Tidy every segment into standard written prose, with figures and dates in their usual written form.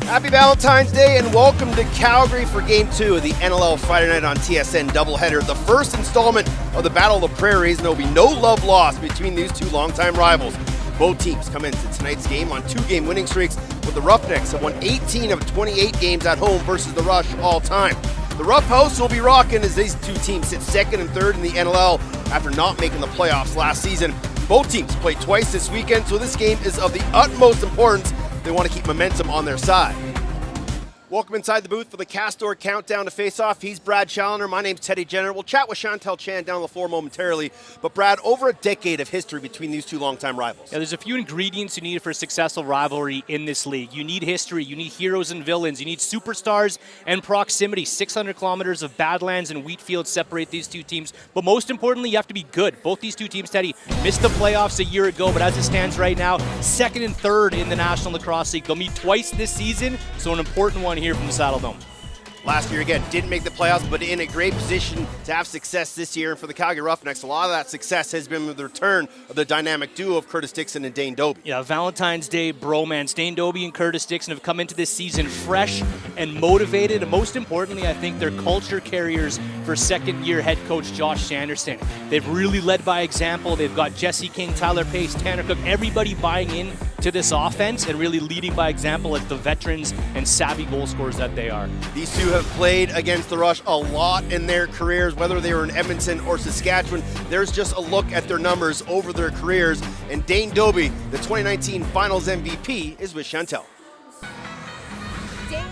Happy Valentine's Day and welcome to Calgary for Game 2 of the NLL Friday Night on TSN doubleheader. The first installment of the Battle of the Prairies, and there will be no love lost between these two longtime rivals. Both teams come into tonight's game on 2-game winning streaks, with the Roughnecks have won 18 of 28 games at home versus the Rush all time. The Rough House will be rocking as these two teams sit second and third in the NLL after not making the playoffs last season. Both teams play twice this weekend, so this game is of the utmost importance. They want to keep momentum on their side. Welcome inside the booth for the Castor Countdown to Face-Off. He's Brad Challoner. My name's Teddy Jenner. We'll chat with Chantel Chan down on the floor momentarily. But Brad, over a decade of history between these two longtime rivals. Yeah, there's a few ingredients you need for a successful rivalry in this league. You need history, you need heroes and villains, you need superstars and proximity. 600 kilometers of Badlands and Wheatfield separate these two teams. But most importantly, you have to be good. Both these two teams, Teddy, missed the playoffs a year ago, but as it stands right now, second and third in the National Lacrosse League. They'll meet twice this season, so an important one here from the Saddle Dome. Last year, again, didn't make the playoffs, but in a great position to have success this year. And for the Calgary Roughnecks, a lot of that success has been with the return of the dynamic duo of Curtis Dixon and Dane Dobie. Yeah, Valentine's Day bromance. Dane Dobie and Curtis Dixon have come into this season fresh and motivated. And most importantly, I think they're culture carriers for second-year head coach Josh Sanderson. They've really led by example. They've got Jesse King, Tyler Pace, Tanner Cook, everybody buying in to this offense and really leading by example as the veterans and savvy goal scorers that they are. These two have played against the Rush a lot in their careers, whether they were in Edmonton or Saskatchewan. There's just a look at their numbers over their careers. And Dane Dobie, the 2019 Finals MVP, is with Chantel. Dane,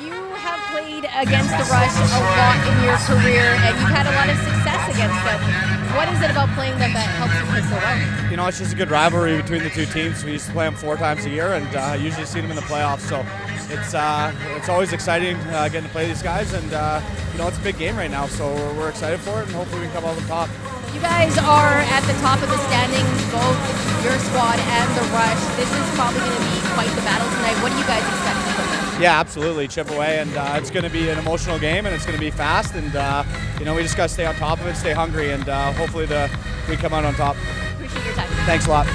you have played against the Rush a lot in your career, and you've had a lot of success against them. What is it about playing them that helps you play so well? You know, it's just a good rivalry between the two teams. We used to play them 4 times a year, and usually see them in the playoffs. So it's always exciting getting to play these guys, and you know, it's a big game right now. So we're excited for it, and hopefully we can come out on top. You guys are at the top of the standings, both your squad and the Rush. This is probably going to be quite the battle tonight. What do you guys expect from this? Yeah, absolutely. Chip away, and it's going to be an emotional game, and it's going to be fast, and you know, we just got to stay on top of it, stay hungry, and hopefully we come out on top. Appreciate your time. Thanks a lot.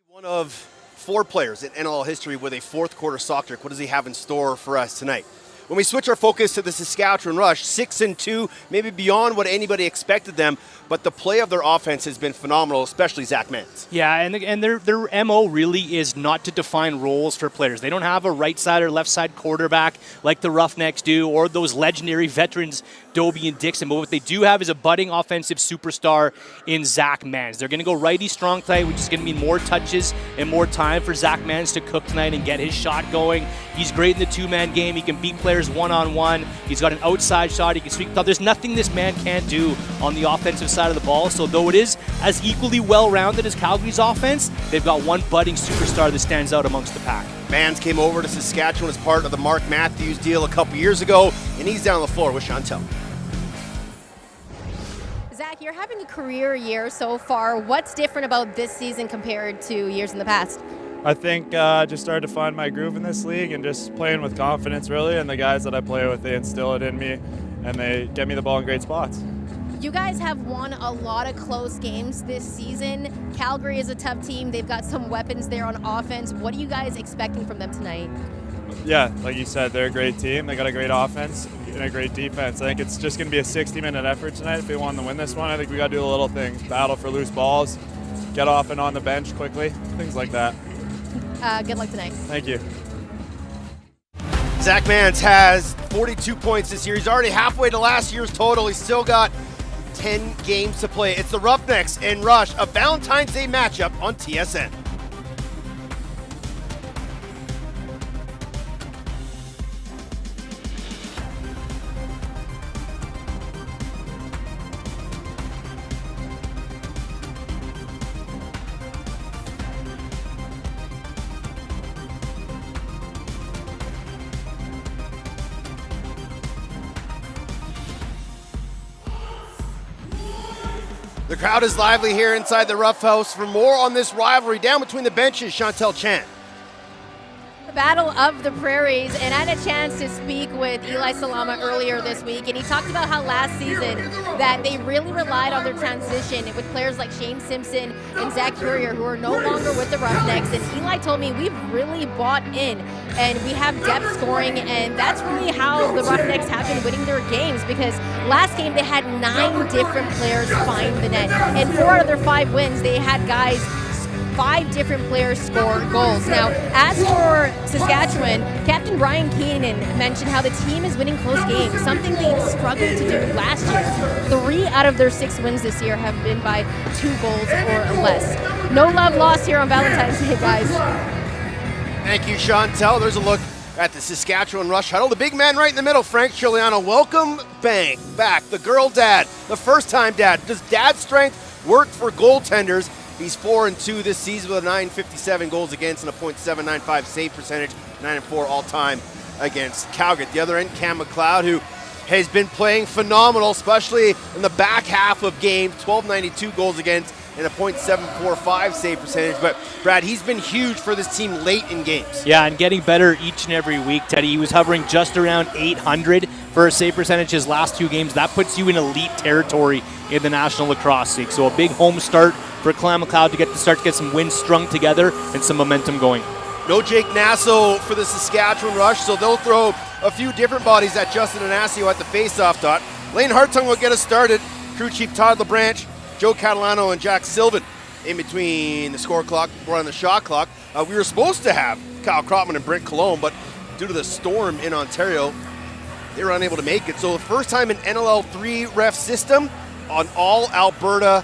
One of 4 players in NLL history with a fourth quarter sock trick. What does he have in store for us tonight? When we switch our focus to the Saskatchewan Rush, 6-2, maybe beyond what anybody expected them, but the play of their offense has been phenomenal, especially Zach Mans. Yeah, and their MO really is not to define roles for players. They don't have a right side or left side quarterback like the Roughnecks do, or those legendary veterans Dobie and Dixon. But what they do have is a budding offensive superstar in Zach Mans. They're going to go righty strong tonight, which is going to mean more touches and more time for Zach Mans to cook tonight and get his shot going. He's great in the 2-man game. He can beat players one-on-one. He's got an outside shot. He can sweep. There's nothing this man can't do on the offensive side of the ball. So though it is as equally well-rounded as Calgary's offense, they've got one budding superstar that stands out amongst the pack. Mans came over to Saskatchewan as part of the Mark Matthews deal a couple years ago, and he's down on the floor with Chantel. Zach, you're having a career year so far. What's different about this season compared to years in the past? I think just started to find my groove in this league and just playing with confidence, really. And the guys that I play with, they instill it in me, and they get me the ball in great spots. You guys have won a lot of close games this season. Calgary is a tough team. They've got some weapons there on offense. What are you guys expecting from them tonight? Yeah, like you said, they're a great team. They got a great offense and a great defense. I think it's just going to be a 60-minute effort tonight if we want to win this one. I think we got to do the little things, battle for loose balls, get off and on the bench quickly, things like that. Good luck tonight. Thank you. Zach Mans has 42 points this year. He's already halfway to last year's total. He's still got 10 games to play. It's the Roughnecks and Rush, a Valentine's Day matchup on TSN. The crowd is lively here inside the Rough House. For more on this rivalry down between the benches, Chantel Chan. Battle of the Prairies, and I had a chance to speak with Eli Salama earlier this week, and he talked about how last season that they really relied on their transition with players like Shane Simpson and Zach Courier, who are no longer with the Roughnecks. And Eli told me we've really bought in, and we have depth scoring, and that's really how the Roughnecks have been winning their games, because last game they had 9 different players find the net, and 4 out of their 5 wins they had guys 5 different players score goals. Now, as for Saskatchewan, Captain Brian Keenan mentioned how the team is winning close games, something they struggled to do last year. 3 out of their 6 wins this year have been by 2 goals or less. No love lost here on Valentine's Day, guys. Thank you, Chantel. There's a look at the Saskatchewan Rush huddle. The big man right in the middle, Frank Chiliano. Welcome back. The girl dad, the first-time dad. Does dad strength work for goaltenders? He's 4-2 this season with a .957 goals against and a .795 save percentage, 9-4 all-time against Calgary. At the other end, Cam McLeod, who has been playing phenomenal, especially in the back half of games, 12.92 goals against and a .745 save percentage. But, Brad, he's been huge for this team late in games. Yeah, and getting better each and every week, Teddy. He was hovering just around 800 for a save percentage his last 2 games. That puts you in elite territory in the National Lacrosse League. So a big home start for Cam McLeod to get some wins strung together and some momentum going. No Jake Nasso for the Saskatchewan Rush, so they'll throw a few different bodies at Justin Anasio at the face-off dot. Lane Hartung will get us started. Crew Chief Todd LeBranch, Joe Catalano, and Jack Sylvan in between the score clock or on the shot clock. We were supposed to have Kyle Krotman and Brent Cologne, but due to the storm in Ontario, they were unable to make it. So the first time in NLL 3 ref system on all Alberta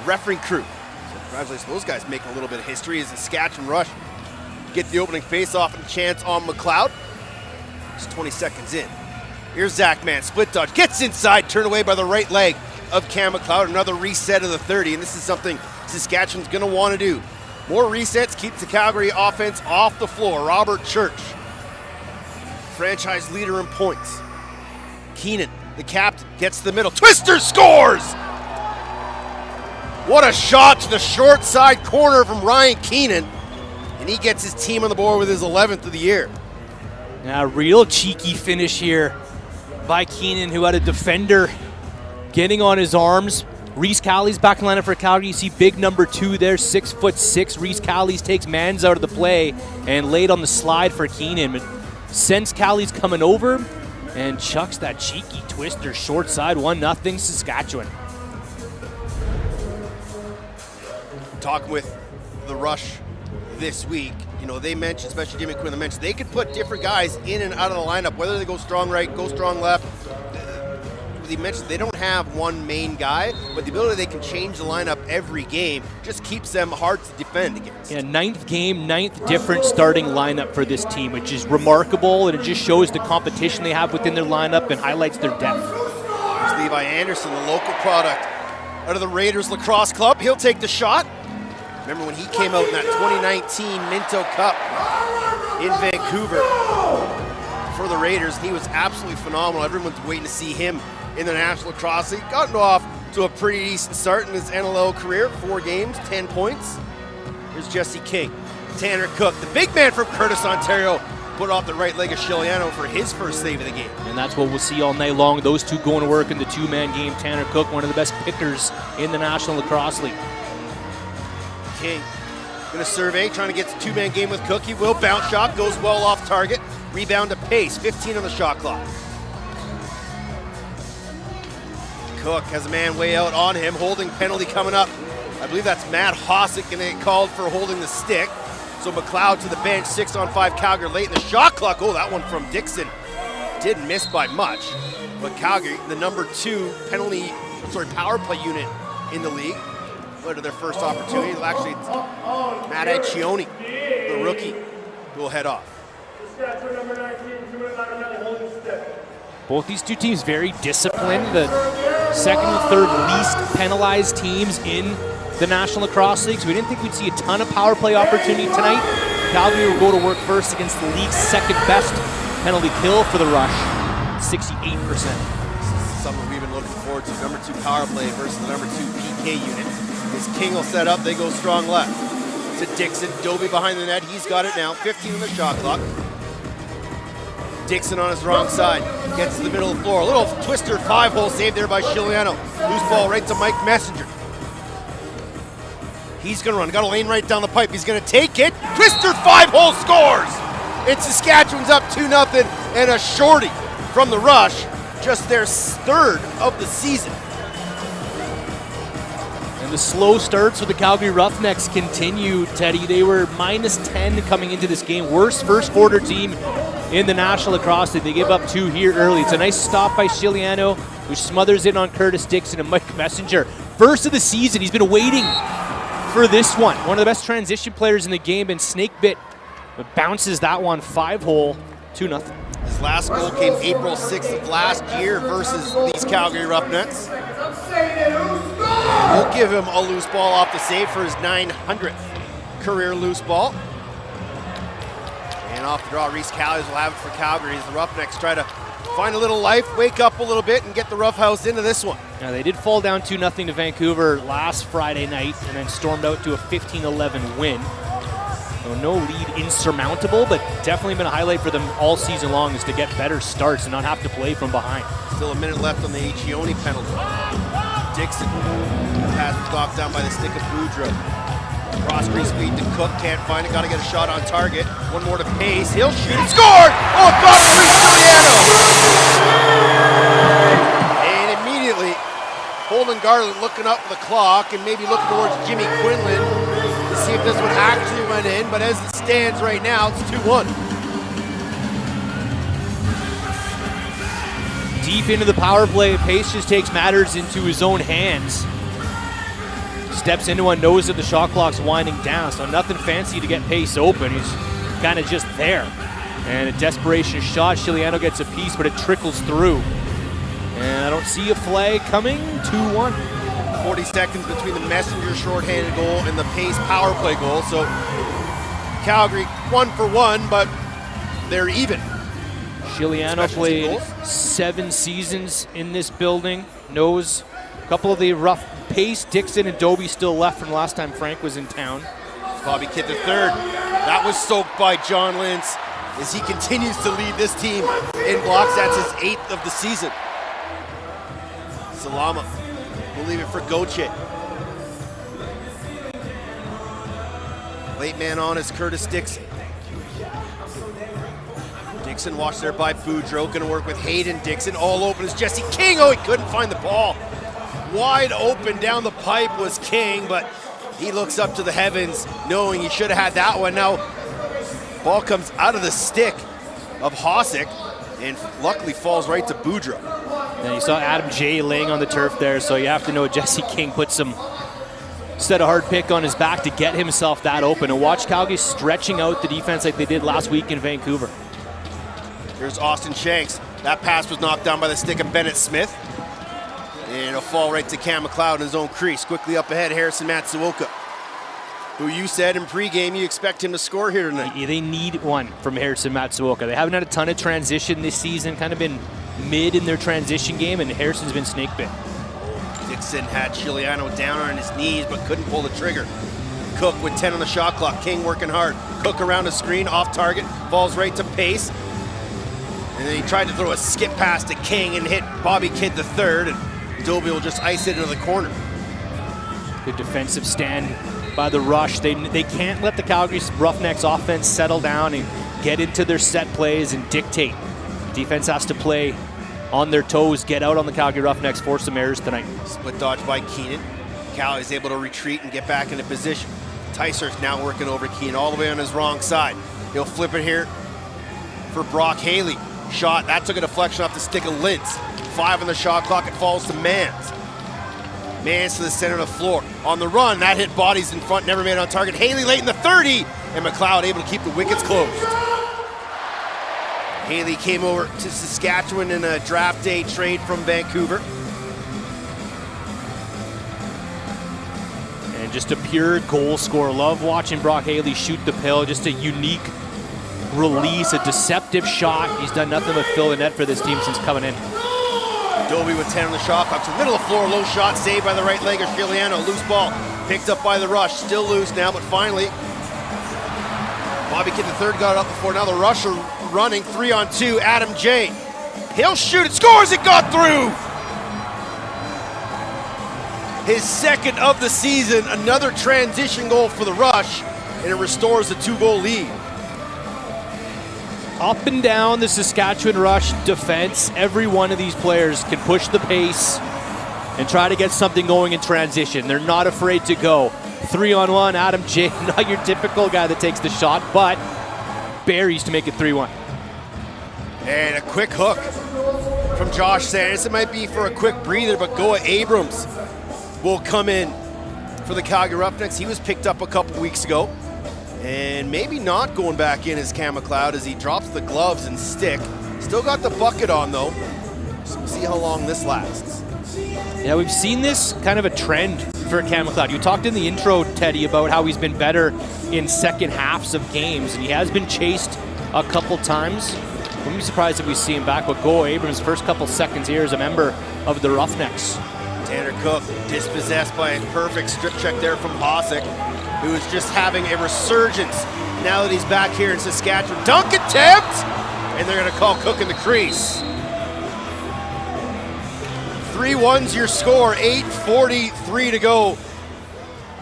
refereeing crew. So congratulations to those guys making a little bit of history as the Saskatchewan Rush get the opening face-off and chance on McLeod. It's 20 seconds in. Here's Zach Mann, split dodge, gets inside, turned away by the right leg of Cam McLeod. Another reset of the 30, and this is something Saskatchewan's going to want to do. More resets keeps the Calgary offense off the floor. Robert Church, franchise leader in points. Keenan, the captain, gets to the middle. Twister scores! What a shot to the short side corner from Ryan Keenan. And he gets his team on the board with his 11th of the year. Now, real cheeky finish here by Keenan, who had a defender getting on his arms. Reese Callies back in lineup for Calgary. You see big number 2 there, 6'6". Reese Callies takes Mans out of the play and laid on the slide for Keenan. But sends Callies coming over and chucks that cheeky twister short side, 1-0 Saskatchewan. Talking with the Rush this week, you know, they mentioned, especially Jimmy Quinn, they mentioned they could put different guys in and out of the lineup, whether they go strong right, go strong left. He mentioned they don't have one main guy, but the ability they can change the lineup every game just keeps them hard to defend against. Yeah, 9th game, 9th different starting lineup for this team, which is remarkable, and it just shows the competition they have within their lineup and highlights their depth. There's Levi Anderson, the local product out of the Raiders Lacrosse Club. He'll take the shot. Remember when he came out in that 2019 Minto Cup in Vancouver for the Raiders? He was absolutely phenomenal. Everyone's waiting to see him in the National Lacrosse League. Gotten off to a pretty decent start in his NLL career. 4 games, 10 points. Here's Jesse King. Tanner Cook, the big man from Curtis, Ontario, put off the right leg of Chiliano for his first save of the game. And that's what we'll see all night long. Those two going to work in the 2-man game. Tanner Cook, one of the best pickers in the National Lacrosse League. King gonna survey, trying to get the 2-man game with Cook. He will bounce shot, goes well off target. Rebound to Pace, 15 on the shot clock. Cook has a man way out on him, holding penalty coming up. I believe that's Matt Hossick gonna get called for holding the stick. So McLeod to the bench, 6-on-5 Calgary late in the shot clock. Oh, that one from Dixon didn't miss by much. But Calgary, the number 2 power play unit in the league, led to their first opportunity. Actually, it's Matt Accioni, the rookie, who will head off. Both these two teams very disciplined. The second and third least penalized teams in the National Lacrosse League. So we didn't think we'd see a ton of power play opportunity tonight. Calgary will go to work first against the league's second best penalty kill for the Rush, 68%. This is something we've been looking forward to. Number 2 power play versus the number 2 PK unit. As King will set up, they go strong left. to Dixon. Dobie behind the net. He's got it now. 15 on the shot clock. Dixon on his wrong side. Gets to the middle of the floor. A little twister 5-hole save there by Chiliano. Loose ball right to Mike Messenger. He's going to run. Got a lane right down the pipe. He's going to take it. Twister 5-hole scores! And Saskatchewan's up 2-0, and a shorty from the Rush. Just their third of the season. And the slow starts for the Calgary Roughnecks continue, Teddy. They were -10 coming into this game. Worst first quarter team in the National Lacrosse League. They gave up 2 here early. It's a nice stop by Chiliano, who smothers in on Curtis Dixon and Mike Messenger. First of the season. He's been waiting for this one. One of the best transition players in the game, and Snakebit bounces that one 5-hole, 2-0. His last goal came April 6th of last year versus these Calgary Roughnecks. We'll give him a loose ball off the save for his 900th career loose ball. And off the draw, Reese Callies will have it for Calgary as the Roughnecks try to find a little life, wake up a little bit, and get the Roughhouse into this one. Now, they did fall down 2-0 to Vancouver last Friday night and then stormed out to a 15-11 win. So no lead insurmountable, but definitely been a highlight for them all season long is to get better starts and not have to play from behind. Still a minute left on the Echione penalty. Dixon, pass was knocked down by the stick of Boudreau. Cross crease feed to Cook, can't find it, gotta get a shot on target. One more to Pace, he'll shoot, and scored! Oh, it got Reese Chiliano! And immediately, Holden Garland looking up the clock and maybe looking towards Jimmy Quinlan to see if this one actually went in, but as it stands right now, it's 2-1. Deep into the power play, Pace just takes matters into his own hands. Steps into one, knows that the shot clock's winding down, so nothing fancy to get Pace open. He's kind of just there. And a desperation shot. Chiliano gets a piece, but it trickles through. And I don't see a flag coming. 2-1. 40 seconds between the Messenger shorthanded goal and the Pace power play goal. So Calgary 1 for 1, but they're even. Chiliano played 7 seasons in this building. Knows a couple of the rough Pace, Dixon, and Dobie still left from last time Frank was in town. Bobby Kidd III. That was soaked by John Lintz as he continues to lead this team in blocks. That's his 8th of the season. Salama will leave it for Gauthier. Late man on is Curtis Dixon. Dixon watched there by Boudreau, going to work with Hayden Dixon. All open is Jesse King. Oh, he couldn't find the ball. Wide open down the pipe was King, but he looks up to the heavens knowing he should have had that one. Now, ball comes out of the stick of Hossack and luckily falls right to Boudreau. And you saw Adam J laying on the turf there, so you have to know Jesse King put some set a hard pick on his back to get himself that open. And watch Calgary stretching out the defense like they did last week in Vancouver. Here's Austin Shanks. That pass was knocked down by the stick of Bennett Smith. And it'll fall right to Cam McLeod in his own crease. Quickly up ahead, Harrison Matsuoka, who you said in pregame you expect him to score here tonight. Yeah, they need one from Harrison Matsuoka. They haven't had a ton of transition this season, kind of been mid in their transition game, and Harrison's been snake bit. Dixon had Chiliano down on his knees, but couldn't pull the trigger. Cook with 10 on the shot clock. King working hard. Cook around the screen, off target, falls right to Pace. And then he tried to throw a skip pass to King and hit Bobby Kidd III, and Dobie will just ice it into the corner. Good defensive stand by the Rush. They can't let the Calgary Roughnecks offense settle down and get into their set plays and dictate. Defense has to play on their toes, get out on the Calgary Roughnecks, force some errors tonight. Split dodge by Keenan. Cal is able to retreat and get back into position. Tyser's now working over Keenan all the way on his wrong side. He'll flip it here for Brock Haley. Shot, that took a deflection off the stick of Lintz. 5 on the shot clock, it falls to Mans. Mans to the center of the floor. On the run, that hit bodies in front, never made it on target. Haley late in the 30, and McLeod able to keep the wickets closed. Haley came over to Saskatchewan in a draft day trade from Vancouver. And just a pure goal scorer. Love watching Brock Haley shoot the pill. Just a unique release, a deceptive shot. He's done nothing but fill the net for this team since coming in. Dobie with 10 on the shot clock. To the middle of the floor, low shot saved by the right leg of Chiliano. Loose ball picked up by the Rush. Still loose now, but finally Bobby Kidd III got it up before. Now the Rush are running 3-on-2. Adam J. He'll shoot it, scores, it got through! His second of the season, another transition goal for the Rush, and it restores the 2-goal lead. Up and down the Saskatchewan Rush defense, every one of these players can push the pace and try to get something going in transition. They're not afraid to go. 3-on-1, Adam J, not your typical guy that takes the shot, but buries to make it 3-1. And a quick hook from Josh Sanders. It might be for a quick breather, but Goa Abrams will come in for the Calgary Roughnecks. He was picked up a couple weeks ago, and maybe not going back in as Cam McLeod as he drops the gloves and stick. Still got the bucket on though, so we'll see how long this lasts. Yeah, we've seen this kind of a trend for Cam McLeod. You talked in the intro, Teddy, about how he's been better in second halves of games, and he has been chased a couple times. Wouldn't be surprised if we see him back with Goa Abrams' first couple seconds here as a member of the Roughnecks. Tanner Cook dispossessed by a perfect strip check there from Hossack, who is just having a resurgence now that he's back here in Saskatchewan. Dunk attempt! And they're going to call Cook in the crease. 3-1's your score, 8:43 to go.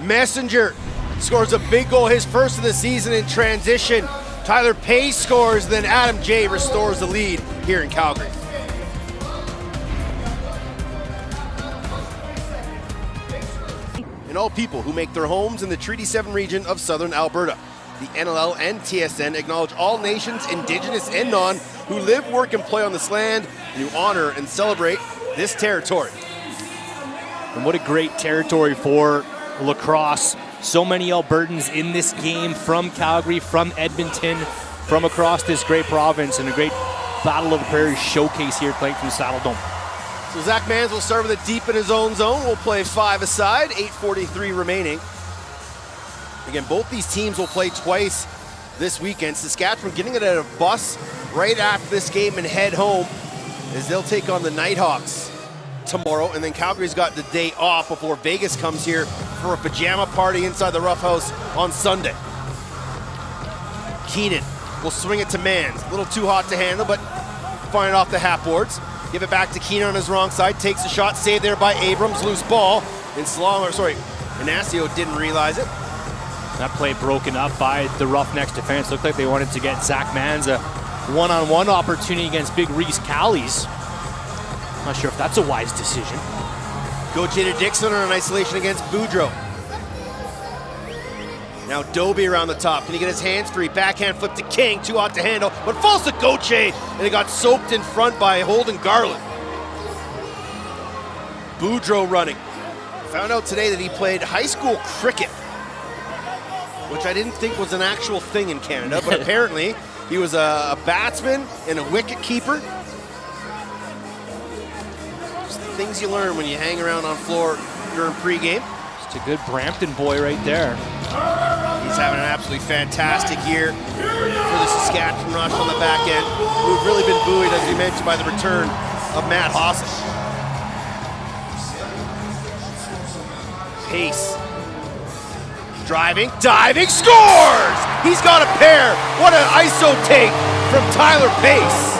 Messenger scores a big goal, his first of the season in transition. Tyler Pace scores, then Adam J restores the lead here in Calgary. And all people who make their homes in the Treaty 7 region of southern Alberta. The NLL and TSN acknowledge all nations, Indigenous and non, who live, work, and play on this land, and who honor and celebrate this territory. And what a great territory for lacrosse. So many Albertans in this game from Calgary, from Edmonton, from across this great province, and a great Battle of the Prairies showcase here playing from the Saddle Dome. So Zach Mans will start with a deep in his own zone. We'll play 5 aside, 8:43 remaining. Again, both these teams will play twice this weekend. Saskatchewan getting it at a bus right after this game and head home as they'll take on the Nighthawks tomorrow, and then Calgary's got the day off before Vegas comes here for a pajama party inside the Rough House on Sunday. Keenan will swing it to Mans. A little too hot to handle, but find it off the half boards. Give it back to Keenan on his wrong side. Takes a shot, saved there by Abrams. Loose ball. And Ignacio didn't realize it. That play broken up by the Roughnecks defense. Looked like they wanted to get Zach Mans a one-on-one opportunity against Big Reese Callies. Not sure if that's a wise decision. Coach Dixon on an isolation against Boudreau. Now Dobie around the top. Can he get his hands free? Backhand flip to King, too hot to handle, but falls to Gauthier, and it got soaked in front by Holden Garland. Boudreau running. Found out today that he played high school cricket, which I didn't think was an actual thing in Canada, but apparently he was a batsman and a wicket keeper. Just the things you learn when you hang around on floor during pregame. Just a good Brampton boy right there. He's having an absolutely fantastic year for the Saskatchewan Rush on the back end, who've really been buoyed, as we mentioned, by the return of Matt Hossack. Pace. Driving, diving, scores! He's got a pair. What an ISO take from Tyler Pace.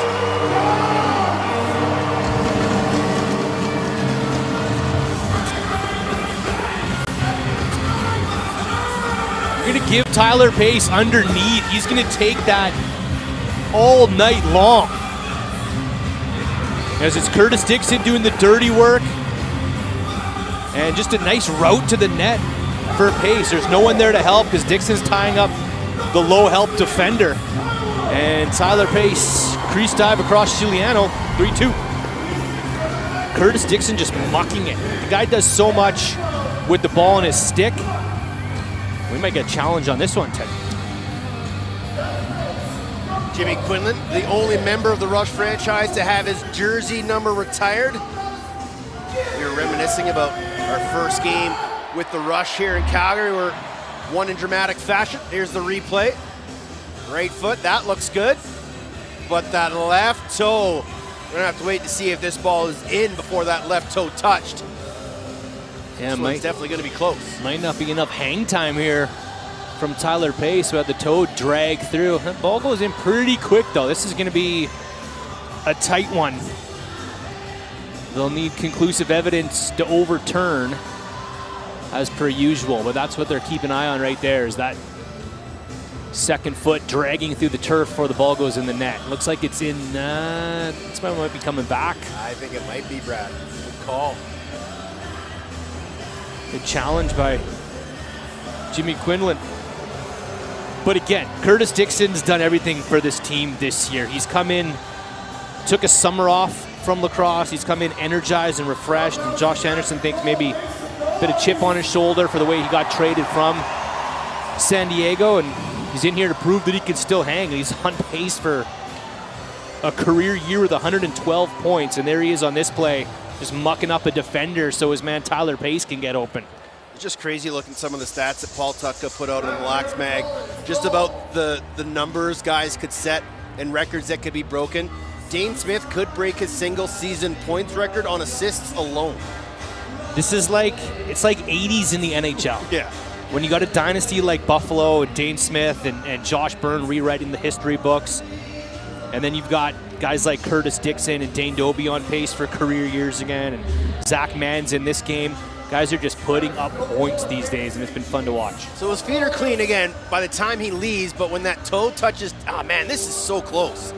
You're going to give Tyler Pace underneath. He's going to take that all night long. As it's Curtis Dixon doing the dirty work. And just a nice route to the net for Pace. There's no one there to help because Dixon's tying up the low help defender. And Tyler Pace, crease dive across Giuliano, 3-2. Curtis Dixon just mucking it. The guy does so much with the ball in his stick. We might get a challenge on this one, Ted. Jimmy Quinlan, the only member of the Rush franchise to have his jersey number retired. We were reminiscing about our first game with the Rush here in Calgary. We're won in dramatic fashion. Here's the replay. Right foot, that looks good. But that left toe, we're gonna have to wait to see if this ball is in before that left toe touched. Yeah, This one's definitely gonna be close. Might not be enough hang time here from Tyler Pace, who had the toe drag through. That ball goes in pretty quick, though. This is going to be a tight one. They'll need conclusive evidence to overturn, as per usual, but that's what they're keeping an eye on right there, is that second foot dragging through the turf before the ball goes in the net. Looks like it's in, this one might be coming back. I think it might be, Brad. Good call. Good challenge by Jimmy Quinlan. But again, Curtis Dixon's done everything for this team this year. He's come in, took a summer off from lacrosse. He's come in energized and refreshed, and Josh Anderson thinks maybe a bit of chip on his shoulder for the way he got traded from San Diego, and he's in here to prove that he can still hang. He's on pace for a career year with 112 points, and there he is on this play, just mucking up a defender so his man Tyler Pace can get open. It's just crazy looking some of the stats that Paul Tutka put out in the Lax Mag, just about the numbers guys could set and records that could be broken. Dane Smith could break his single season points record on assists alone. This is like, it's like 80s in the NHL. Yeah. When you got a dynasty like Buffalo and Dane Smith and Josh Byrne rewriting the history books, and then you've got guys like Curtis Dixon and Dane Dobie on pace for career years again, and Zach Mann's in this game. Guys are just putting up points these days, and it's been fun to watch. So his feet are clean again by the time he leaves, but when that toe touches, oh man, this is so close.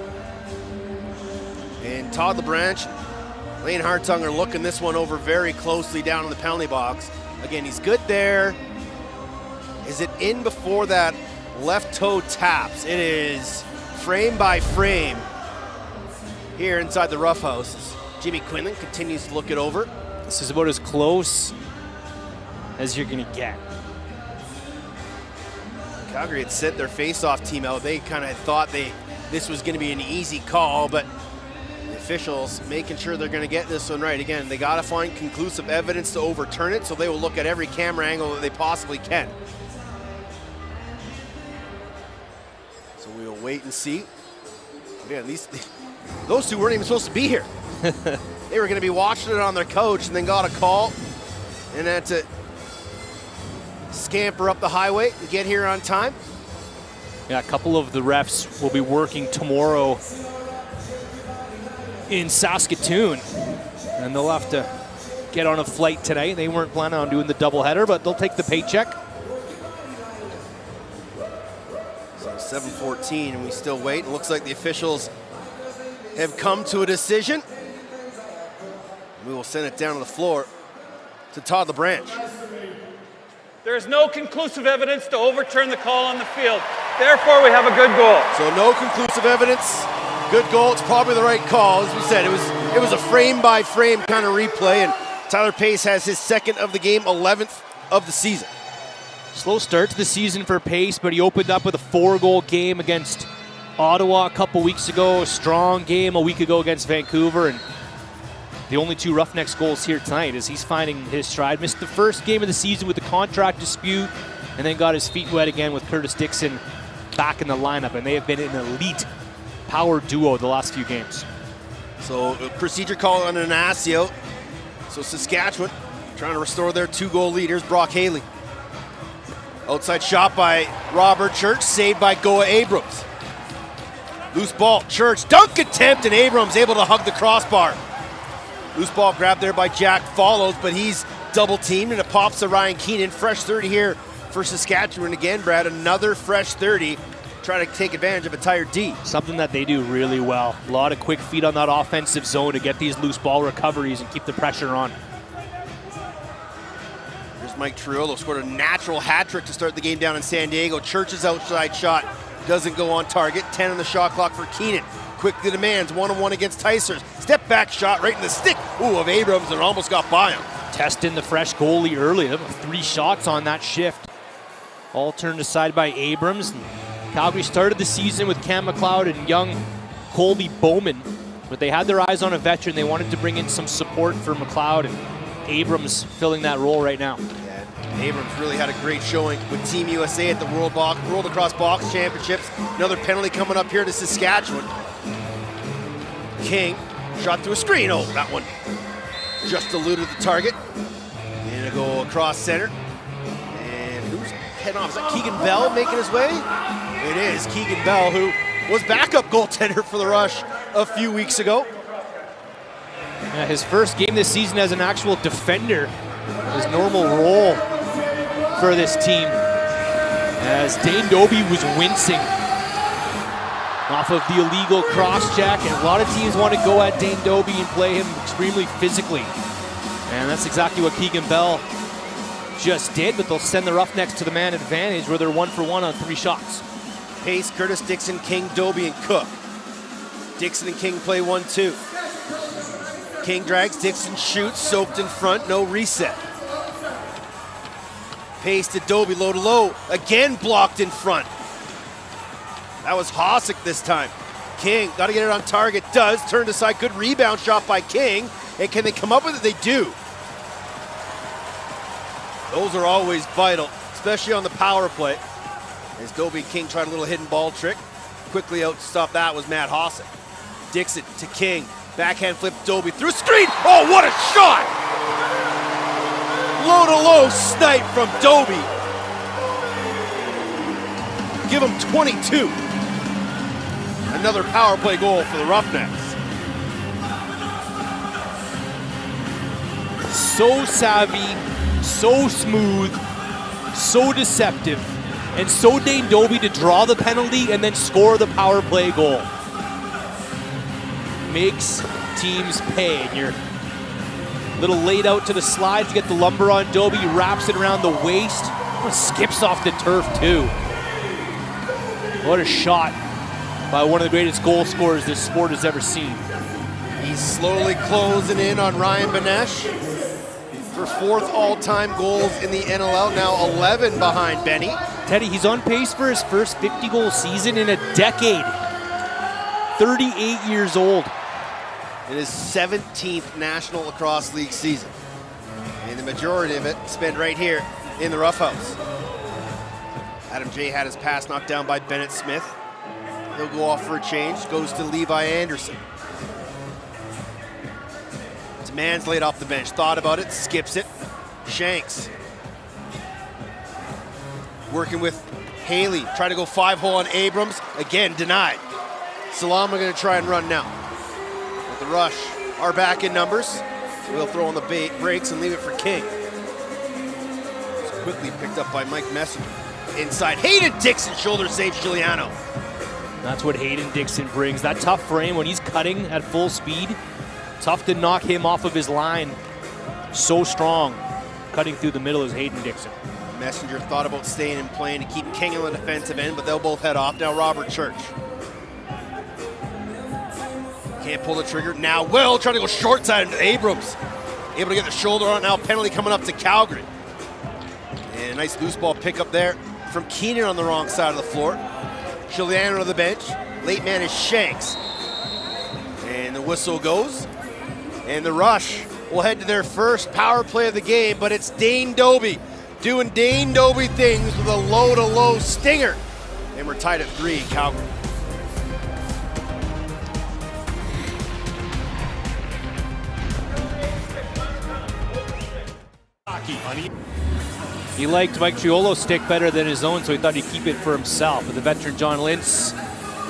And Todd LeBranch, Lane Hartung are looking this one over very closely down in the penalty box. Again, he's good there. Is it in before that left toe taps? It is frame by frame here inside the roughhouse. Jimmy Quinlan continues to look it over. This is about as close as you're going to get. Calgary had sent their face-off team out. They kind of thought this was going to be an easy call, but the officials making sure they're going to get this one right. Again, they got to find conclusive evidence to overturn it, so they will look at every camera angle that they possibly can. So we will wait and see. Again, those two weren't even supposed to be here. They were going to be watching it on their couch and then got a call and had to scamper up the highway and get here on time. Yeah, a couple of the refs will be working tomorrow in Saskatoon, and they'll have to get on a flight tonight. They weren't planning on doing the doubleheader, but they'll take the paycheck. So 7:14 and we still wait. It looks like the officials have come to a decision. We will send it down to the floor to Todd LeBranch. There is no conclusive evidence to overturn the call on the field. Therefore, we have a good goal. So no conclusive evidence. Good goal. It's probably the right call. As we said, it was a frame-by-frame kind of replay, and Tyler Pace has his second of the game, 11th of the season. Slow start to the season for Pace, but he opened up with a 4-goal game against Ottawa a couple weeks ago, a strong game a week ago against Vancouver, and the only two Roughnecks goals here tonight as he's finding his stride. Missed the first game of the season with the contract dispute, and then got his feet wet again with Curtis Dixon back in the lineup, and they have been an elite power duo the last few games. So procedure call on Anasio. So Saskatchewan trying to restore their 2-goal leaders, Brock Haley. Outside shot by Robert Church, saved by Goa Abrams. Loose ball, Church, dunk attempt, and Abrams able to hug the crossbar. Loose ball grabbed there by Jack Follows, but he's double teamed, and it pops to Ryan Keenan. Fresh 30 here for Saskatchewan again, Brad. Another fresh 30, trying to take advantage of a tired D. Something that they do really well. A lot of quick feet on that offensive zone to get these loose ball recoveries and keep the pressure on. Here's Mike Triolo, scored a natural hat trick to start the game down in San Diego. Church's outside shot doesn't go on target. 10 on the shot clock for Keenan. Quickly demands one-on-one against Tysers. Step back shot right in the stick of Abrams, and almost got by him. Testing the fresh goalie early. 3 shots on that shift. All turned aside by Abrams. And Calgary started the season with Cam McLeod and young Colby Bowman, but they had their eyes on a veteran. They wanted to bring in some support for McLeod, and Abrams filling that role right now. Yeah, Abrams really had a great showing with Team USA at the World Lacrosse Box Championships. Another penalty coming up here to Saskatchewan. King shot through a screen. Oh, that one just eluded the target. And it'll go across center. And who's heading off. Is that Keegan Bell making his way? It is Keegan Bell, who was backup goaltender for the Rush a few weeks ago. Yeah, his first game this season as an actual defender, his normal role for this team, as Dane Dobbie was wincing off of the illegal cross-check, and a lot of teams want to go at Dane Dobbie and play him extremely physically. And that's exactly what Keegan Bell just did, but they'll send the Roughnecks to the man advantage where they're 1-for-1 on 3 shots. Pace, Curtis, Dixon, King, Dobbie, and Cook. Dixon and King play 1-2. King drags, Dixon shoots, soaked in front, no reset. Pace to Dobbie, low to low, again blocked in front. That was Hossack this time. King, got to get it on target, does, turned aside, good rebound shot by King, and can they come up with it? They do. Those are always vital, especially on the power play. As Dobbie and King tried a little hidden ball trick. Quickly out to stop that was Matt Hossack. Dixon to King, backhand flip Dobbie through screen. Oh, what a shot! Low to low snipe from Dobbie. Give him 22. Another power play goal for the Roughnecks. So savvy, so smooth, so deceptive, and so Dane Dobbie to draw the penalty and then score the power play goal. Makes teams pay. And you're a little laid out to the slide to get the lumber on Dobbie, wraps it around the waist, skips off the turf too. What a shot by one of the greatest goal scorers this sport has ever seen. He's slowly closing in on Ryan Benesh for 4th all-time goals in the NLL, now 11 behind Benny. Teddy, he's on pace for his first 50-goal season in a decade. 38 years old. In his 17th National Lacrosse League season. And the majority of it spent right here in the roughhouse. Adam J had his pass knocked down by Bennett Smith. He'll go off for a change, goes to Levi Anderson. Mans laid off the bench, thought about it, skips it. Shanks. Working with Haley, trying to go 5-hole on Abrams, again denied. Salama gonna try and run now. But the Rush are back in numbers. We'll throw on the brakes and leave it for King. It's quickly picked up by Mike Messenger. Inside, Hayden Dixon shoulder saves Giuliano. That's what Hayden Dixon brings. That tough frame when he's cutting at full speed. Tough to knock him off of his line. So strong. Cutting through the middle is Hayden Dixon. Messenger thought about staying and playing to keep King on the defensive end, but they'll both head off. Now Robert Church. Can't pull the trigger. Now Will trying to go short side into Abrams. Able to get the shoulder on. Now penalty coming up to Calgary. And a nice loose ball pickup there from Keenan on the wrong side of the floor. Giuliano to the bench. Late man is Shanks. And the whistle goes. And the Rush will head to their first power play of the game, but it's Dane Dobbie doing Dane Dobbie things with a low-to-low stinger. And we're tied at 3 in Calgary. He liked Mike Triolo's stick better than his own, so he thought he'd keep it for himself. But the veteran John Lintz,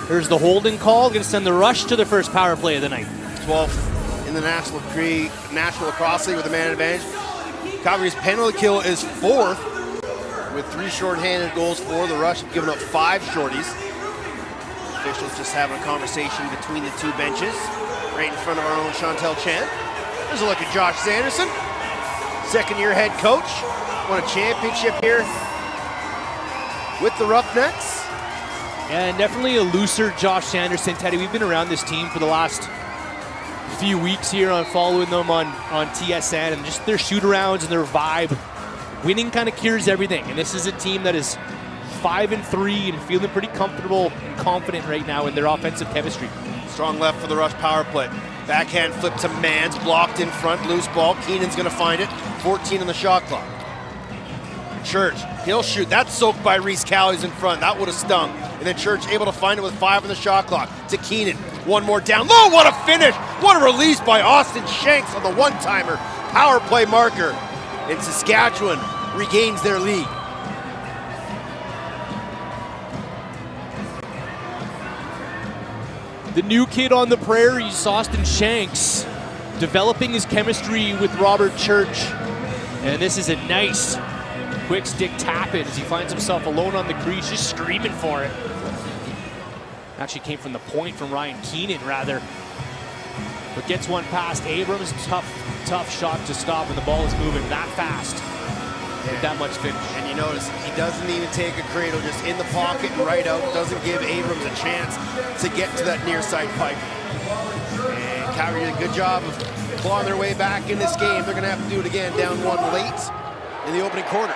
here's the holding call, going to send the Rush to their first power play of the night. 12th in the National Lacrosse League with a man advantage. Calgary's penalty kill is 4th with 3 shorthanded goals for. The Rush have given up 5 shorties. Officials just having a conversation between the 2 benches right in front of our own Chantel Chan. There's a look at Josh Sanderson, second-year head coach. Won a championship here with the Roughnecks. And definitely a looser Josh Sanderson. Teddy, we've been around this team for the last few weeks here on following them on TSN, and just their shoot-arounds and their vibe. Winning kind of cures everything, and this is a team that is 5-3 and feeling pretty comfortable and confident right now in their offensive chemistry. Strong left for the Rush power play. Backhand flip to Mans, blocked in front, loose ball. Keenan's gonna find it. 14 on the shot clock. Church, he'll shoot. That's soaked by Reese Callie's in front. That would have stung. And then Church able to find it with 5 on the shot clock. To Keenan. One more down low. What a finish. What a release by Austin Shanks on the one-timer. Power play marker. And Saskatchewan regains their lead. The new kid on the prairies, Austin Shanks, developing his chemistry with Robert Church. And this is a nice quick stick tap in as he finds himself alone on the crease, just screaming for it. Actually came from the point from Ryan Keenan, rather. But gets one past Abrams. Tough shot to stop when the ball is moving that fast. With that much finish. And you notice he doesn't even take a cradle, just in the pocket and right out. Doesn't give Abrams a chance to get to that near side pipe. And Calgary did a good job of clawing their way back in this game. They're going to have to do it again, down one late in the opening quarter.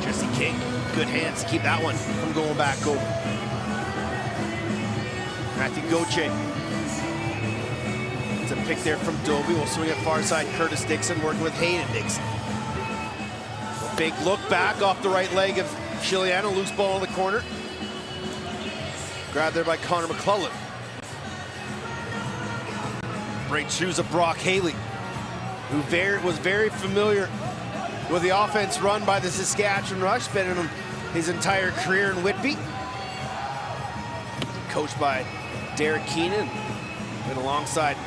Jesse King, good hands to keep that one from going back over. Matthew Gauthier. It's a pick there from Dobie. We'll swing it far side. Curtis Dixon working with Hayden Dixon. Big look back off the right leg of Chiliano. Loose ball in the corner. Grabbed there by Connor McClellan. Great shoes of Brock Haley, who was very familiar with the offense run by the Saskatchewan Rush, spending his entire career in Whitby. Coached by Derek Keenan, and alongside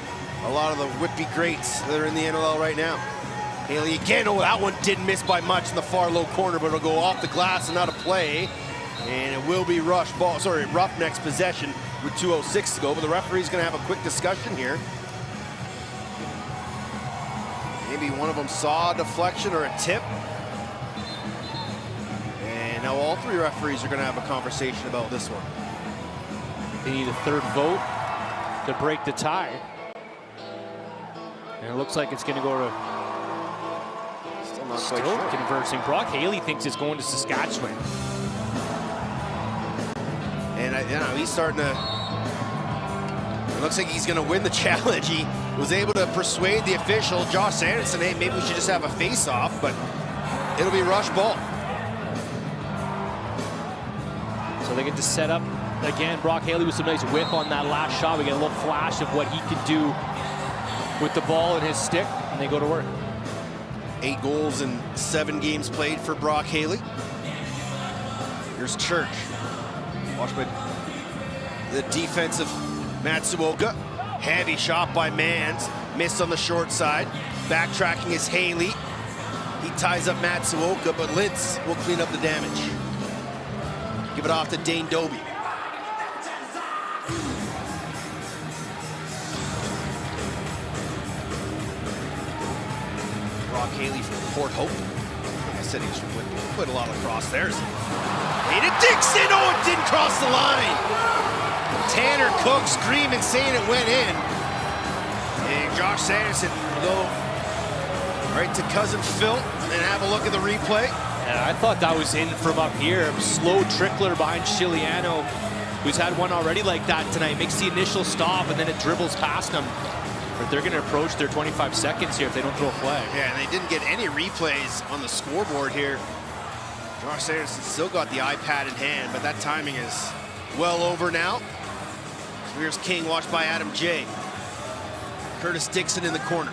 a lot of the Whitby greats that are in the NLL right now. Haley again, oh, that one didn't miss by much in the far low corner, but it'll go off the glass and out of play. And it will be Roughneck's possession with 2:06 to go, but the referee's gonna have a quick discussion here. Maybe one of them saw a deflection or a tip. And now all three referees are gonna have a conversation about this one. They need a third vote to break the tie. And it looks like it's gonna go to Still conversing. Brock Haley thinks it's going to Saskatchewan. And he's starting to, it looks like he's going to win the challenge. He was able to persuade the official, Josh Sanderson, hey, maybe we should just have a face-off, but it'll be rush ball. So they get to set up again. Brock Haley with some nice whip on that last shot. We get a little flash of what he can do with the ball and his stick, and they go to work. 8 goals in 7 games played for Brock Haley. Here's Church. Watch by the defensive Matsuoka. Heavy shot by Mans. Missed on the short side. Backtracking is Haley. He ties up Matsuoka, but Lintz will clean up the damage. Give it off to Dane Dobie. Brock Haley from Port Hope. Like I said, he's played a lot of cross there. Hayden Dixon, oh, it didn't cross the line. Tanner Cook screaming, saying it went in. And Josh Sanderson will go right to cousin Phil and have a look at the replay. Yeah, I thought that was in from up here. Slow trickler behind Chiliano, who's had one already like that tonight. Makes the initial stop and then it dribbles past him. But they're going to approach their 25 seconds here if they don't throw a flag. Yeah, and they didn't get any replays on the scoreboard here. Josh Sanderson still got the iPad in hand, but that timing is well over now. So here's King, watched by Adam J. Curtis Dixon in the corner.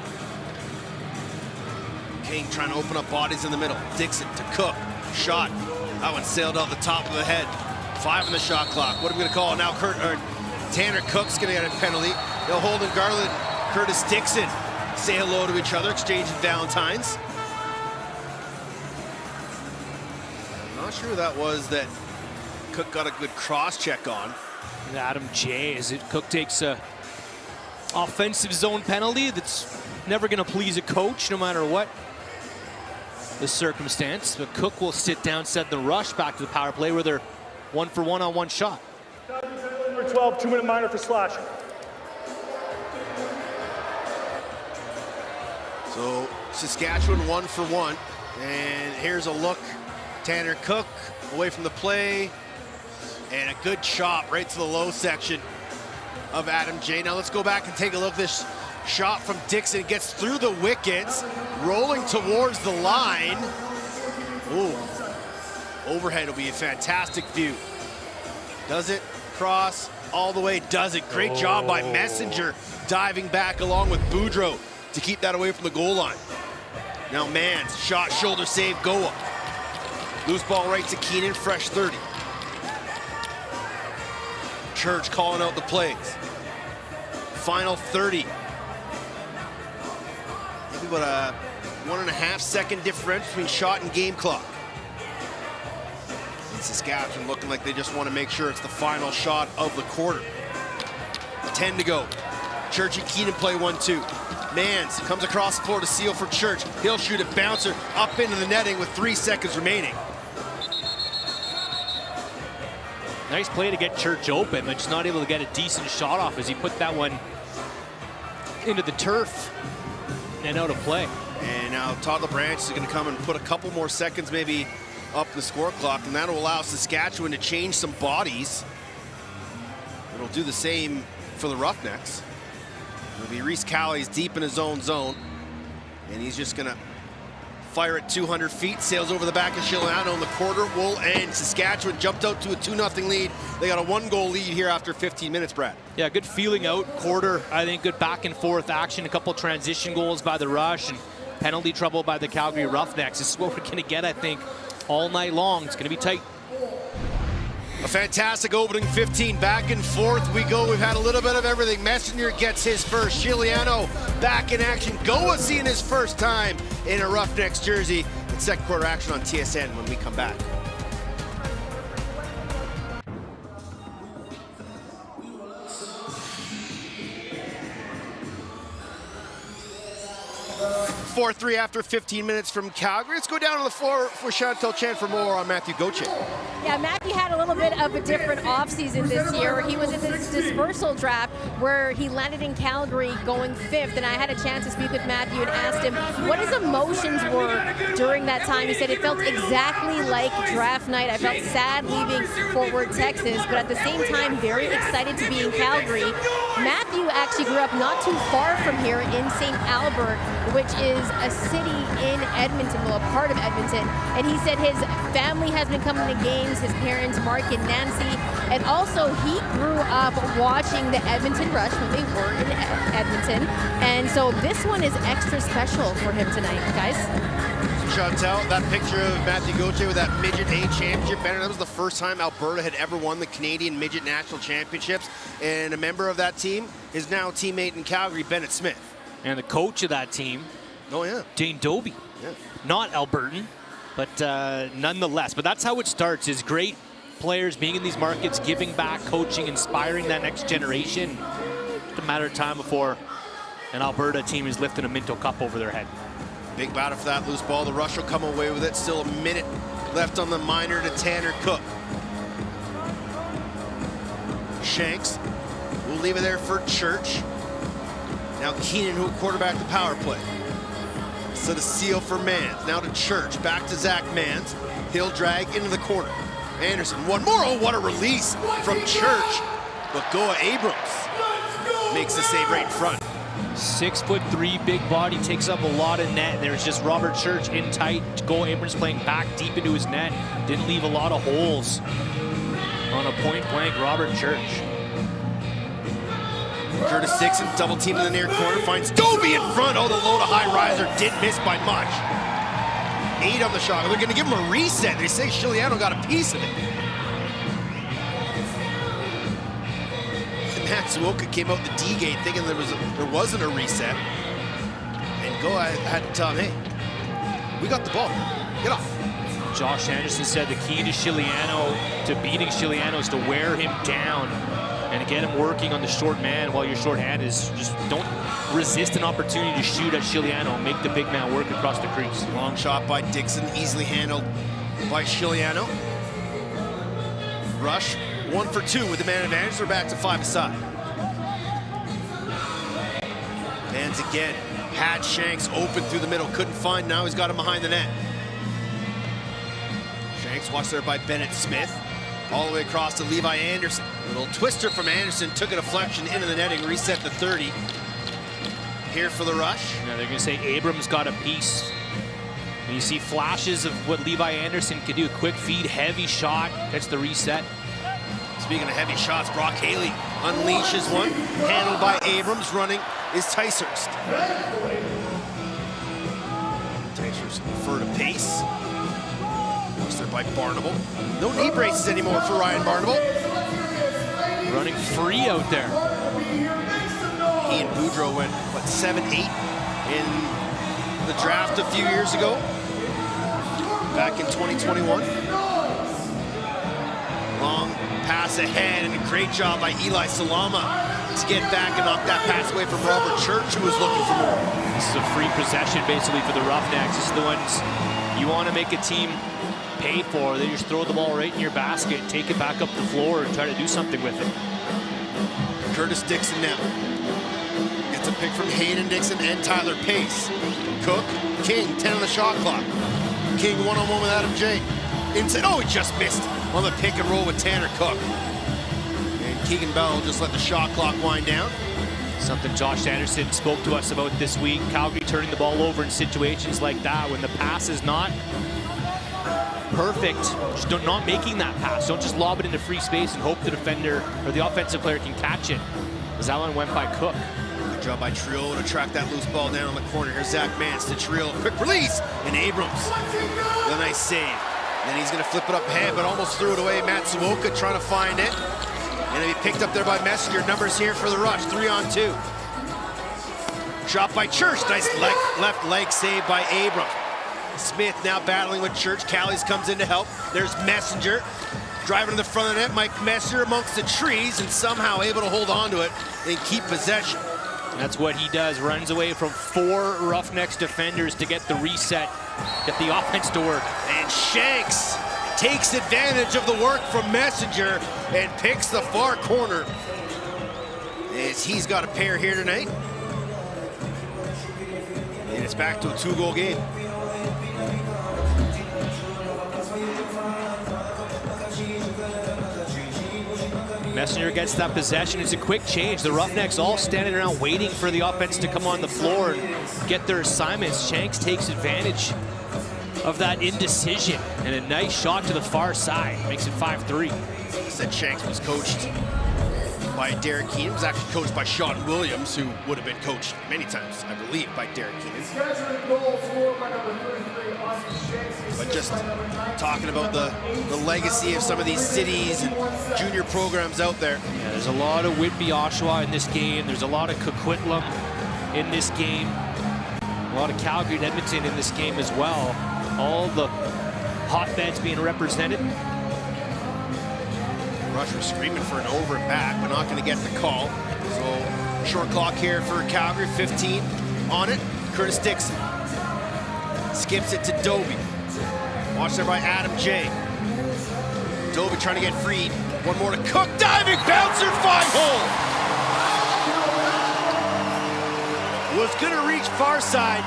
King trying to open up bodies in the middle. Dixon to Cook. Shot. That one sailed out the top of the head. 5 on the shot clock. What are we going to call it now? Tanner Cook's going to get a penalty. They'll hold in Garland. Curtis Dixon say hello to each other, exchanging Valentines. I'm not sure who that was that Cook got a good cross-check on. And Adam J, as Cook takes a offensive zone penalty that's never going to please a coach no matter what the circumstance. But Cook will sit down, set the rush back to the power play where they're 1-for-1 on one shot. Number 12, 2-minute minor for slashing. So Saskatchewan 1-for-1, and here's a look. Tanner Cook away from the play, and a good chop right to the low section of Adam J. Now let's go back and take a look at this shot from Dixon. Gets through the wickets, rolling towards the line. Ooh, overhead will be a fantastic view. Does it cross all the way? Does it? Great job by Messenger diving back along with Boudreau to keep that away from the goal line. Now Mans, shot, shoulder save, go up. Loose ball right to Keenan, fresh 30. Church calling out the plays. Final 30. Maybe about a 1.5 second difference between shot and game clock. Saskatchewan looking like they just want to make sure it's the final shot of the quarter. 10 to go. Church and Keenan play 1-2. Mans comes across the floor to seal for Church. He'll shoot a bouncer up into the netting with 3 seconds remaining. Nice play to get Church open, but just not able to get a decent shot off as he put that one into the turf and out of play. And now Todd LaBranch is going to come and put a couple more seconds maybe up the score clock, and that'll allow Saskatchewan to change some bodies. It'll do the same for the Roughnecks. It'll be Reese Calley's deep in his own zone, and he's just gonna fire at 200 feet, sails over the back of Chiliano, and the quarter will end. Saskatchewan jumped out to a 2-0 lead. They got a 1-goal lead here after 15 minutes, Brad. Yeah, good feeling out quarter. I think good back and forth action, a couple transition goals by the Rush, and penalty trouble by the Calgary Roughnecks. This is what we're gonna get, I think, all night long. It's gonna be tight. A fantastic opening 15, back and forth we go. We've had a little bit of everything. Messenger gets his first. Chiliano back in action. Goa seeing his first time in a Roughnecks jersey. It's second quarter action on TSN when we come back. Four 4-3 after 15 minutes from Calgary. Let's go down to the floor for Chantal Chan for more on Matthew Gauthier. Yeah, Matthew had a little bit of a different offseason this year. He was in this dispersal draft where he landed in Calgary going 5th, and I had a chance to speak with Matthew and asked him what his emotions were during that time. He said it felt exactly like draft night. I felt sad leaving Fort Worth, Texas, but at the same time very excited to be in Calgary. Matthew actually grew up not too far from here in St. Albert, which is a city in Edmonton, well, a part of Edmonton. And he said his family has been coming to games, his parents, Mark and Nancy, and also he grew up watching the Edmonton Rush when they were in Edmonton. And so this one is extra special for him tonight, guys. Chantal, that picture of Matthew Gauthier with that Midget A championship banner, that was the first time Alberta had ever won the Canadian Midget National Championships. And a member of that team is now teammate in Calgary, Bennett Smith. And the coach of that team, oh yeah, Dane Dobie. Yeah. Not Albertan, but nonetheless. But that's how it starts, is great players being in these markets, giving back, coaching, inspiring that next generation. Just a matter of time before an Alberta team is lifting a Minto Cup over their head. Big battle for that loose ball. The Rush will come away with it. Still a minute left on the minor to Tanner Cook. Shanks will leave it there for Church. Now Keenan who will quarterback the power play. So the seal for Mans. Now to Church. Back to Zach Mans. He'll drag into the corner. Anderson, one more. Oh, what a release from Church. But Goa Abrams makes the save right in front. 6'3", big body, takes up a lot of net. There's just Robert Church in tight. Goa Abrams playing back deep into his net. Didn't leave a lot of holes on a point-blank Robert Church. Curtis Dixon double team in the near corner, finds Dobie in front. Oh, the low to high riser didn't miss by much. 8 on the shot. They're going to give him a reset. They say Chiliano got a piece of it. And Matsuoka came out the D gate thinking there wasn't a reset. And Goa had to tell him, hey, we got the ball. Get off. Josh Anderson said the key to Chiliano, to beating Chiliano, is to wear him down and get him working on the short man while your short hand is just don't resist an opportunity to shoot at Chiliano and make the big man work across the crease. Long shot by Dixon, easily handled by Chiliano. Rush, 1 for 2 with the man advantage. They're back to 5 aside. Mans again, had Shanks open through the middle, couldn't find, now he's got him behind the net. Shanks watched there by Bennett Smith. All the way across to Levi Anderson. Little twister from Anderson, took a deflection into the netting, reset the 30. Here for the Rush. Yeah, they're gonna say Abrams got a piece. And you see flashes of what Levi Anderson can do. Quick feed, heavy shot, gets the reset. Speaking of heavy shots, Brock Haley unleashes one. Handled by Abrams, running is Ticehurst. Ticehurst prefer to pace. There by Barnable. No knee braces anymore for Ryan Barnable. running free out there. He and Boudreau went, what, 7-8 in the draft a few years ago, back in 2021. Long pass ahead, and a great job by Eli Salama to get back and knock that pass away from Robert Church, who was looking for more. This is a free possession basically for the Roughnecks. This is the ones you want to make a team pay for. They just throw the ball right in your basket, take it back up the floor, and try to do something with it. Curtis Dixon now gets a pick from Hayden Dixon and Tyler Pace. Cook, King, 10 on the shot clock. King one-on-one with Adam J. Inside, oh, he just missed on the pick and roll with Tanner Cook. And Keegan Bell just let the shot clock wind down. Something Josh Anderson spoke to us about this week. Calgary turning the ball over in situations like that when the pass is not perfect. Just not making that pass. Don't just lob it into free space and hope the defender or the offensive player can catch it. As that one went by Cook. Good job by Triolo to track that loose ball down on the corner. Here's Zach Mance to Triolo. Quick release, and Abrams with a nice save. Then he's going to flip it up ahead, but almost threw it away. Matsuoka trying to find it. And he picked up there by Messenger. Numbers here for the Rush, 3-on-2. Shot by Church. Nice left leg save by Abrams. Smith now battling with Church. Callies comes in to help. There's Messenger. Driving to the front of the net. Mike Messenger amongst the trees and somehow able to hold on to it and keep possession. That's what he does. Runs away from 4 Roughnecks defenders to get the reset, get the offense to work. And Shanks takes advantage of the work from Messenger and picks the far corner. As he's got a pair here tonight. And it's back to a 2-goal game. Messenger gets that possession. It's a quick change. The Roughnecks all standing around waiting for the offense to come on the floor and get their assignments. Shanks takes advantage of that indecision, and a nice shot to the far side. Makes it 5-3. I said Shanks was coached by Derek Keenan. He was actually coached by Sean Williams, who would have been coached many times, I believe, by Derek Keenan. But just talking about the legacy of some of these cities and junior programs out there. Yeah, there's a lot of Whitby, Oshawa in this game. There's a lot of Coquitlam in this game. A lot of Calgary and Edmonton in this game as well. All the hotbeds being represented. Rush was screaming for an over and back, but not going to get the call. So short clock here for Calgary, 15 on it. Curtis Dixon skips it to Doby. Watched there by Adam J. Doby trying to get freed. One more to Cook, diving bouncer, 5-hole. Was going to reach far side,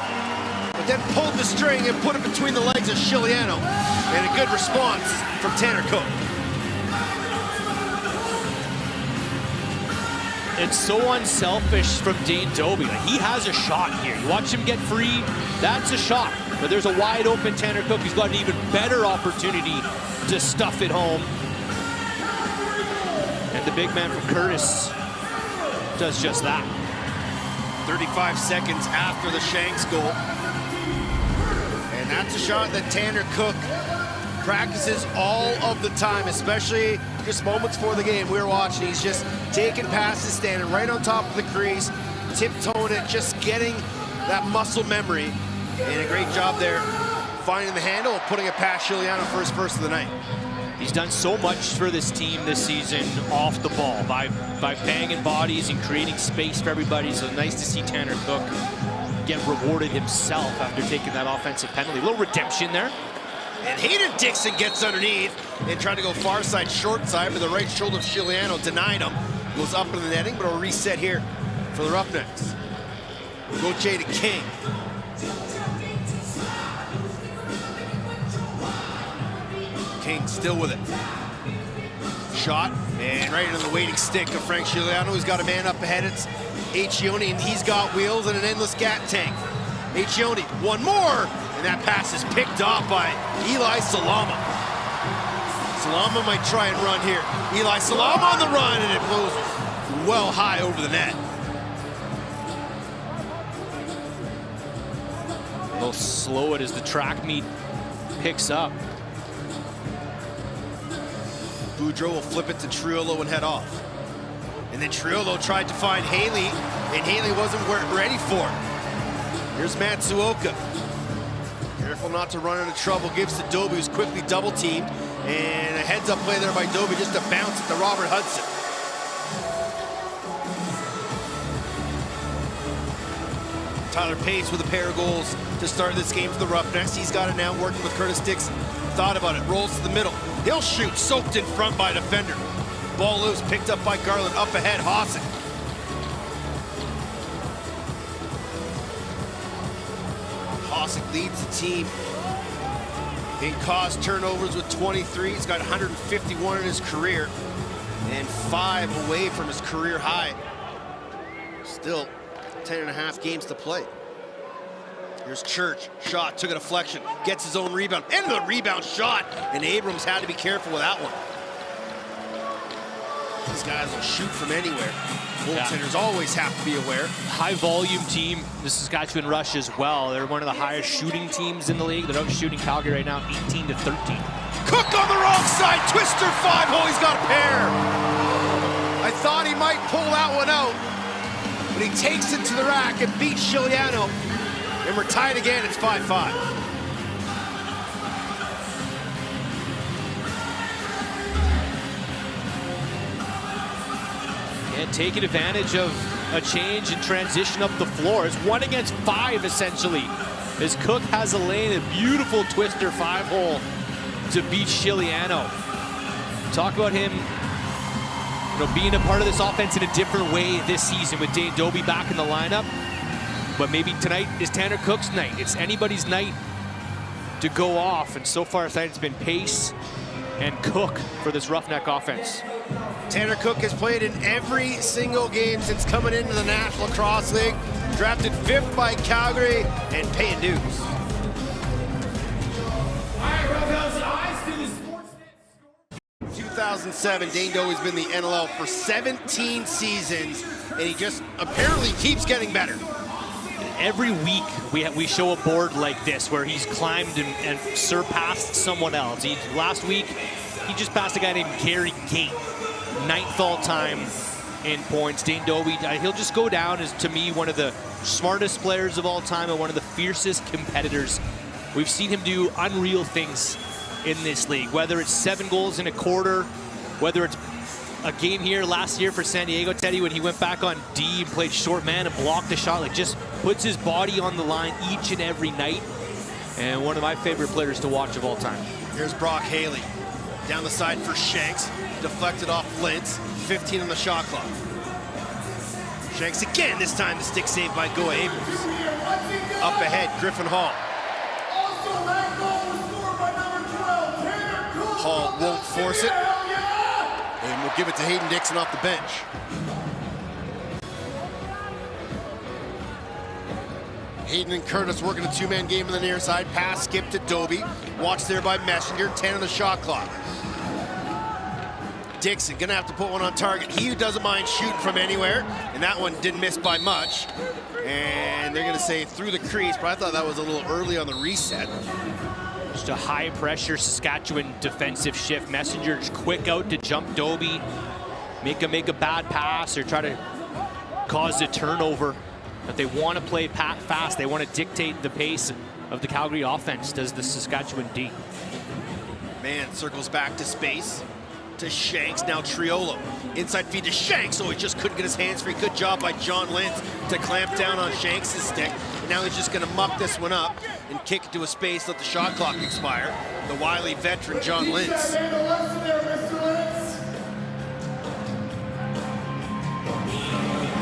but then pulled the string and put it between the legs of Chiliano. And a good response from Tanner Cook. It's so unselfish from Dane Doby. Like, he has a shot here. You watch him get free, that's a shot. But there's a wide open Tanner Cook. He's got an even better opportunity to stuff it home. And the big man from Curtis does just that. 35 seconds after the Shanks goal. And that's a shot that Tanner Cook practices all of the time, especially just moments before the game. We were watching, he's just taking passes, standing right on top of the crease, tiptoeing it, just getting that muscle memory. And a great job there, finding the handle, putting it past Chiliano for his first of the night. He's done so much for this team this season off the ball by banging bodies and creating space for everybody. So nice to see Tanner Cook get rewarded himself after taking that offensive penalty. A little redemption there. And Hayden Dixon gets underneath and tried to go far side, short side, but the right shoulder of Chiliano denied him. Goes up in the netting, but a reset here for the Roughnecks. Gauthier to King. King still with it. Shot, and right into the waiting stick of Frank Chiliano, who's got a man up ahead. It's Accioni, and he's got wheels and an endless gat tank. Accioni, one more, and that pass is picked off by Eli Salama. Salama might try and run here. Eli Salama on the run, and it blows well high over the net. They'll slow it as the track meet picks up. Boudreau will flip it to Triolo and head off. And then Triolo tried to find Haley, and Haley wasn't ready for it. Here's Matsuoka. Careful not to run into trouble. Gives to Doby, who's quickly double teamed. And a heads-up play there by Doby, just a bounce at the Robert Hudson. Tyler Pace with a pair of goals to start this game for the Roughnecks. He's got it now, working with Curtis Dixon. Thought about it, rolls to the middle. He'll shoot, soaked in front by a defender. Ball loose, picked up by Garland, up ahead, Hossack. Hossack leads the team in caused turnovers with 23. He's got 151 in his career and 5 away from his career high. Still 10.5 games to play. Here's Church, shot, took a deflection, gets his own rebound, and the rebound shot, and Abrams had to be careful with that one. These guys will shoot from anywhere. Goaltenders always have to be aware. High volume team, the Saskatchewan Rush as well. They're one of the highest shooting teams in the league. They're out shooting Calgary right now, 18-13. Cook on the wrong side, twister 5-hole, he's got a pair. I thought he might pull that one out, but he takes it to the rack and beats Chiliano. And we're tied again, it's 5-5. And taking advantage of a change and transition up the floor. It's 1 against 5 essentially. As Cook has a lane, a beautiful twister 5-hole to beat Chiliano. Talk about him, being a part of this offense in a different way this season with Dane Doby back in the lineup. But maybe tonight is Tanner Cook's night. It's anybody's night to go off. And so far tonight it's been Pace and Cook for this Roughneck offense. Tanner Cook has played in every single game since coming into the National Lacrosse League. Drafted 5th by Calgary and paying dues. 2007, Dane Doby's been in the NLL for 17 seasons, and he just apparently keeps getting better. Every week we show a board like this where he's climbed and surpassed someone else. Last week, he just passed a guy named Gary Gate, 9th all-time in points. Dane Doby, he'll just go down as, to me, one of the smartest players of all time and one of the fiercest competitors. We've seen him do unreal things in this league, whether it's 7 goals in a quarter, whether it's a game here last year for San Diego, Teddy, when he went back on D and played short man and blocked the shot, like just puts his body on the line each and every night. And one of my favorite players to watch of all time. Here's Brock Haley. Down the side for Shanks. Deflected off Lintz. 15 on the shot clock. Shanks again, this time the stick saved by Goa Abrams. Up ahead, Griffin Hall. Hall won't force it. And we'll give it to Hayden Dixon off the bench. Hayden and Curtis working a 2-man game on the near side. Pass skip to Doby. Watched there by Messenger. 10 on the shot clock. Dixon gonna have to put one on target. He doesn't mind shooting from anywhere, and that one didn't miss by much. And they're gonna say through the crease, but I thought that was a little early on the reset. Just a high-pressure Saskatchewan defensive shift. Messenger's quick out to jump Doby, make a bad pass or try to cause a turnover. But they want to play fast. They want to dictate the pace of the Calgary offense, does the Saskatchewan D. Man circles back to space to Shanks. Now Triolo. Inside feed to Shanks. Oh, he just couldn't get his hands free. Good job by John Lintz to clamp down on Shanks' stick. And now he's just going to muck this one up and kick it to a space, let the shot clock expire. The wily veteran John Lintz.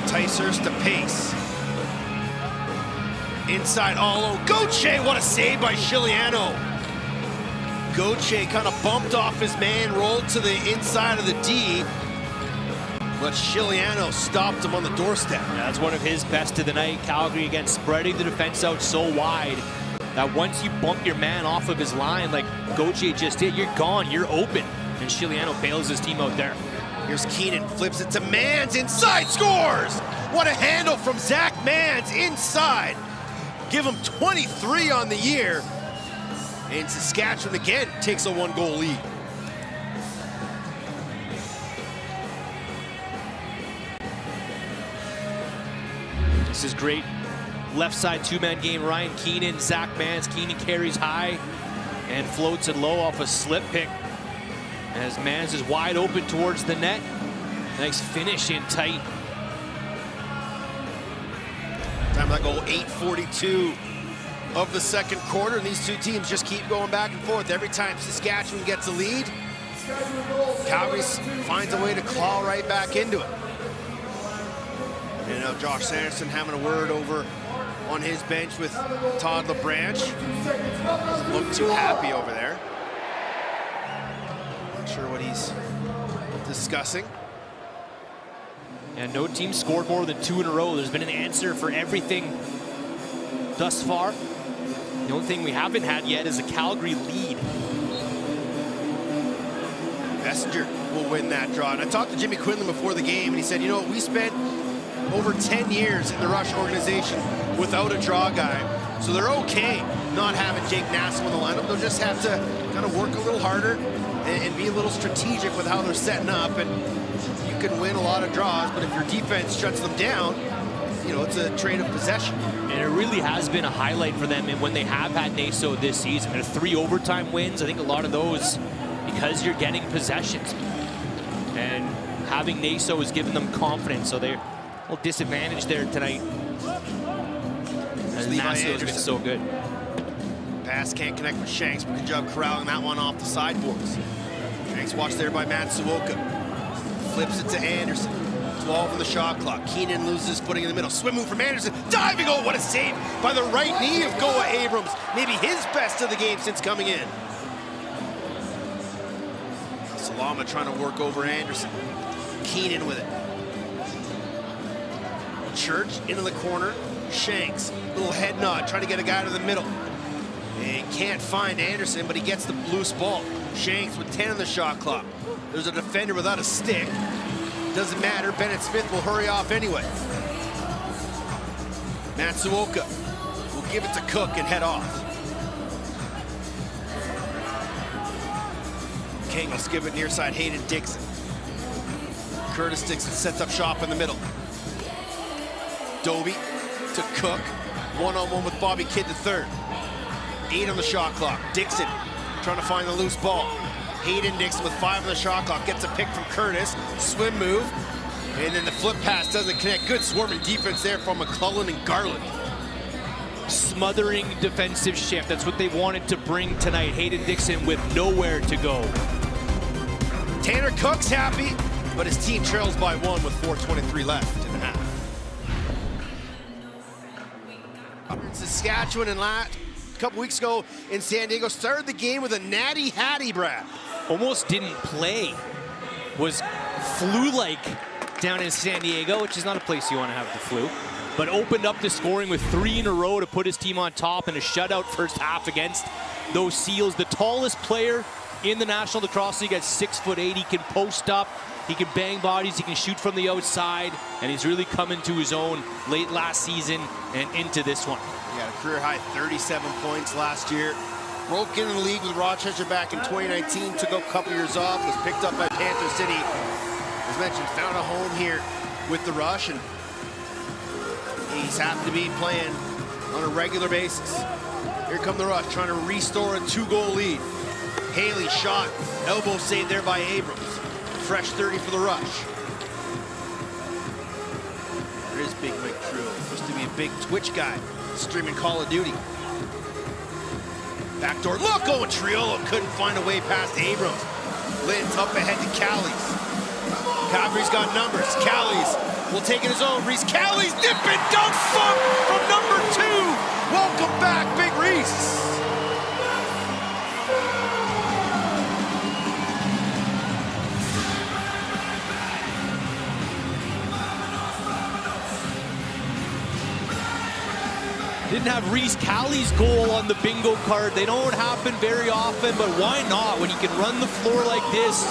Ticehurst to Pace. Inside Allo. Gauthier, what a save by Chiliano. Gauthier kind of bumped off his man, rolled to the inside of the D, but Chiliano stopped him on the doorstep. Yeah, that's one of his best of the night. Calgary, again, spreading the defense out so wide that once you bump your man off of his line like Gauthier just did, you're gone, you're open. And Chiliano bails his team out there. Here's Keenan, flips it to Mans, inside, scores! What a handle from Zach Mans inside. Give him 23 on the year. And Saskatchewan again takes a 1-goal lead. This is great. Left side two-man game. Ryan Keenan, Zach Mans. Keenan carries high and floats it low off a slip pick as Mans is wide open towards the net. Nice finish in tight. Time that goal, 8:42 of the second quarter, and these two teams just keep going back and forth. Every time Saskatchewan gets a lead, Calgary finds a way to claw right back into it. And now Josh Sanderson having a word over on his bench with Todd LeBranch. Doesn't look too happy over there. Not sure what he's discussing. And no team scored more than 2 in a row. There's been an answer for everything thus far. The only thing we haven't had yet is a Calgary lead. Messenger will win that draw. And I talked to Jimmy Quinlan before the game, and he said, you know, we spent over 10 years in the Rush organization without a draw guy. So they're okay not having Jake Nasso in the lineup. They'll just have to kind of work a little harder and be a little strategic with how they're setting up. And you can win a lot of draws, but if your defense shuts them down, you know, it's a trade of possession. And it really has been a highlight for them. And when they have had Nasso this season, there are 3 overtime wins. I think a lot of those because you're getting possessions. And having Nasso has given them confidence. So they're a little disadvantaged there tonight. As Nasso has been so good. Pass can't connect with Shanks, but good job corralling that one off the sideboards. Shanks watched there by Matt Savoca. Flips it to Anderson. 12 on the shot clock. Keenan loses his footing in the middle. Swim move from Anderson. Diving goal. What a save by the right knee of Goa Abrams. Maybe his best of the game since coming in. Salama trying to work over Anderson. Keenan with it. Church into the corner. Shanks. Little head nod. Trying to get a guy to the middle. And can't find Anderson, but he gets the loose ball. Shanks with 10 on the shot clock. There's a defender without a stick. Doesn't matter. Bennett Smith will hurry off anyway. Matsuoka will give it to Cook and head off. King will skip it near side. Hayden Dixon. Curtis Dixon sets up shop in the middle. Dobie to Cook. One-on-one with Bobby Kidd the third. 8 on the shot clock. Dixon trying to find the loose ball. Hayden Dixon with 5 on the shot clock. Gets a pick from Curtis. Swim move. And then the flip pass doesn't connect. Good swarming defense there from McClellan and Garland. Smothering defensive shift. That's what they wanted to bring tonight. Hayden Dixon with nowhere to go. Tanner Cook's happy, but his team trails by 1 with 4:23 left in the half. Saskatchewan and a couple weeks ago in San Diego started the game with a natty hattie, Brad. Almost didn't play. Was flu-like down in San Diego, which is not a place you want to have the flu. But opened up the scoring with 3 in a row to put his team on top in a shutout first half against those Seals. The tallest player in the National Lacrosse League at 6'8". He can post up, he can bang bodies, he can shoot from the outside, and he's really coming to his own late last season and into this one. He got a career high 37 points last year. Broke into the league with Rochester back in 2019, took a couple years off, was picked up by Panther City. As mentioned, found a home here with the Rush, and he's happy to be playing on a regular basis. Here come the Rush, trying to restore a 2-goal lead. Haley shot, elbow save there by Abrams. Fresh 30 for the Rush. There is Big Mike True. Used to be a big Twitch guy, streaming Call of Duty. Backdoor look, oh, and Triolo couldn't find a way past Abrams. Lintz up ahead to Callies. Calgary's got numbers. Callies will take it his own. Reese Callies dip and dunk from number 2. Welcome back, Big Reese. Didn't have Reese Callies' goal on the bingo card. They don't happen very often, but why not? When you can run the floor like this,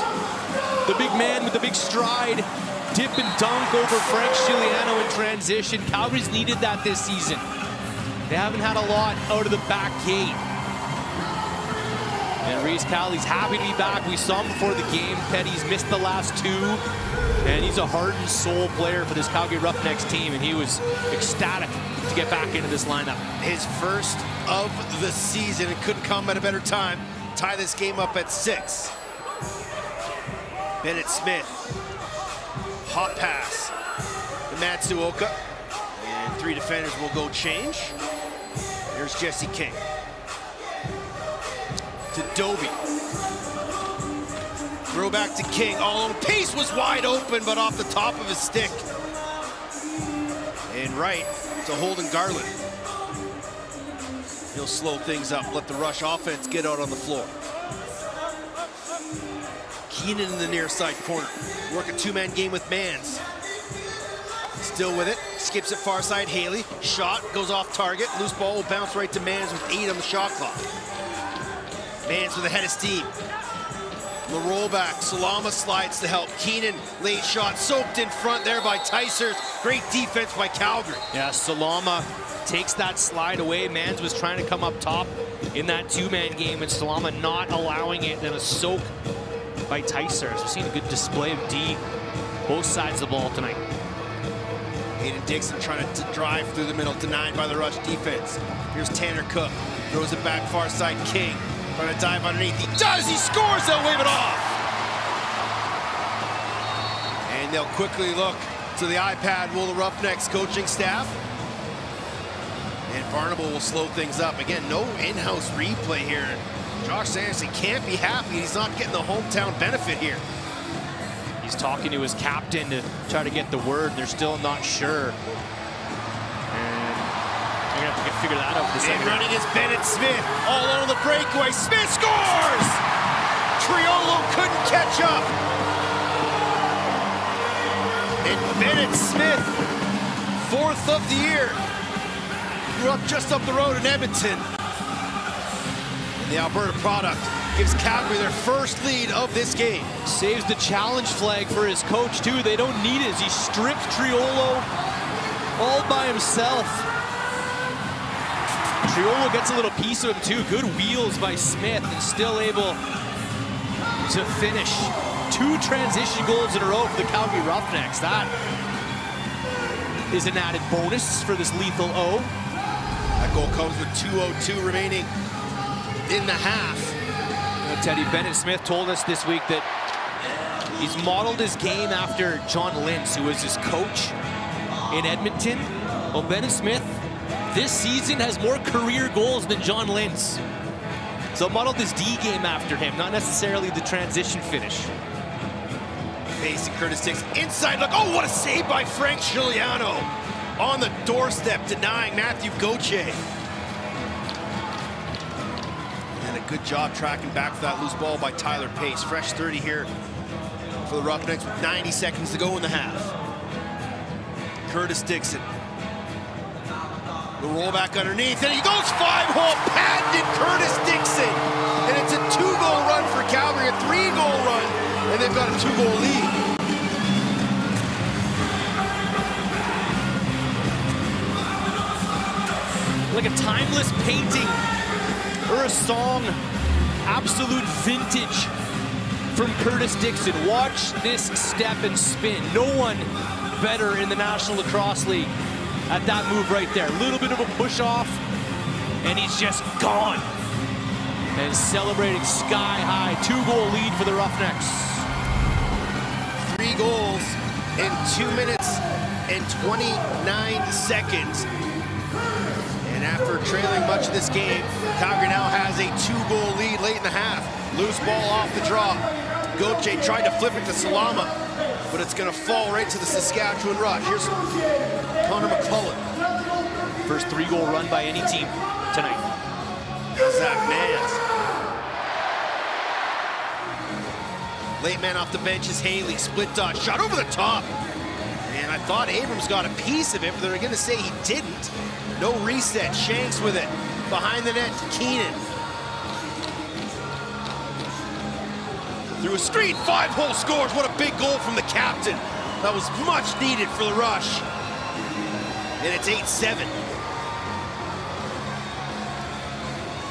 the big man with the big stride, dip and dunk over Frank Giuliano in transition. Calgary's needed that this season. They haven't had a lot out of the back gate. And injuries. Callie's happy to be back. We saw him before the game. Petty's missed the last 2. And he's a heart and soul player for this Calgary Roughnecks team. And he was ecstatic to get back into this lineup. His first of the season. It couldn't come at a better time. Tie this game up at 6. Bennett Smith. Hot pass to Matsuoka. And 3 defenders will go change. Here's Jesse King. To Dobie. Throw back to King. Oh, Pace was wide open, but off the top of his stick. And right to Holden Garland. He'll slow things up, let the Rush offense get out on the floor. Keenan in the near side corner. Work a 2-man game with Mans. Still with it, skips it far side, Haley. Shot, goes off target. Loose ball will bounce right to Mans with 8 on the shot clock. Mans with a head of steam. The rollback, Salama slides to help. Keenan, late shot, soaked in front there by Tysers. Great defense by Calgary. Yeah, Salama takes that slide away. Mans was trying to come up top in that 2-man game, and Salama not allowing it. Then a soak by Tysers. We're seeing a good display of D, both sides of the ball tonight. Hayden Dixon trying to drive through the middle, denied by the Rush defense. Here's Tanner Cook, throws it back far side, King. Trying to dive underneath, he does, he scores, they'll wave it off. And they'll quickly look to the iPad, will the Roughnecks coaching staff. And Barnable will slow things up. Again, no in-house replay here. Josh Sanderson can't be happy, he's not getting the hometown benefit here. He's talking to his captain to try to get the word. They're still not sure. And they're gonna have to figure that out for the second. And running is Bennett Smith, all on the breakaway. Smith scores! Triolo couldn't catch up. And Bennett Smith, 4th of the year. Grew up just up the road in Edmonton. The Alberta product gives Calgary their first lead of this game. Saves the challenge flag for his coach, too. They don't need it as he strips Triolo all by himself. Triolo gets a little piece of him, too. Good wheels by Smith and still able to finish. 2 transition goals in a row for the Calgary Roughnecks. That is an added bonus for this lethal O. That goal comes with 2:02 remaining in the half. Teddy, Bennett Smith told us this week that he's modeled his game after John Lintz, who was his coach in Edmonton. Well, Bennett Smith this season has more career goals than John Lintz. So modeled his D game after him, not necessarily the transition finish. Mason Curtis Dixon, inside look. Oh, what a save by Frank Giuliano. On the doorstep, denying Matthew Gauthier. And a good job tracking back for that loose ball by Tyler Pace. Fresh 30 here for the Roughnecks with 90 seconds to go in the half. Curtis Dixon. The rollback underneath, and he goes 5-hole, patented Curtis Dixon. And it's a 2-goal run for Calgary, a 3-goal run, and they've got a 2-goal lead. Like a timeless painting or a song, absolute vintage from Curtis Dixon. Watch this step and spin. No one better in the National Lacrosse League at that move right there. A little bit of a push off, and he's just gone. And celebrating sky high. 2-goal lead for the Roughnecks. 3 goals in 2 minutes and 29 seconds. And after trailing much of this game, Calgary now has a 2-goal lead late in the half. Loose ball off the draw. Gauthier tried to flip it to Salama, but it's going to fall right to the Saskatchewan Rush. Here's Connor McClellan. First 3-goal run by any team tonight. Zach Mans. Late man off the bench is Haley. Split dot shot over the top. And I thought Abrams got a piece of it, but they're going to say he didn't. No reset. Shanks with it. Behind the net to Keenan. Through a screen, 5-hole scores. What a big goal from the captain. That was much needed for the Rush. And it's 8-7.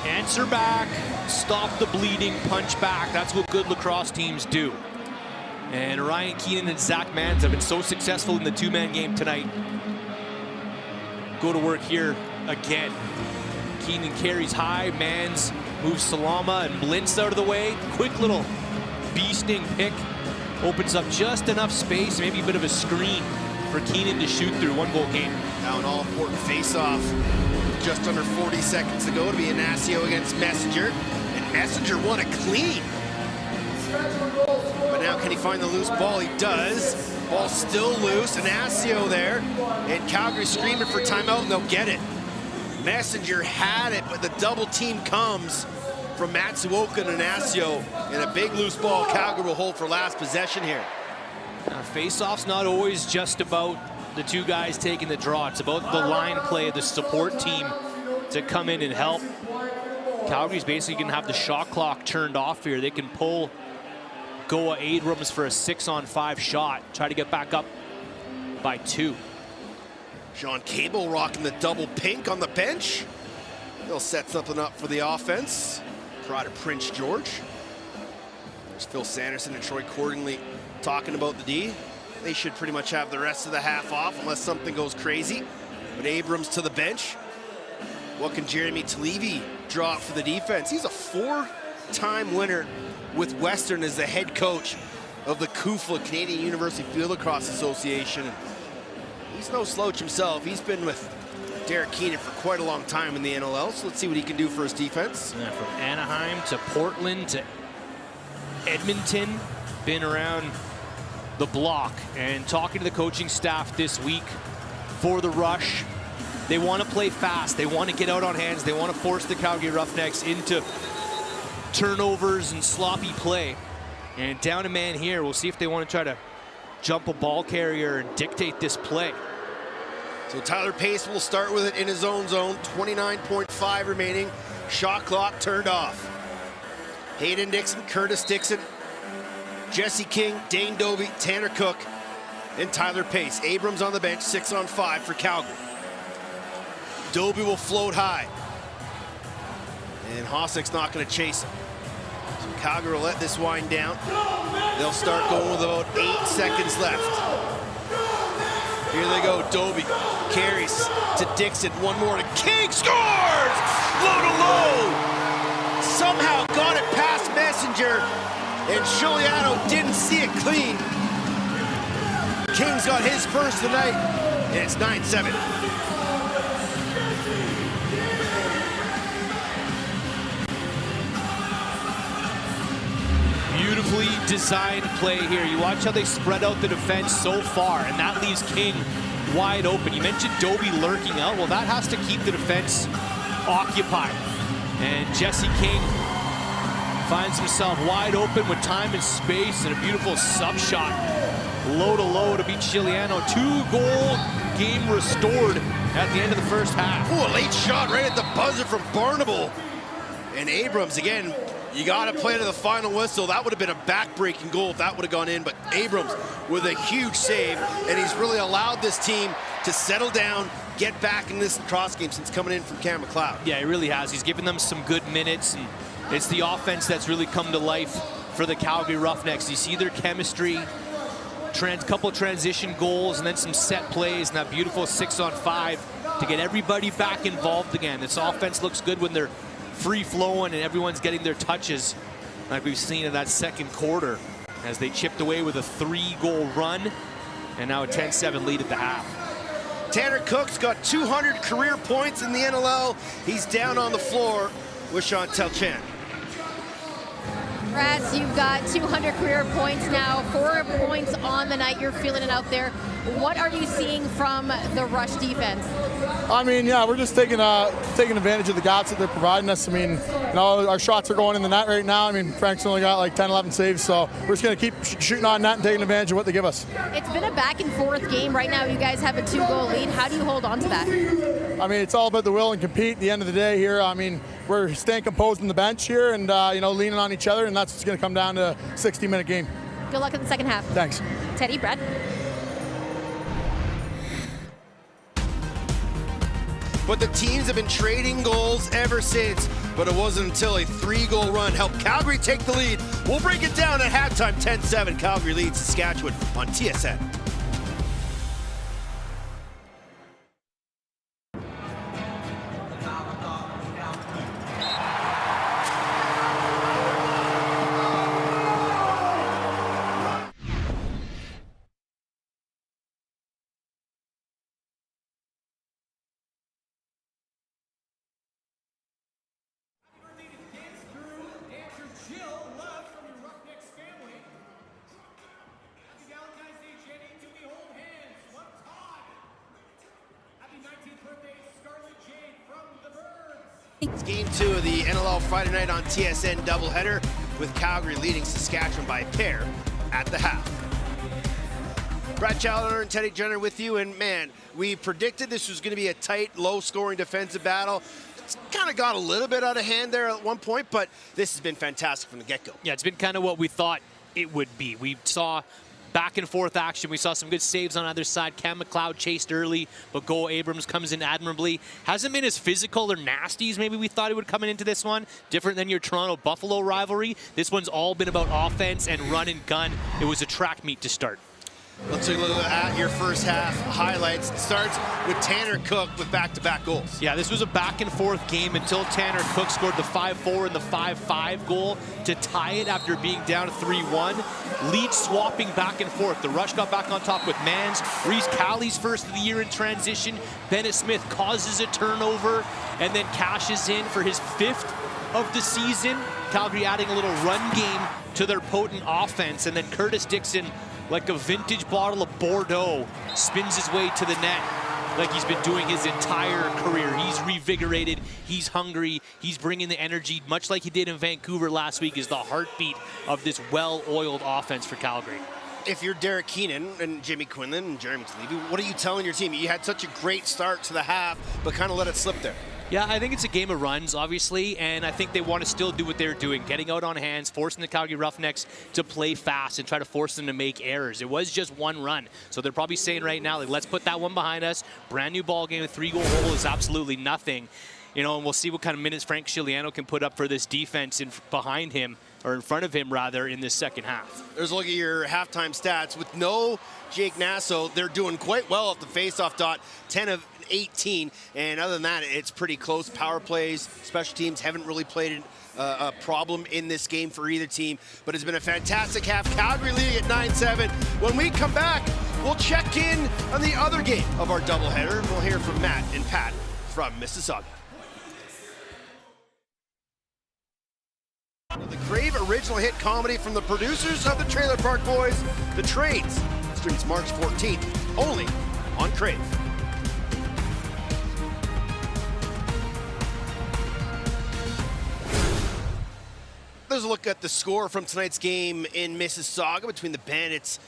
Answer back stop the bleeding, punch back. That's what good lacrosse teams do. And Ryan Keenan and Zach Mans have been so successful in the two-man game tonight. Go to work here again. Keenan carries high, Mans moves Salama and Blintz out of the way. Quick little bee-sting pick. Opens up just enough space, maybe a bit of a screen for Keenan to shoot through. One-goal game. Now an all-important face-off just under 40 seconds to go to be Ignacio against Messenger. And Messenger won a clean. But now can he find the loose ball? He does. Ball still loose. Ignacio there. And Calgary screaming for timeout, and they'll get it. Messenger had it, but the double team comes from Matsuoka and Ignacio. And a big loose ball Calgary will hold for last possession here. Face-off's not always just about the two guys taking the draw. It's about the line play, the support team to come in and help. Calgary's basically going to have the shot clock turned off here. They can pull Goa Abrams for a 6-on-5 shot. Try to get back up by 2. Sean Cable rocking the double pink on the bench. They'll set something up for the offense. Pride of Prince George. There's Phil Sanderson and Troy Cordingley talking about the D. They should pretty much have the rest of the half off unless something goes crazy. But Abrams to the bench. What can Jeremy Talevi draw up for the defense? He's a 4-time winner with Western as the head coach of the CUFLA, Canadian University Field Lacrosse Association. He's no slouch himself. He's been with Derek Keenan for quite a long time in the NLL, so let's see what he can do for his defense. Yeah, from Anaheim to Portland to Edmonton, been around the block. And talking to the coaching staff this week for the Rush, they want to play fast. They want to get out on hands. They want to force the Calgary Roughnecks into turnovers and sloppy play. And down a man here, we'll see if they want to try to jump a ball carrier and dictate this play. So Tyler Pace will start with it in his own zone. 29.5 remaining. Shot clock turned off. Hayden Dixon, Curtis Dixon, Jesse King, Dane Dobie, Tanner Cook, and Tyler Pace. Abrams on the bench, 6-on-5 for Calgary. Dobie will float high. And Hossack's not going to chase him. So Calgary will let this wind down. They'll start going with about 8 seconds left. Here they go, Dobie carries to Dixon, one more to King, scores! Low to low! Somehow got it past Messenger, and Giuliano didn't see it clean. King's got his first of the night, and it's 9-7. Beautifully designed play here. You watch how they spread out the defense so far, and that leaves King wide open. You mentioned Dobie lurking out. Well, that has to keep the defense occupied. And Jesse King finds himself wide open with time and space, and a beautiful sub shot. Low to low to beat Giuliano. 2-goal game restored at the end of the first half. Ooh, a late shot right at the buzzer from Barnable. And Abrams, again, you got to play to the final whistle. That would have been a back-breaking goal if that would have gone in. But Abrams with a huge save, and he's really allowed this team to settle down, get back in this lacrosse game since coming in from Cam McLeod. Yeah, he really has. He's given them some good minutes, and it's the offense that's really come to life for the Calgary Roughnecks. You see their chemistry, couple transition goals, and then some set plays, and that beautiful 6-on-5 to get everybody back involved again. This offense looks good when they're free-flowing and everyone's getting their touches, like we've seen in that second quarter as they chipped away with a 3-goal run, and now a 10-7 lead at the half. Tanner Cook's got 200 career points in the NLL. He's down on the floor with Chantel Chan. Rats, you've got 200 career points now, 4 points on the night. You're feeling it out there. What are you seeing from the Rush defense? I mean, yeah, we're just taking advantage of the gaps that they're providing us. I mean, you know, our shots are going in the net right now. I mean, Frank's only got like 10, 11 saves, so we're just going to keep shooting on net and taking advantage of what they give us. It's been a back and forth game. Right now, you guys have a 2-goal lead. How do you hold on to that? I mean, it's all about the will and compete at the end of the day here. I mean, we're staying composed on the bench here and, you know, leaning on each other, and that's going to come down to a 60-minute game. Good luck in the second half. Thanks. Teddy, Brad. But the teams have been trading goals ever since. but it wasn't until a 3-goal run helped Calgary take the lead. We'll break it down at halftime. 10-7, Calgary leads Saskatchewan on TSN. It's game 2 of the NLL Friday night on TSN doubleheader, with Calgary leading Saskatchewan by a pair at the half. Brad Challoner and Teddy Jenner with you, and man, we predicted this was going to be a tight, low-scoring defensive battle. It's kind of got a little bit out of hand there at one point, but this has been fantastic from the get-go. Yeah, it's been kind of what we thought it would be. We saw back and forth action. We saw some good saves on either side. Cam McLeod chased early, but Go Abrams comes in admirably. Hasn't been as physical or nasty as maybe we thought it would come into this one. Different than your Toronto-Buffalo rivalry. This one's all been about offense and run and gun. It was a track meet to start. Let's take a look at your first half highlights. It starts with Tanner Cook with back-to-back goals. Yeah, this was a back-and-forth game until Tanner Cook scored the 5-4 and the 5-5 goal to tie it after being down 3-1. Lead swapping back and forth. The Rush got back on top with Mans. Reese Cowley's first of the year in transition. Bennett Smith causes a turnover and then cashes in for his 5th of the season. Calgary adding a little run game to their potent offense, and then Curtis Dixon, like a vintage bottle of Bordeaux, spins his way to the net like he's been doing his entire career. He's revigorated, he's hungry, he's bringing the energy, much like he did in Vancouver last week, is the heartbeat of this well-oiled offense for Calgary. If you're Derek Keenan and Jimmy Quinlan and Jeremy Talevy, what are you telling your team? You had such a great start to the half, but kind of let it slip there. Yeah, I think it's a game of runs, obviously, and I think they want to still do what they're doing, getting out on hands, forcing the Calgary Roughnecks to play fast and try to force them to make errors. It was just one run, so they're probably saying right now, like, let's put that one behind us. Brand new ball game, a 3-goal hole is absolutely nothing. You know, and we'll see what kind of minutes Frank Scigliano can put up for this defense behind him, or in front of him, rather, in this second half. There's a look at your halftime stats. With no Jake Nasso, they're doing quite well at the faceoff dot, 10 of 18, and other than that, it's pretty close. Power plays, special teams haven't really played a problem in this game for either team, but it's been a fantastic half. Calgary leading at 9-7. When we come back, we'll check in on the other game of our doubleheader. We'll hear from Matt and Pat from Mississauga. The Crave original hit comedy from the producers of the Trailer Park Boys, The Trades, streams March 14th, only on Crave. There's a look at the score from tonight's game in Mississauga between the Bandits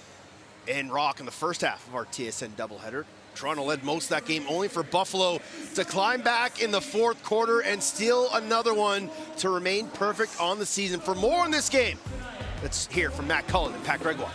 and Rock in the first half of our TSN doubleheader. Toronto led most of that game, only for Buffalo to climb back in the fourth quarter and steal another one to remain perfect on the season. For more on this game, let's hear from Matt Cullen and Pat Gregoire.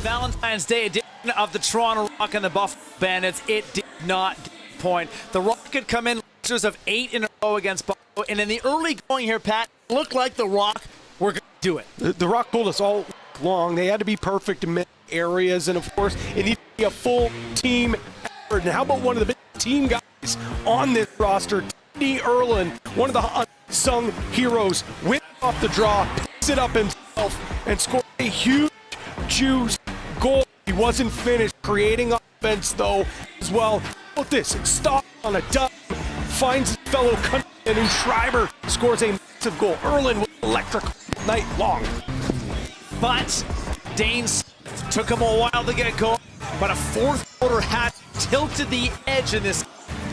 Valentine's Day edition of the Toronto Rock and the Buffalo Bandits. It did not disappoint. The Rock had come in losers of 8 in a row against Buffalo, and in the early going here, Pat, it looked like the Rock were going to do it. The Rock told us all long they had to be perfect in many areas, and of course it needed to be a full team effort. And how about one of the big team guys on this roster, Teddy Erlin, one of the unsung heroes, went off the draw, picks it up himself, and scored a huge juice goal. He wasn't finished, creating offense though as well. How about this? Stop on a dime, finds his fellow countryman, and Schreiber scores a massive goal. Erlin was electric night long. But Dane took him a while to get going, but a fourth quarter hat tilted the edge in this.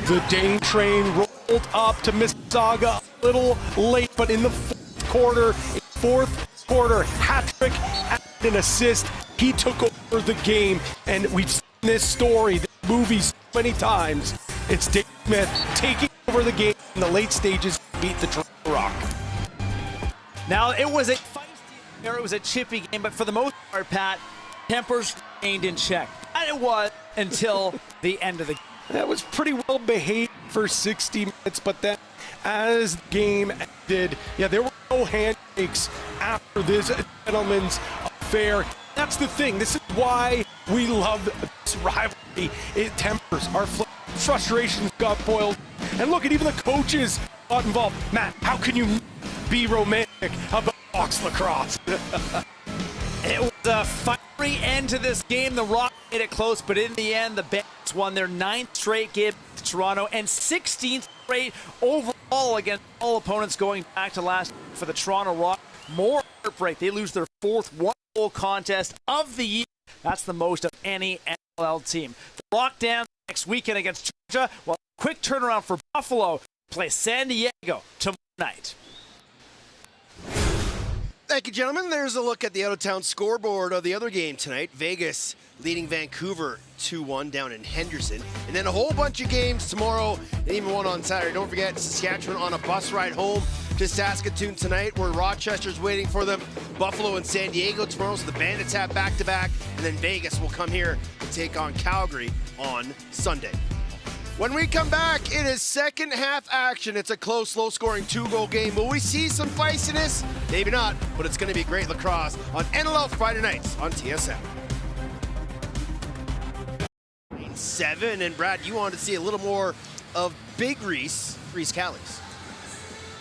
The Dane train rolled up to Mississauga a little late, but in the fourth quarter hat trick and an assist, he took over the game. And we've seen this story, this movie so many times. It's Dave Smith taking over the game in the late stages to beat the Toronto Rock. Now it was a it was a chippy game, but for the most part, Pat, tempers remained in check. And it was until the end of the game. that was pretty well behaved for 60 minutes, but then as the game ended, there were no handshakes after this gentleman's affair. That's the thing. This is why we love this rivalry. It tempers our frustrations got boiled. And look at even the coaches got involved. Matt, how can you be romantic about box lacrosse? It was a fiery end to this game. The Rock made it close, but in the end, the Bandits won their 9th straight game to Toronto and 16th straight overall against all opponents going back to last year for the Toronto Rock. More heartbreak. They lose their 4th one-goal contest of the year. That's the most of any NLL team. The Rock down next weekend against Georgia. Well, quick turnaround for Buffalo. Play San Diego tomorrow night. Thank you, gentlemen. There's a look at the out-of-town scoreboard of the other game tonight. Vegas leading Vancouver 2-1 down in Henderson. And then a whole bunch of games tomorrow and even one on Saturday. Don't forget Saskatchewan on a bus ride home to Saskatoon tonight, where Rochester's waiting for them. Buffalo and San Diego tomorrow, so the Bandits have back-to-back. And then Vegas will come here to take on Calgary on Sunday. When we come back, it is second half action. It's a close, low-scoring 2-goal game. Will we see some feistiness? Maybe not, but it's going to be great lacrosse on NLL Friday nights on TSN. 7, and Brad, you wanted to see a little more of Big Rhys Callies.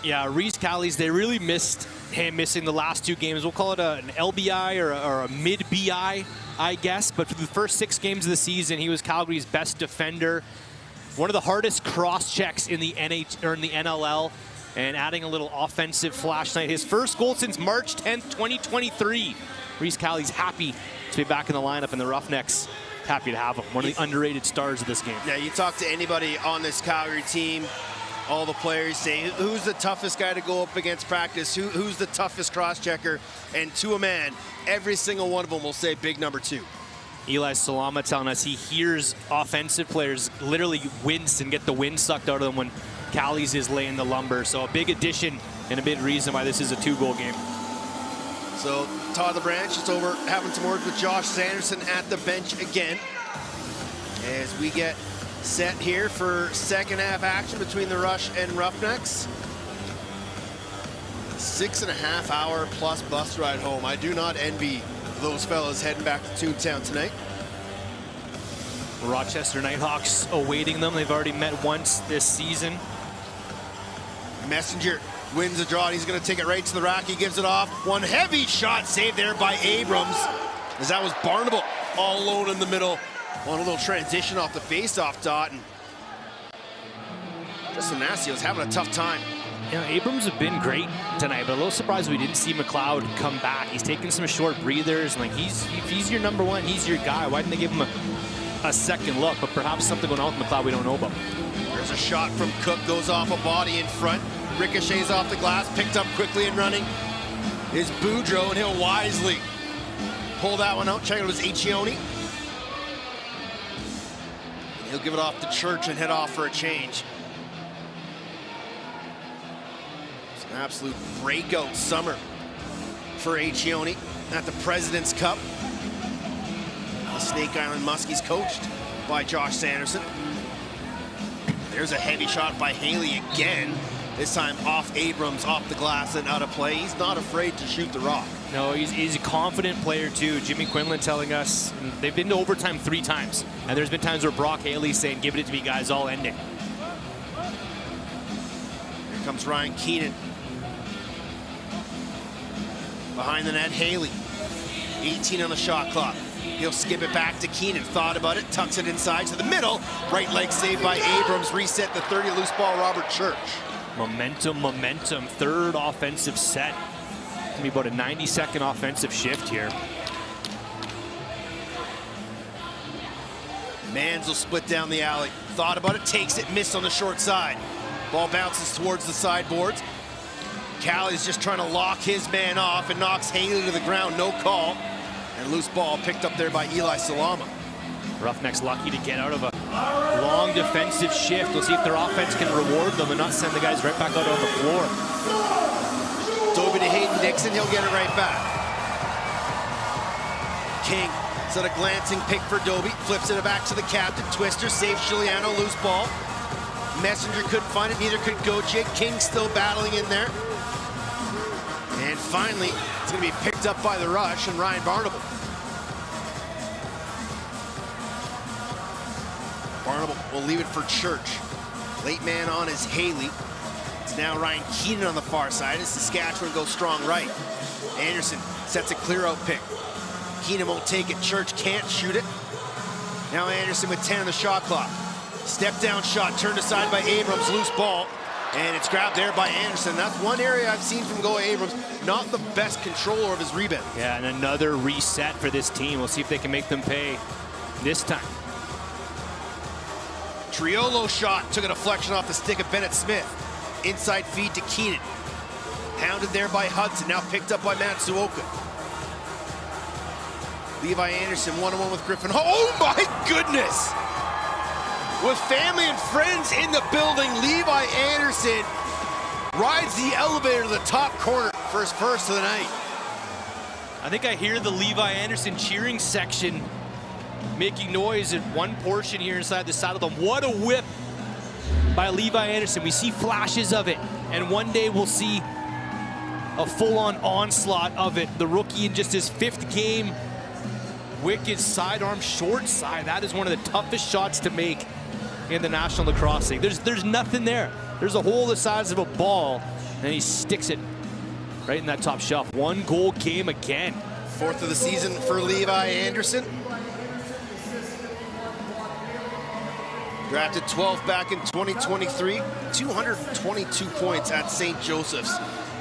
Yeah, Rhys Callies, they really missed him missing the last 2 games. We'll call it an LBI or a mid-BI, I guess. But for the first 6 games of the season, he was Calgary's best defender. One of the hardest cross-checks in the NLL, and adding a little offensive flash tonight. His first goal since March 10th, 2023. Rhys Callies happy to be back in the lineup, and the Roughnecks happy to have him. One of the underrated stars of this game. Yeah, you talk to anybody on this Calgary team, all the players say, who's the toughest guy to go up against practice? Who's the toughest cross-checker? And to a man, every single one of them will say big number 2. Eli Salama telling us he hears offensive players literally wince and get the wind sucked out of them when Callies is laying the lumber. So a big addition and a big reason why this is a 2-goal game. So Todd LeBranch is over having some words with Josh Sanderson at the bench again, as we get set here for second half action between the Rush and Roughnecks. 6.5 hour plus bus ride home. I do not envy those fellas heading back to Toontown tonight. Rochester Nighthawks awaiting them. They've already met once this season. Messenger wins the draw, and he's going to take it right to the rack. He gives it off. One heavy shot saved there by Abrams, as that was Barnable all alone in the middle on a little transition off the face-off dot. And Justin Nassio is having a tough time. Yeah, Abrams have been great tonight, but a little surprised we didn't see McLeod come back. He's taking some short breathers. Like if he's your number 1, he's your guy. Why didn't they give him a second look? But perhaps something going on with McLeod we don't know about. There's a shot from Cook, goes off a body in front. Ricochets off the glass, picked up quickly and running is Boudreau, and he'll wisely pull that one out. Check it was Iccioni. He'll give it off to Church and head off for a change. It's an absolute breakout summer for Iccioni at the President's Cup. The Snake Island Muskies, coached by Josh Sanderson. There's a heavy shot by Haley again. This time off Abrams, off the glass and out of play. He's not afraid to shoot the rock. No, he's a confident player too. Jimmy Quinlan telling us they've been to overtime 3 times. And there's been times where Brock Haley's saying, give it to me, guys, I'll end it. Here comes Ryan Keenan. Behind the net, Haley. 18 on the shot clock. He'll skip it back to Keenan. Thought about it, tucks it inside to the middle. Right leg saved by Abrams. Reset the 30 loose ball, Robert Church. Momentum. Third offensive set. Gonna be about a 90-second offensive shift here. Mans will split down the alley. Thought about it, takes it, missed on the short side. Ball bounces towards the sideboards. Callie's just trying to lock his man off and knocks Haley to the ground, no call. And loose ball picked up there by Eli Salama. Roughnecks lucky to get out of a long defensive shift. We'll see if their offense can reward them and not send the guys right back out on the floor. Dobie to Hayden Dixon, he'll get it right back. King. Instead of glancing pick for Doby, flips it back to the captain. Twister saves Chiliano, loose ball. Messenger couldn't find it, neither could Gauthier. King still battling in there. And finally, it's going to be picked up by the rush and Ryan Barnable. Barnable will leave it for Church. Late man on is Haley. It's now Ryan Keenan on the far side as Saskatchewan goes strong right. Anderson sets a clear out pick. Keenan won't take it. Church can't shoot it. Now Anderson with 10 on the shot clock. Step down shot turned aside by Abrams, loose ball. And it's grabbed there by Anderson. That's one area I've seen from Goa Abrams, not the best controller of his rebound. Yeah, and another reset for this team. We'll see if they can make them pay this time. Triolo shot took a deflection off the stick of Bennett Smith. Inside feed to Keenan. Hounded there by Hudson, now picked up by Matsuoka. Levi Anderson one-on-one with Griffin Hall. Oh my goodness! With family and friends in the building, Levi Anderson rides the elevator to the top corner for his first of the night. I think I hear the Levi Anderson cheering section making noise at one portion here inside the Saddle Dome. What a whip by Levi Anderson. We see flashes of it, and one day we'll see a full-on onslaught of it. The rookie in just his 5th game, wicked sidearm, short side. That is one of the toughest shots to make in the National Lacrosse League. There's nothing there. There's a hole the size of a ball, and he sticks it right in that top shelf. 1 goal game again. 4th of the season for Levi Anderson. Drafted 12th back in 2023. 222 points at St. Joseph's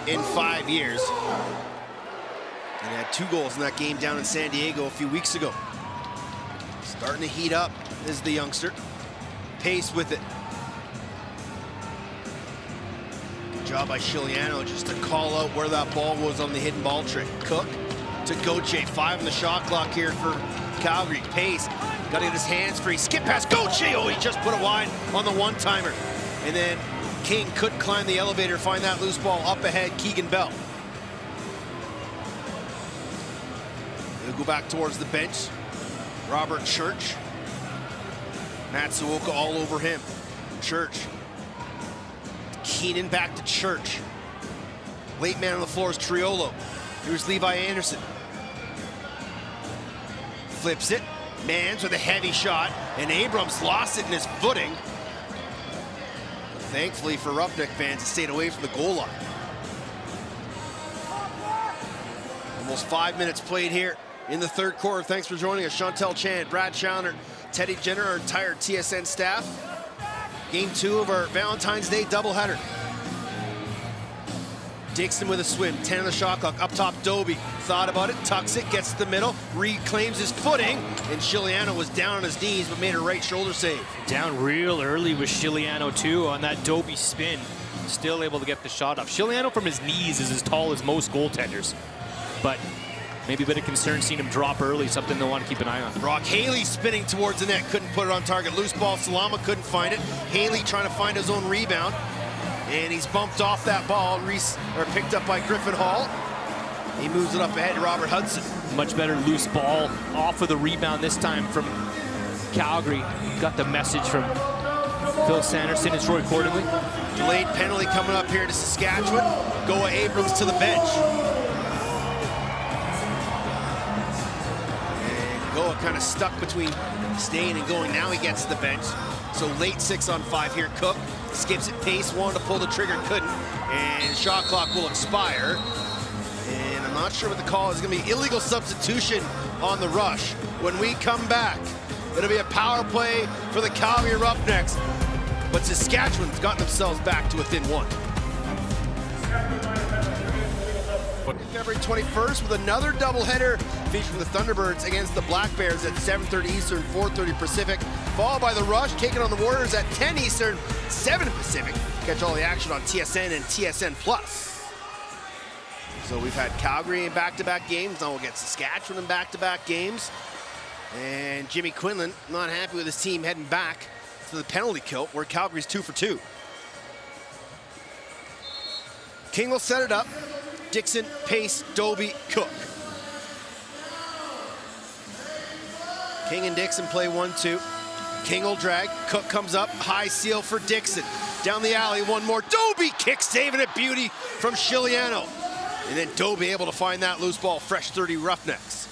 in 5 years. And he had 2 goals in that game down in San Diego a few weeks ago. Starting to heat up is the youngster. Pace with it. Good job by Chiliano just to call out where that ball was on the hidden ball trick. Cook to Gauthier. 5 on the shot clock here for Calgary. Pace got to get his hands free. Skip past Gauthier. Oh, he just put it wide on the one-timer. And then King couldn't climb the elevator, find that loose ball up ahead. Keegan Bell. He'll go back towards the bench. Robert Church. Matsuoka all over him. Church. Keenan back to Church. Late man on the floor is Triolo. Here's Levi Anderson. Flips it. Mans with a heavy shot. And Abrams lost it in his footing. Thankfully for Roughneck fans, it stayed away from the goal line. Almost 5 minutes played here in the 3rd quarter. Thanks for joining us. Chantel Chan, Brad Challoner, Teddy Jenner, our entire TSN staff. Game 2 of our Valentine's Day doubleheader. Dixon with a swim, 10 on the shot clock. Up top, Doby thought about it, tucks it, gets to the middle, reclaims his footing, and Chiliano was down on his knees but made a right shoulder save. Down real early with Chiliano too on that Doby spin. Still able to get the shot off. Chiliano from his knees is as tall as most goaltenders, but maybe a bit of concern seeing him drop early, something they'll want to keep an eye on. Brock Haley spinning towards the net, couldn't put it on target. Loose ball, Salama couldn't find it. Haley trying to find his own rebound. And he's bumped off that ball, picked up by Griffin Hall. He moves it up ahead to Robert Hudson. Much better loose ball off of the rebound this time from Calgary. Got the message from Phil Sanderson and Troy Cordingley. Delayed penalty coming up here to Saskatchewan. Goa Abrams to the bench. And Goa kind of stuck between staying and going. Now he gets to the bench. So late 6 on 5 here. Cook skips it, Pace wanted to pull the trigger, couldn't. And shot clock will expire. And I'm not sure what the call is. It's going to be illegal substitution on the rush. When we come back, it'll be a power play for the Calgary Roughnecks. But Saskatchewan's gotten themselves back to within 1. February 21st with another doubleheader featuring the Thunderbirds against the Black Bears at 7:30 Eastern, 4:30 Pacific. Followed by the Rush taking on the Warriors at 10 Eastern, 7 Pacific. Catch all the action on TSN and TSN Plus. So we've had Calgary in back-to-back games. Now we'll get Saskatchewan in back-to-back games. And Jimmy Quinlan not happy with his team heading back to the penalty kill where Calgary's 2 for 2. King will set it up. Dixon, Pace, Doby, Cook. King and Dixon play 1-2. King will drag. Cook comes up. High seal for Dixon. Down the alley, one more. Doby kick, saving it beauty from Chiliano. And then Doby able to find that loose ball. Fresh 30 Roughnecks.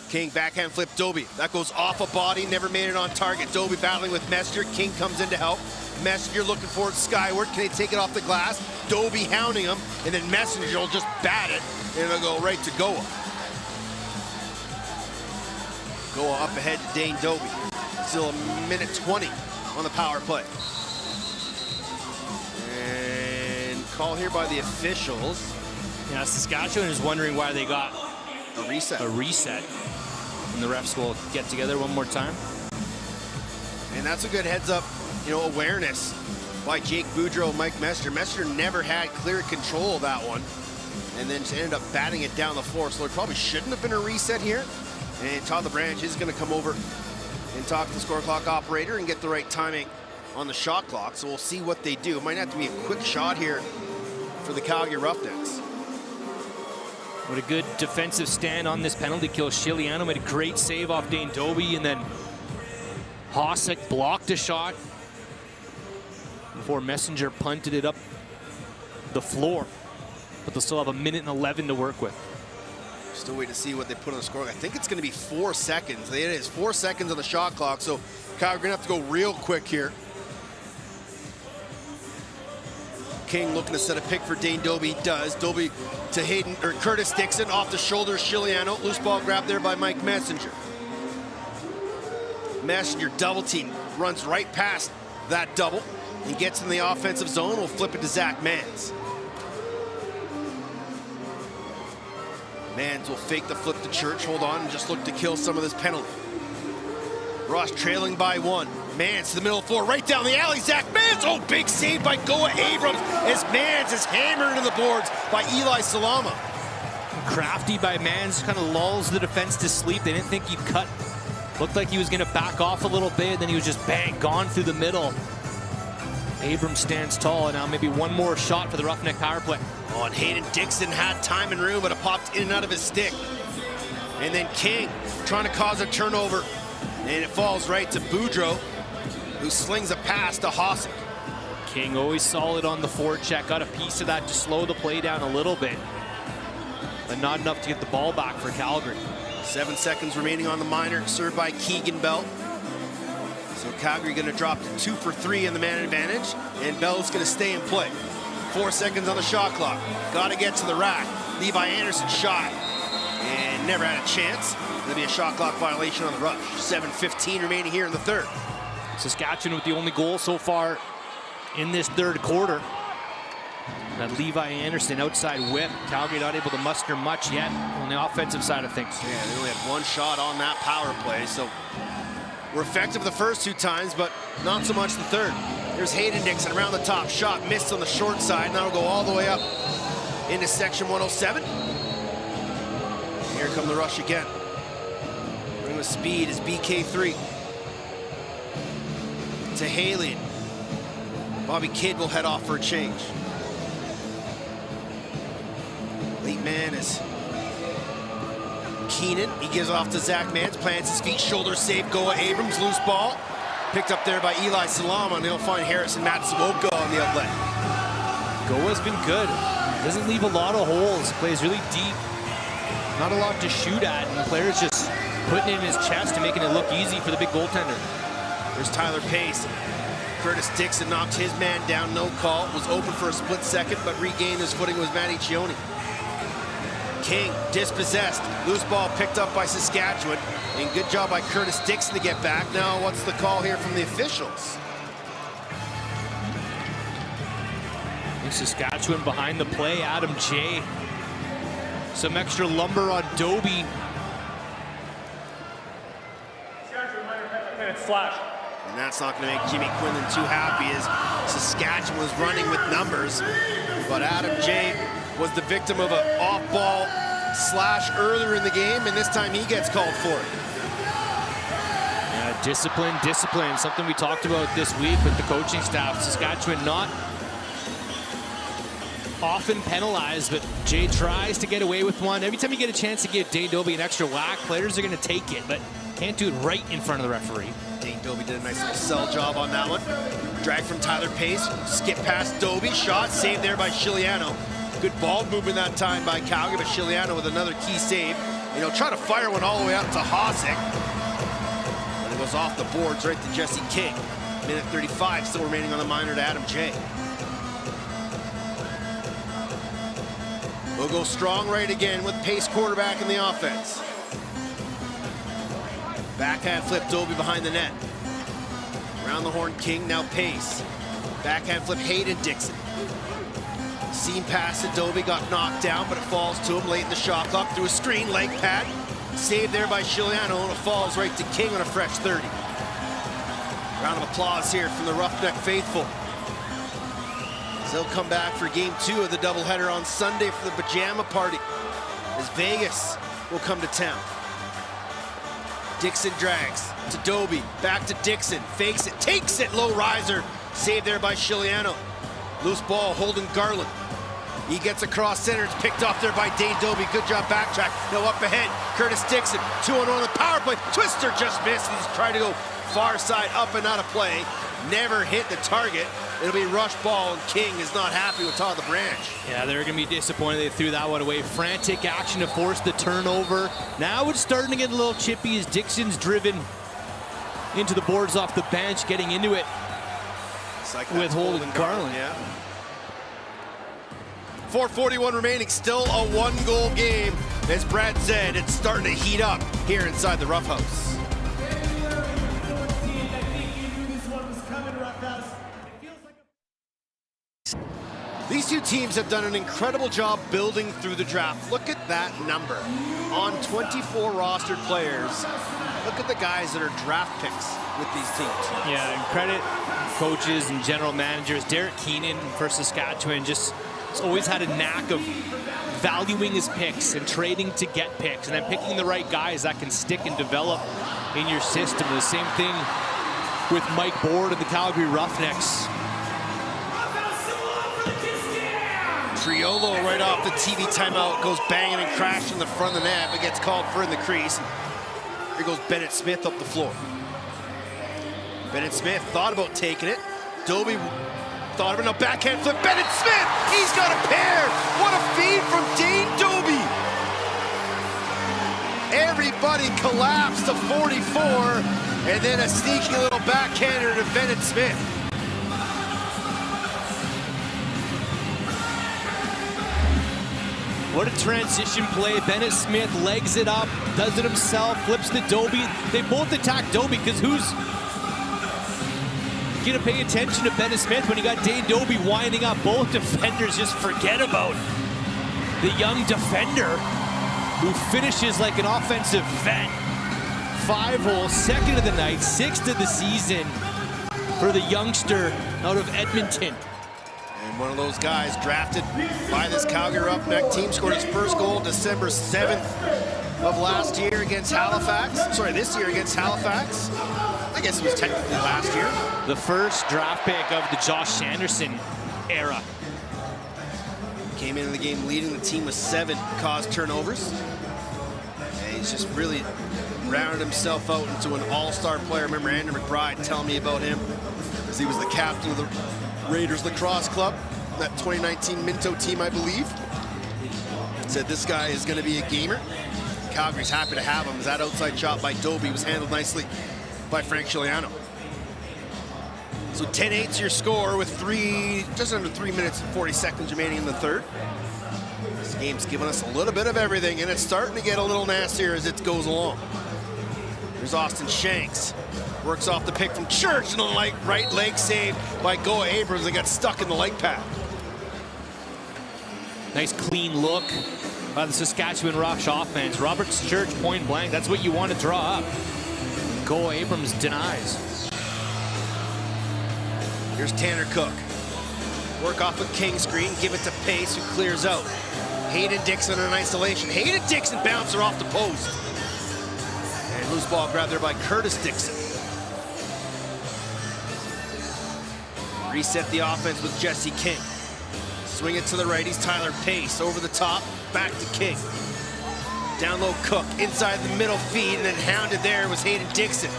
King backhand flip Doby. That goes off a body, never made it on target. Doby battling with Messenger. King comes in to help. Messenger looking for it skyward. Can they take it off the glass? Doby hounding him, and then Messenger will just bat it, and it'll go right to Goa. Goa up ahead to Dane Doby. Still a minute 20 on the power play. And call here by the officials. Yeah, Saskatchewan is wondering why they got a reset. And the refs will get together one more time. And that's a good heads up, awareness by Jake Boudreau, Mike Messenger. Messenger never had clear control of that one, and then just ended up batting it down the floor. So there probably shouldn't have been a reset here. And Todd LaBranche is going to come over and talk to the score clock operator and get the right timing on the shot clock. So we'll see what they do. It might have to be a quick shot here for the Calgary Roughnecks. What a good defensive stand on this penalty kill. Chiliano made a great save off Dane Doby, and then Hossack blocked a shot before Messenger punted it up the floor. But they'll still have 1:11 to work with. Still wait to see what they put on the score. I think it's going to be 4 seconds. It is 4 seconds on the shot clock, so Calgary going to have to go real quick here. King looking to set a pick for Dane Doby. He does. Doby to Hayden, or Curtis Dixon off the shoulder. Chiliano. Loose ball grab there by Mike Messenger. Messenger double team. Runs right past that double and gets in the offensive zone. We'll flip it to Zach Mans. Mans will fake the flip to Church. Hold on and just look to kill some of this penalty. Ross trailing by 1. Mans to the middle of the floor, right down the alley. Zach Mans. Oh, big save by Goa Abrams as Mans is hammered into the boards by Eli Salama. Crafty by Mans, kind of lulls the defense to sleep. They didn't think he'd cut. Looked like he was going to back off a little bit, then he was just bang, gone through the middle. Abrams stands tall, and now maybe one more shot for the Roughneck power play. Oh, and Hayden Dixon had time and room, but it popped in and out of his stick. And then King trying to cause a turnover, and it falls right to Boudreau, who slings a pass to Hossack. King always solid on the forecheck, got a piece of that to slow the play down a little bit, but not enough to get the ball back for Calgary. 7 seconds remaining on the minor, served by Keegan Bell. So Calgary going to drop to 2 for 3 in the man advantage, and Bell's going to stay in play. 4 seconds on the shot clock. Got to get to the rack. Levi Anderson shot, and never had a chance. There'll be a shot clock violation on the rush. 7:15 remaining here in the third. Saskatchewan with the only goal so far in this third quarter. That Levi Anderson outside whip. Calgary not able to muster much yet on the offensive side of things. Yeah, they only had 1 shot on that power play, so we're effective the first 2 times, but not so much the third. There's Hayden Dixon around the top. Shot missed on the short side. Now we'll go all the way up into section 107. Here come the rush again. Ring with speed is BK3. To Haley. Bobby Kidd will head off for a change. Late man is Keenan. He gives it off to Zach Mans. Plants his feet. Shoulder save. Goa Abrams. Loose ball. Picked up there by Eli Salama. And they'll find Harrison Matsuoka on the outlet. Goa's been good. Doesn't leave a lot of holes. Plays really deep. Not a lot to shoot at. And the player's just putting it in his chest and making it look easy for the big goaltender. There's Tyler Pace. Curtis Dixon knocked his man down, no call. Was open for a split second, but regained his footing was Matty Cioni. King dispossessed. Loose ball picked up by Saskatchewan. And good job by Curtis Dixon to get back. Now what's the call here from the officials? Saskatchewan behind the play. Adam J. Some extra lumber on Doby. Minutes slash. And that's not going to make Jimmy Quinlan too happy as Saskatchewan was running with numbers. But Adam J. was the victim of an off-ball slash earlier in the game, and this time he gets called for it. Discipline, discipline. Something we talked about this week with the coaching staff. Saskatchewan not often penalized, but Jay tries to get away with one. Every time you get a chance to give Dane Dobie an extra whack, players are going to take it, but can't do it right in front of the referee. Dane Dobie did a nice little sell job on that one. Drag from Tyler Pace, skip past Dobie, shot saved there by Chiliano. Good ball movement that time by Calgary, but Chiliano with another key save. You know, try to fire one all the way up to Hasek. And it goes off the boards right to Jesse King. Minute 35 still remaining on the minor to Adam Jay. We'll go strong right again with Pace quarterback in the offense. Backhand flip Dobie behind the net. Around the horn King, now Pace. Backhand flip Hayden Dixon. Seam pass to Dobie, got knocked down, but it falls to him late in the shot clock through a screen, leg pad. Saved there by Chiliano, and it falls right to King on a fresh 30. Round of applause here from the Roughneck faithful. They'll come back for game 2 of the doubleheader on Sunday for the pajama party, as Vegas will come to town. Dixon drags to Dobie, back to Dixon, fakes it, takes it, low riser, saved there by Chiliano. Loose ball, Holden Garland. He gets across center, it's picked off there by Dane Dobie. Good job backtrack. Now up ahead, Curtis Dixon, 2-on-1 on the power play. Twister just missed. He's trying to go far side, up and out of play. Never hit the target. It'll be rush ball, and King is not happy with Todd the Branch. Yeah, they're going to be disappointed they threw that one away. Frantic action to force the turnover. Now it's starting to get a little chippy as Dixon's driven into the boards off the bench, getting into it like with Holden Garland. Yeah. 4:41 remaining, still a 1-goal game. As Brad said, it's starting to heat up here inside the Rough House. These two teams have done an incredible job building through the draft. Look at that number. On 24 rostered players, look at the guys that are draft picks with these teams. Yeah, and credit coaches and general managers. Derek Keenan for Saskatchewan just has always had a knack of valuing his picks and trading to get picks, and then picking the right guys that can stick and develop in your system. The same thing with Mike Board and the Calgary Roughnecks. Triolo right off the TV timeout goes banging and crashing in the front of the net, but gets called for in the crease. Here goes Bennett Smith up the floor. Bennett Smith thought about taking it. Dobie thought of it. Now backhand flip. Bennett Smith! He's got a pair! What a feed from Dane Dobie! Everybody collapsed to 44, and then a sneaky little backhander to Bennett Smith. What a transition play. Bennett Smith legs it up, does it himself, flips to Dobie. They both attack Dobie, because who's going to pay attention to Bennett Smith when you got Dane Dobie winding up? Both defenders just forget about the young defender who finishes like an offensive vet. 5-hole, second of the night, 6th of the season for the youngster out of Edmonton. And one of those guys drafted by this Calgary Roughneck team scored his first goal December 7th of last year against Halifax. Sorry, this year against Halifax. I guess it was technically last year. The first draft pick of the Josh Sanderson era. Came into the game leading the team with 7 caused turnovers. And he's just really rounded himself out into an all-star player. I remember Andrew McBride telling me about him, as he was the captain of the Raiders Lacrosse Club, that 2019 Minto team, I believe. Said this guy is going to be a gamer. Calgary's happy to have him, as that outside shot by Dobie was handled nicely by Frank Chiliano. So 10-8's your score with just under 3 minutes and 40 seconds remaining in the third. This game's given us a little bit of everything, and it's starting to get a little nastier as it goes along. There's Austin Shanks. Works off the pick from Church, and a right leg save by Goa Abrams that got stuck in the leg pad. Nice clean look by the Saskatchewan Roughs offense. Roberts Church point blank. That's what you want to draw up. Goa Abrams denies. Here's Tanner Cook. Work off a King screen, give it to Pace, who clears out. Hayden Dixon in isolation. Hayden Dixon bouncer off the post. And loose ball grabbed there by Curtis Dixon. Reset the offense with Jesse King. Swing it to the right. He's Tyler Pace. Over the top. Back to King. Down low, Cook. Inside the middle feed, and then hounded there was Hayden Dixon.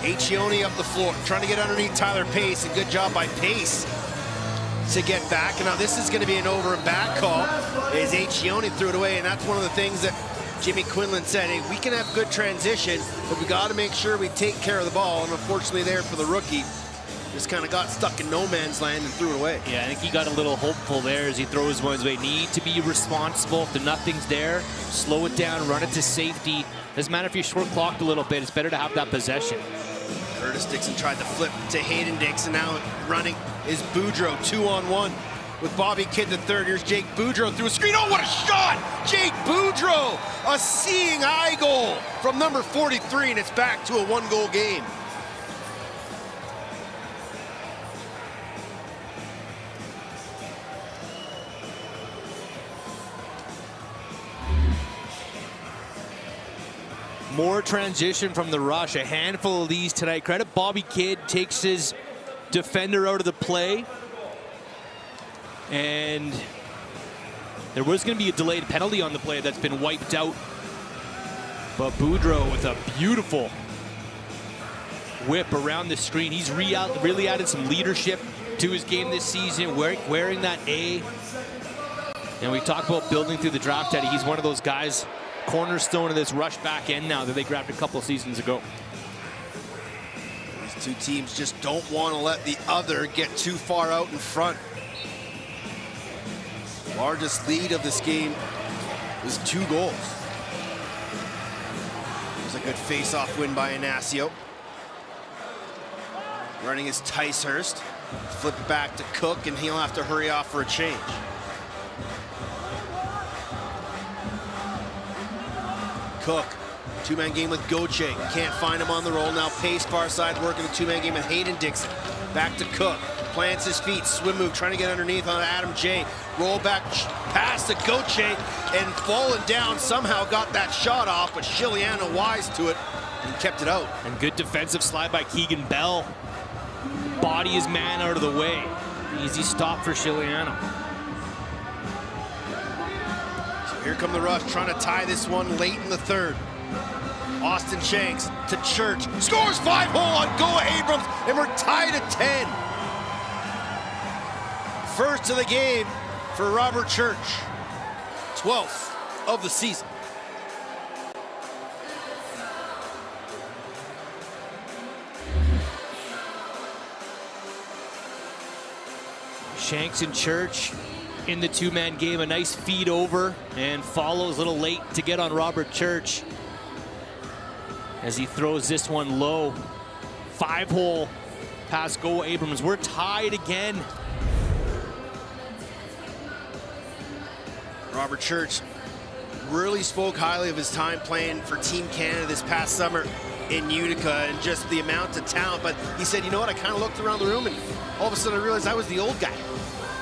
Achioni up the floor, trying to get underneath Tyler Pace, and good job by Pace to get back. And now this is going to be an over and back call as Achioni threw it away, and that's one of the things that Jimmy Quinlan said, hey, we can have good transition, but we got to make sure we take care of the ball. And unfortunately there for the rookie, just kind of got stuck in no man's land and threw it away. Yeah, I think he got a little hopeful there as he throws one his way. Need to be responsible. If nothing's there, slow it down, run it to safety. Doesn't matter if you're short clocked a little bit, it's better to have that possession. Curtis Dixon tried to flip to Hayden Dixon. Now running is Boudreau, 2-on-1 with Bobby Kidd the third. Here's Jake Boudreau through a screen. Oh, what a shot! Jake Boudreau, a seeing eye goal from number 43, and it's back to a one-goal game. More transition from the Rush, a handful of these tonight. Credit Bobby Kidd, takes his defender out of the play. And there was going to be a delayed penalty on the play that's been wiped out. But Boudreau with a beautiful whip around the screen. He's really added some leadership to his game this season, wearing that A. And we talk about building through the draft, Eddie. He's one of those guys, cornerstone of this Rush back end now that they grabbed a couple of seasons ago. These two teams just don't want to let the other get too far out in front. Largest lead of this game was 2 goals. It was a good face-off win by Inacio. Running is Ticehurst. Flip it back to Cook, and he'll have to hurry off for a change. Cook, two-man game with Goche. Can't find him on the roll. Now Pace far side working the two-man game with Hayden Dixon. Back to Cook. Plants his feet. Swim move trying to get underneath on Adam J. Roll back pass to Goche, and falling down somehow got that shot off, but Shiliano wise to it and kept it out. And good defensive slide by Keegan Bell. Body his man out of the way. Easy stop for Shiliano. Here come the Rush trying to tie this one late in the third. Austin Shanks to Church. Scores 5-hole on Goa Abrams, and we're tied at 10. First of the game for Robert Church. 12th of the season. Shanks and Church in the two-man game. A nice feed over and follows a little late to get on Robert Church as he throws this one low. 5-hole past Goa Abrams. We're tied again. Robert Church really spoke highly of his time playing for Team Canada this past summer in Utica and just the amount of talent. But he said, you know what, I kind of looked around the room and all of a sudden I realized I was the old guy.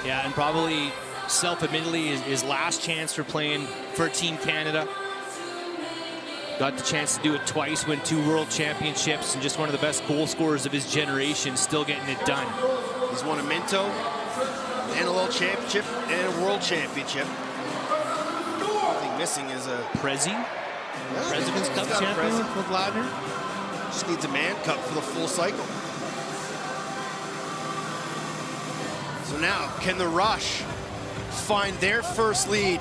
Yeah, and probably self-admittedly his last chance for playing for Team Canada. Got the chance to do it twice, win 2 world championships, and just one of the best goal scorers of his generation, still getting it done. He's won a Minto, an NLL championship, and a world championship. The thing missing is a Prezi. Yeah, President's Cup champion with Ladner. Just needs a man cup for the full cycle. So now, can the Rush find their first lead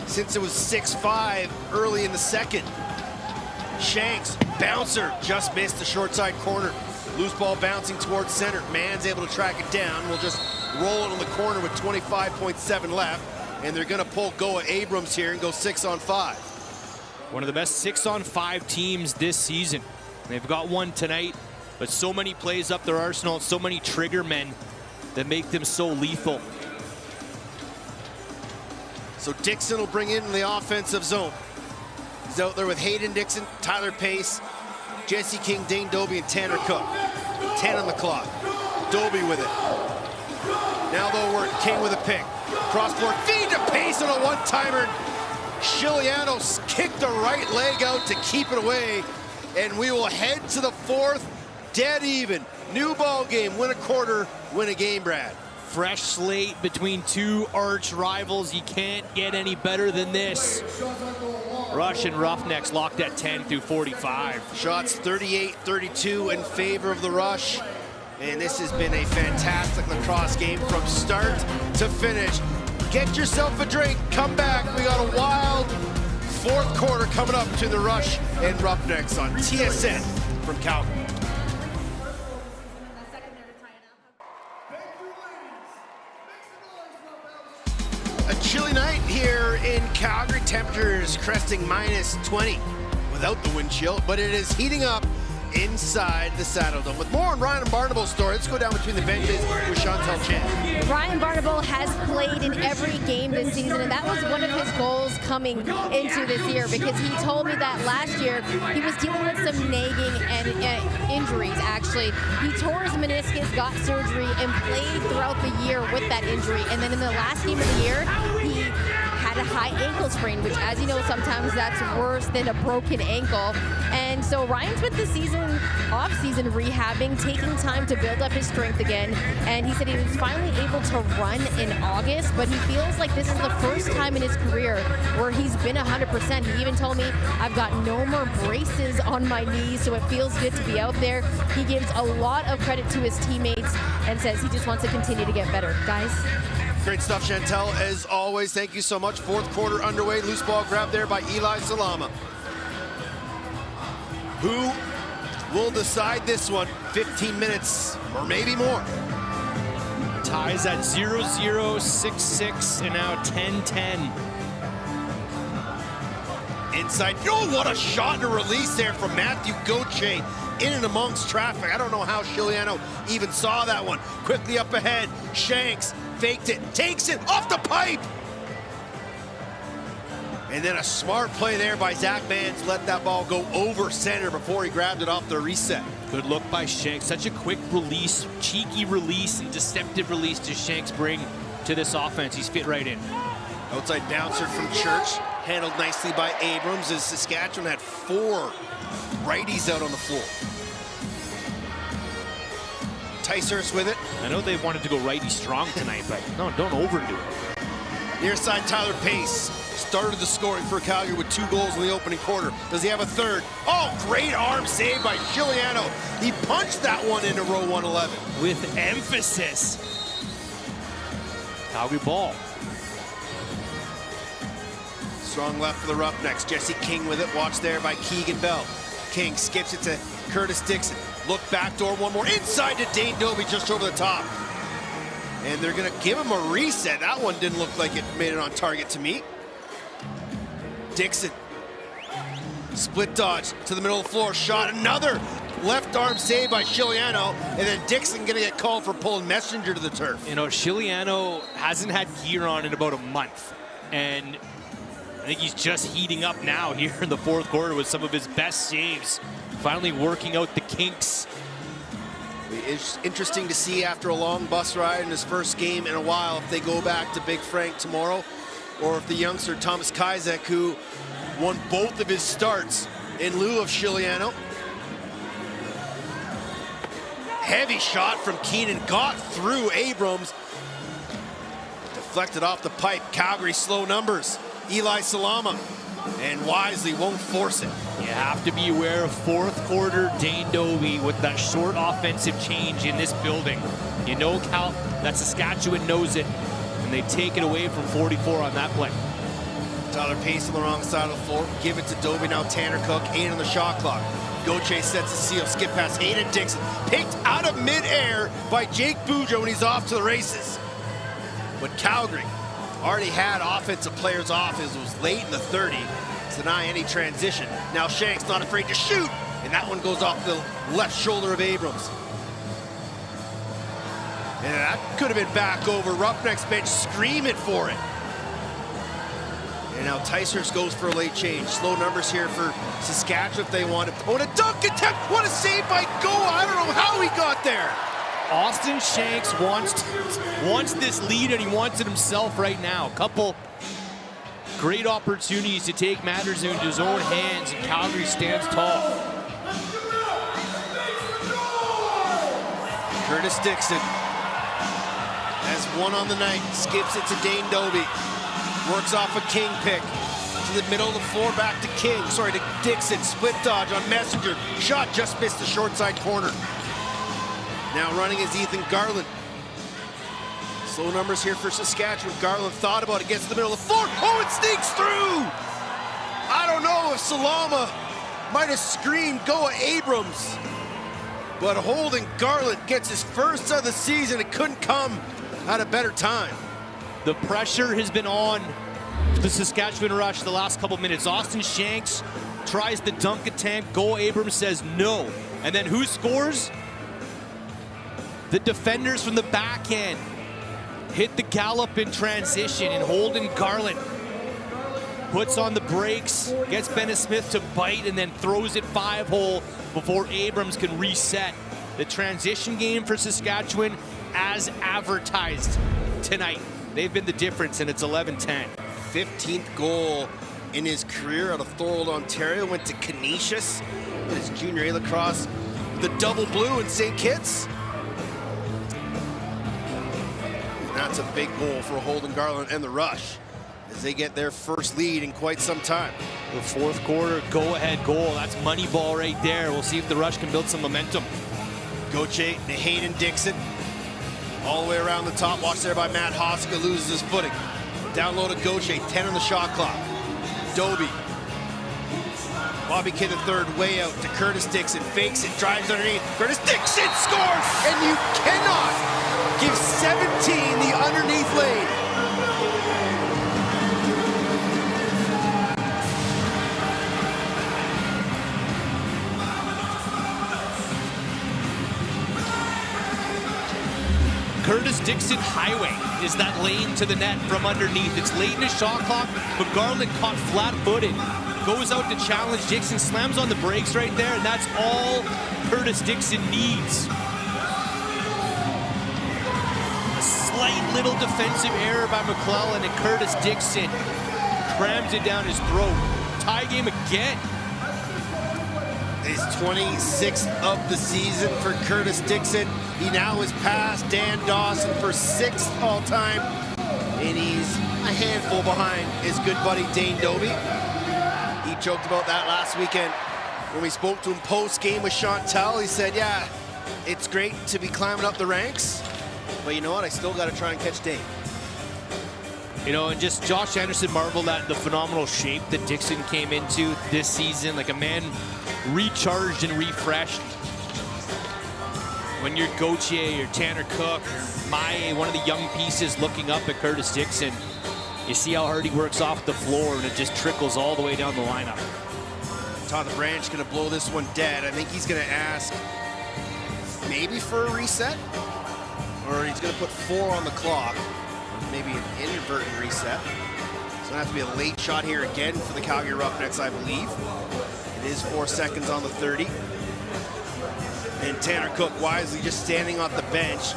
since it was 6-5 early in the second? Shanks, bouncer, just missed the short side corner. Loose ball bouncing towards center. Mann's able to track it down. We'll just roll it on the corner with 25.7 left. And they're going to pull Goa Abrams here and go 6-on-5. One of the best 6-on-5 teams this season. They've got one tonight, but so many plays up their arsenal, so many trigger men that make them so lethal. So Dixon will bring in the offensive zone. He's out there with Hayden Dixon, Tyler Pace, Jesse King, Dane Doby, and Tanner Cook. 10 on the clock. Doby with it. Now they'll work King with a pick. Cross-court feed to Pace on a one-timer. Shiliano kicked the right leg out to keep it away. And we will head to the fourth, dead even. New ball game, win a quarter, win a game, Brad. Fresh slate between two arch rivals. You can't get any better than this. Rush and Roughnecks locked at 10 through 45. Shots 38-32 in favor of the Rush. And this has been a fantastic lacrosse game from start to finish. Get yourself a drink, come back. We got a wild fourth quarter coming up between the Rush and Roughnecks on TSN from Calgary. A chilly night here in Calgary. Temperatures cresting -20 without the wind chill, but it is heating up inside the Saddledome. With more on Ryan Barnable's story, let's go down between the benches with Chantel Chan. Ryan Barnable has played in every game this season, and that was one of his goals coming into this year, because he told me that last year he was dealing with some nagging and injuries, actually. He tore his meniscus, got surgery, and played throughout the year with that injury. And then in the last game of the year, he had a high ankle sprain, which, as you know, sometimes that's worse than a broken ankle. And so Ryan spent the off-season rehabbing, taking time to build up his strength again. And he said he was finally able to run in August, but he feels like this is the first time in his career where he's been 100%. He even told me, I've got no more braces on my knees, so it feels good to be out there. He gives a lot of credit to his teammates and says he just wants to continue to get better. Guys? Great stuff, Chantel, as always. Thank you so much. Fourth quarter underway. Loose ball grab there by Eli Salama. Who will decide this one? 15 minutes or maybe more. Ties at 0-0, 6-6, and now 10-10. Inside. Oh, what a shot and a release there from Matthew Gauthier in and amongst traffic. I don't know how Chiliano even saw that one. Quickly up ahead. Shanks faked it, takes it off the pipe. And then a smart play there by Zach Mans, let that ball go over center before he grabbed it off the reset. Good look by Shanks. Such a quick release, cheeky release, and deceptive release to Shanks bring to this offense. He's fit right in. Outside bouncer from Church, handled nicely by Abrams, as Saskatchewan had 4 righties out on the floor. Ticehurst with it. I know they wanted to go righty strong tonight, but no, don't overdo it. Near side, Tyler Pace started the scoring for Calgary with 2 goals in the opening quarter. Does he have a third? Oh, great arm save by Chiliano. He punched that one into row 111. With emphasis. Calgary ball. Strong left for the Roughnecks. Jesse King with it. Watch there by Keegan Bell. King skips it to Curtis Dixon. Look backdoor, one more inside to Dane Dobie, just over the top. And they're gonna give him a reset. That one didn't look like it made it on target to me. Dixon, split dodge to the middle of the floor, shot, another left arm save by Chiliano, and then Dixon gonna get called for pulling Messenger to the turf. You know, Chiliano hasn't had gear on in about a month, and I think he's just heating up now here in the fourth quarter with some of his best saves. Finally working out the kinks. It's interesting to see after a long bus ride in his first game in a while if they go back to Big Frank tomorrow, or if the youngster Thomas Kizek, who won both of his starts in lieu of Chiliano. Heavy shot from Keenan, got through Abrams. Deflected off the pipe. Calgary slow numbers. Eli Salama, and wisely won't force it. You have to be aware of fourth quarter Dane Dobie with that short offensive change in this building. You know that Saskatchewan knows it, and they take it away from 44 on that play. Tyler Pace on the wrong side of the floor. Give it to Dobie, now Tanner Cook, 8 on the shot clock. Gauthier sets the seal, skip pass, Hayden Dixon. Picked out of midair by Jake Boudreau, and he's off to the races. But Calgary already had offensive players off as it was late in the 30 to deny any transition. Now Shanks not afraid to shoot, and that one goes off the left shoulder of Abrams. And that could have been back over. Roughnecks bench screaming for it. And now Ticehurst goes for a late change. Slow numbers here for Saskatchewan if they want it. Oh, and a dunk attempt. What a save by Goa. I don't know how he got there. Austin Shanks wants this lead, and he wants it himself right now. Couple great opportunities to take matters into his own hands, and Calgary stands tall. Curtis Dixon has one on the night, skips it to Dane Dobie, works off a King pick, to the middle of the floor, back to King, sorry, to Dixon, split dodge on Messenger, shot just missed the short side corner. Now running is Ethan Garland. Slow numbers here for Saskatchewan. Garland thought about it, gets to the middle of the floor, oh, it sneaks through! I don't know if Salama might have screamed, go Abrams. But Holden Garland gets his first of the season. It couldn't come at a better time. The pressure has been on the Saskatchewan Rush the last couple minutes. Austin Shanks tries the dunk attempt. Go Abrams says no. And then who scores? The defenders from the back end hit the gallop in transition, and Holden Garland puts on the brakes, gets Bennett Smith to bite, and then throws it 5-hole before Abrams can reset. The transition game for Saskatchewan as advertised tonight. They've been the difference, and it's 11-10. 15th goal in his career out of Thorold, Ontario. Went to Canisius in his junior A lacrosse. The double blue in St. Kitts. That's a big goal for Holden Garland and the Rush as they get their first lead in quite some time. The fourth quarter go-ahead goal. That's money ball right there. We'll see if the Rush can build some momentum. Gauthier to Hayden Dixon. All the way around the top. Watched there by Matt Hoska, loses his footing. Down low to Gauthier, 10 on the shot clock. Dobie. Bobby Kidd III way out to Curtis Dixon. Fakes it, drives underneath. Curtis Dixon scores! And you cannot give 17 the underneath lane. Curtis Dixon highway is that lane to the net from underneath. It's late in the shot clock, but Garland caught flat-footed. Goes out to challenge Dixon, slams on the brakes right there, and that's all Curtis Dixon needs. A slight little defensive error by McClellan, and Curtis Dixon crams it down his throat. Tie game again. His 26th of the season for Curtis Dixon. He now has passed Dan Dawson for 6th all-time, and he's a handful behind his good buddy Dane Dobie. He joked about that last weekend when we spoke to him post-game with Chantel. He said, yeah, it's great to be climbing up the ranks, but you know what? I still got to try and catch Dane. You know, and just Josh Anderson marveled at the phenomenal shape that Dixon came into this season, like a man recharged and refreshed. When you're Gauthier, you're Tanner Cook, Maye, one of the young pieces looking up at Curtis Dixon, you see how hard he works off the floor, and it just trickles all the way down the lineup. Todd LaBranche going to blow this one dead. I think he's going to ask maybe for a reset, or he's going to put 4 on the clock. Maybe an inadvertent reset. So it'll have to be a late shot here again for the Calgary Roughnecks, I believe. It is 4 seconds on the 30. And Tanner Cook wisely just standing on the bench.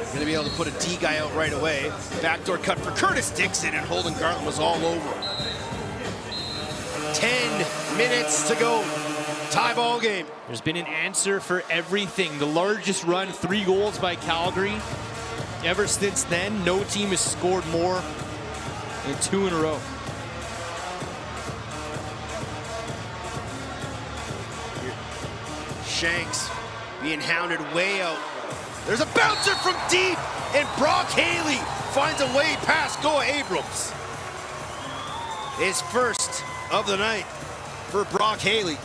Going to be able to put a D guy out right away. Backdoor cut for Curtis Dixon, and Holden Garland was all over. 10 minutes to go. Tie ball game. There's been an answer for everything. The largest run, 3 goals by Calgary. Ever since then, no team has scored more than 2 in a row. Shanks being hounded way out. There's a bouncer from deep, and Brock Haley finds a way past Goa Abrams. His first of the night for Brock Haley.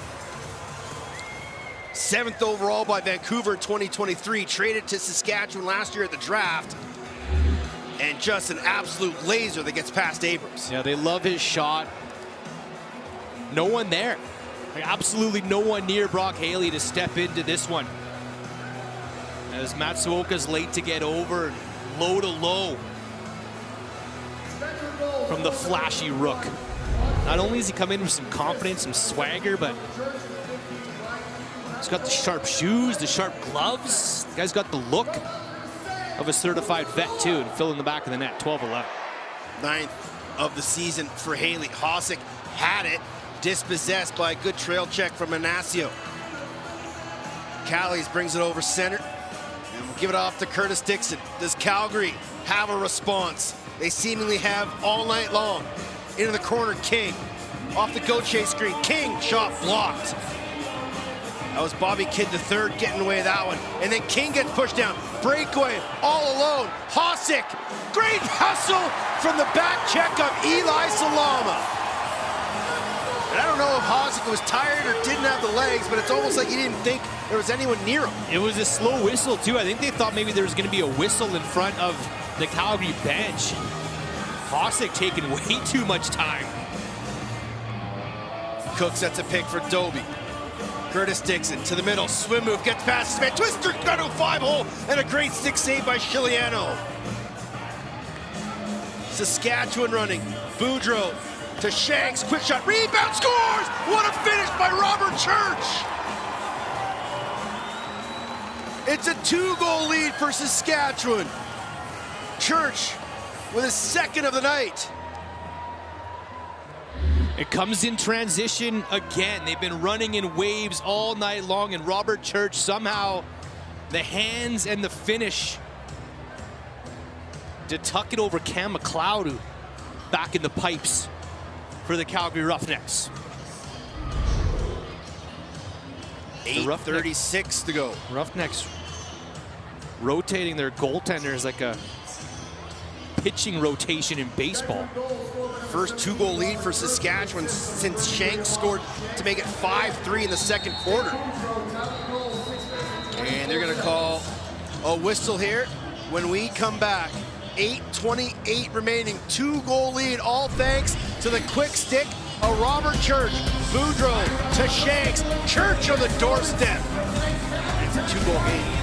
7th overall by Vancouver in 2023, traded to Saskatchewan last year at the draft. And just an absolute laser that gets past Abrams. Yeah, they love his shot. No one there. Like, absolutely no one near Brock Haley to step into this one. As Matsuoka's late to get over, low to low from the flashy Rook. Not only does he come in with some confidence, some swagger, but he's got the sharp shoes, the sharp gloves. The guy's got the look of a certified vet too, and fill in the back of the net, 12-11. 9th of the season for Haley. Hossack had it, dispossessed by a good trail check from Ignacio. Callies brings it over center, And we'll give it off to Curtis Dixon. Does Calgary have a response? They seemingly have all night long. Into the corner, King. Off the Gauthier screen, King, shot blocked. That was Bobby Kidd III getting away with that one. And then King gets pushed down. Breakaway, all alone. Hossack, great hustle from the back check of Eli Salama. And I don't know if Hossack was tired or didn't have the legs, but it's almost like he didn't think there was anyone near him. It was a slow whistle, too. I think they thought maybe there was going to be a whistle in front of the Calgary bench. Hossack taking way too much time. Cook sets a pick for Dobie. Curtis Dixon to the middle, swim move, gets past Smith, twister, got to 5-hole, and a great stick save by Chiliano. Saskatchewan running, Boudreau to Shanks, quick shot, rebound, scores! What a finish by Robert Church! It's a 2-goal lead for Saskatchewan. Church with his second of the night. It comes in transition again. They've been running in waves all night long, and Robert Church somehow, the hands and the finish to tuck it over Cam McLeod, who back in the pipes for the Calgary Roughnecks. 8:36 to go. Roughnecks rotating their goaltenders like a pitching rotation in baseball. First 2-goal lead for Saskatchewan since Shanks scored to make it 5-3 in the second quarter. And they're gonna call a whistle here when we come back. 8:28 remaining, 2-goal lead, all thanks to the quick stick of Robert Church. Boudreau to Shanks, Church on the doorstep. It's a 2-goal game.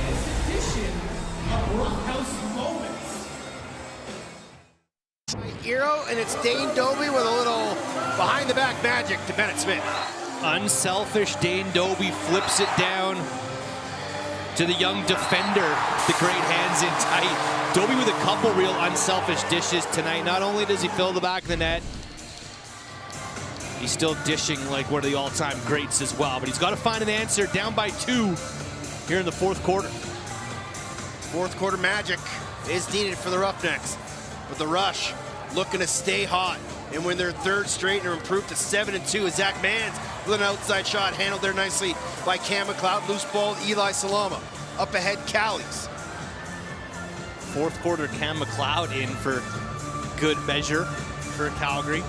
Hero, and it's Dane Dobie with a little behind-the-back magic to Bennett Smith. Unselfish Dane Dobie flips it down to the young defender. The great hands in tight. Dobie with a couple real unselfish dishes tonight. Not only does he fill the back of the net, he's still dishing like one of the all-time greats as well. But he's got to find an answer. Down by 2 here in the fourth quarter. Fourth quarter magic is needed for the Roughnecks. But the Rush looking to stay hot and win their third straight and are improved to 7-2 as Zach Mans with an outside shot handled there nicely by Cam McLeod. Loose ball, Eli Salama. Up ahead, Callies. Fourth quarter, Cam McLeod in for good measure for Calgary.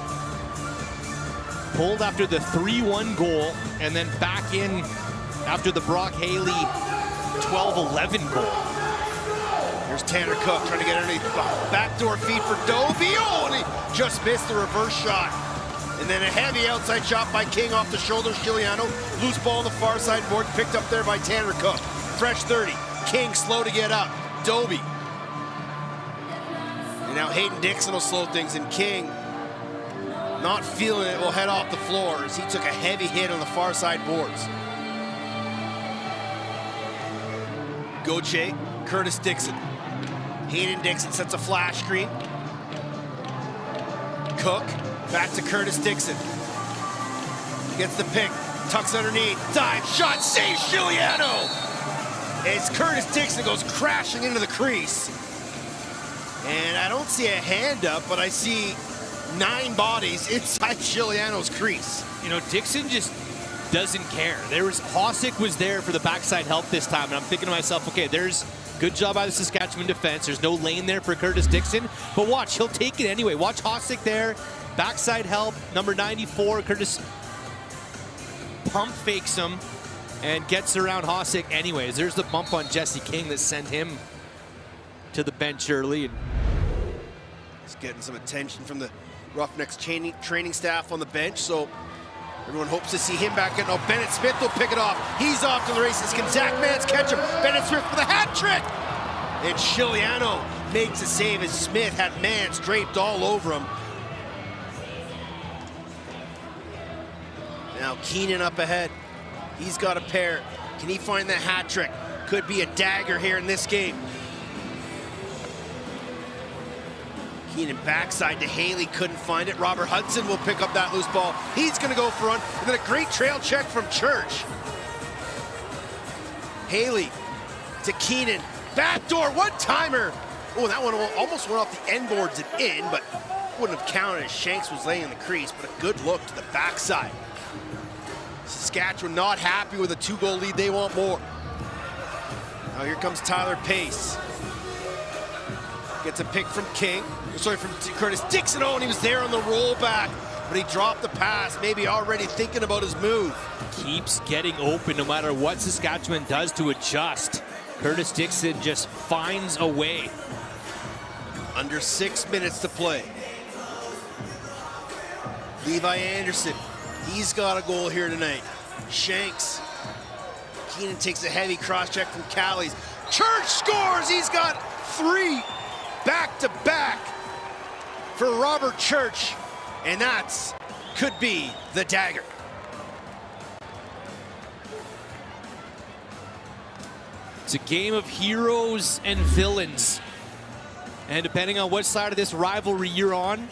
Pulled after the 3-1 goal and then back in after the Brock Haley 12-11 goal. Here's Tanner Cook trying to get underneath. Backdoor feed for Dobie. Oh, and he just missed the reverse shot. And then a heavy outside shot by King off the shoulder. Chiliano. Loose ball on the far side board. Picked up there by Tanner Cook. Fresh 30. King slow to get up. Dobie. And now Hayden Dixon will slow things. And King, not feeling it, will head off the floor as he took a heavy hit on the far side boards. Gauthier, Curtis Dixon. Hayden Dixon sets a flash screen. Cook, back to Curtis Dixon. Gets the pick, tucks underneath, dive, shot, save, Chiliano! As Curtis Dixon goes crashing into the crease. And I don't see a hand up, but I see 9 bodies inside Chiliano's crease. You know, Dixon just doesn't care. Hossack was there for the backside help this time, and I'm thinking to myself, okay, there's good job by the Saskatchewan defense. There's no lane there for Curtis Dixon, but watch, he'll take it anyway. Watch Hossack there, backside help, number 94, Curtis pump fakes him and gets around Hossack anyways. There's the bump on Jesse King that sent him to the bench early. He's getting some attention from the Roughnecks training staff on the bench, so everyone hopes to see him back in. Oh, Bennett Smith will pick it off. He's off to the races. Can Zach Mans catch him? Bennett Smith with a hat trick! And Chiliano makes a save as Smith had Mans draped all over him. Now Keenan up ahead. He's got a pair. Can he find that hat trick? Could be a dagger here in this game. Keenan backside to Haley, couldn't find it. Robert Hudson will pick up that loose ball. He's gonna go front, and then a great trail check from Church. Haley to Keenan, backdoor one-timer. Oh, that one almost went off the end boards and in, but wouldn't have counted as Shanks was laying in the crease, but a good look to the backside. Saskatchewan not happy with a 2-goal lead. They want more. Now here comes Tyler Pace. Gets a pick from King. Sorry, from Curtis Dixon. Oh, and he was there on the rollback, but he dropped the pass, maybe already thinking about his move. Keeps getting open no matter what Saskatchewan does to adjust. Curtis Dixon just finds a way. Under 6 minutes to play. Levi Anderson, he's got a goal here tonight. Shanks. Keenan takes a heavy cross-check from Callies. Church scores! He's got 3 back-to-back for Robert Church. And that's could be the dagger. It's a game of heroes and villains. And depending on what side of this rivalry you're on,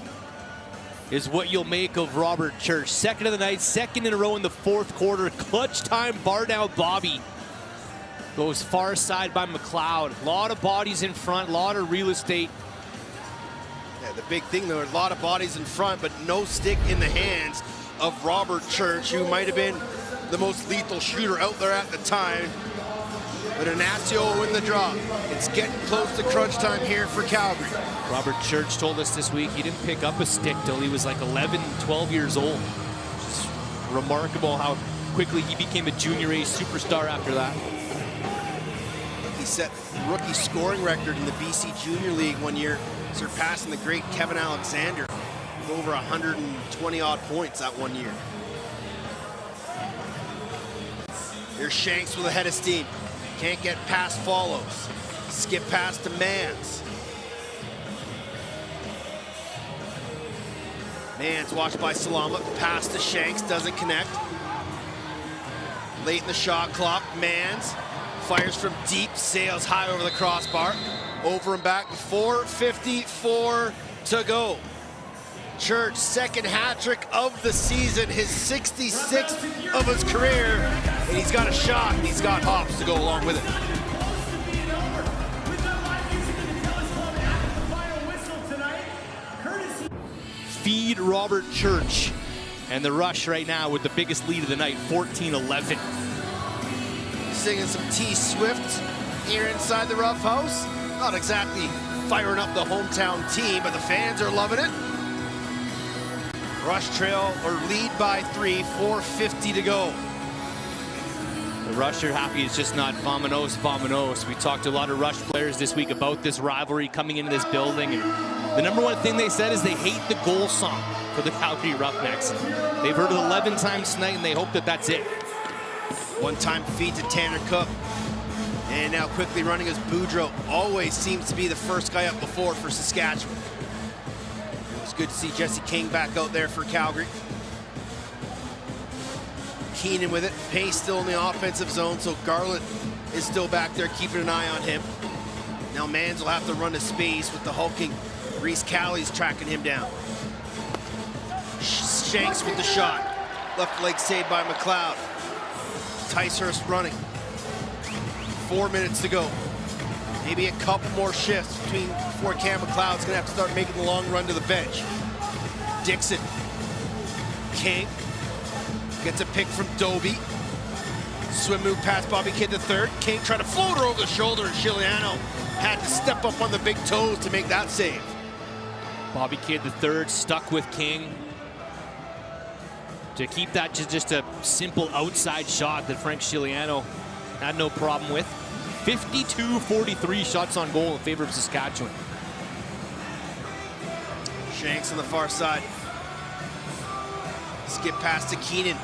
is what you'll make of Robert Church. Second of the night, second in a row in the fourth quarter. Clutch time, bar down Bobby. Goes far side by McLeod. A lot of bodies in front, a lot of real estate. Yeah, the big thing though, a lot of bodies in front, but no stick in the hands of Robert Church, who might have been the most lethal shooter out there at the time. But Ignacio will win the draw. It's getting close to crunch time here for Calgary. Robert Church told us this week he didn't pick up a stick till he was like 11, 12 years old. Just remarkable how quickly he became a junior A superstar after that. He set the rookie scoring record in the BC Junior League one year, surpassing the great Kevin Alexander with over 120-odd points that one year. Here's Shanks with a head of steam. Can't get past follows. Skip past to Mans. Mans watched by Salama. Pass to Shanks, doesn't connect. Late in the shot clock, Mans fires from deep, sails high over the crossbar. Over and back, 4:54 to go. Church, second hat trick of the season, his 66th of his career, and he's got a shot, and he's got hops to go along with it. Feed Robert Church, and the Rush right now with the biggest lead of the night, 14-11. Singing some T-Swift here inside the Rough House. Not exactly firing up the hometown team, but the fans are loving it. Rush trail or lead by 3, 4:50 to go. The Rush are happy it's just not Vamanos. We talked to a lot of Rush players this week about this rivalry coming into this building. And the number one thing they said is they hate the goal song for the Calgary Roughnecks. They've heard it 11 times tonight, and they hope that that's it. One-time feed to Tanner Cook. And now quickly running as Boudreau. Always seems to be the first guy up before for Saskatchewan. It was good to see Jesse King back out there for Calgary. Keenan with it. Pace still in the offensive zone, so Garland is still back there keeping an eye on him. Now Mans will have to run to space with the hulking Reese Callies tracking him down. Shanks with the shot. Left leg saved by McLeod. Ticehurst running. 4 minutes to go. Maybe a couple more shifts before Cam McLeod's gonna have to start making the long run to the bench. Dixon. King. Gets a pick from Doby. Swim move past Bobby Kidd to third. King trying to float her over the shoulder, and Giuliano had to step up on the big toes to make that save. Bobby Kidd the third, stuck with King. To keep that just a simple outside shot that Frank Giuliano had no problem with. 52-43 shots on goal in favor of Saskatchewan. Shanks on the far side. Skip pass to Keenan.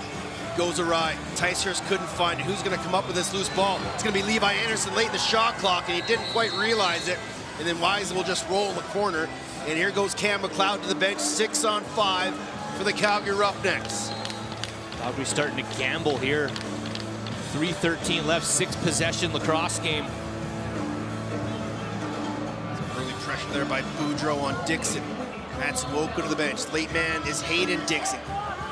Goes awry. Ticehurst couldn't find who's going to come up with this loose ball. It's going to be Levi Anderson late in the shot clock, and he didn't quite realize it. And then Wise will just roll in the corner. And here goes Cam McLeod to the bench, 6 on 5 for the Calgary Roughnecks. Calgary starting to gamble here. 3:13 left, 6 possession lacrosse game. Some early pressure there by Boudreau on Dixon. Matt Swoko to the bench. Late man is Hayden Dixon.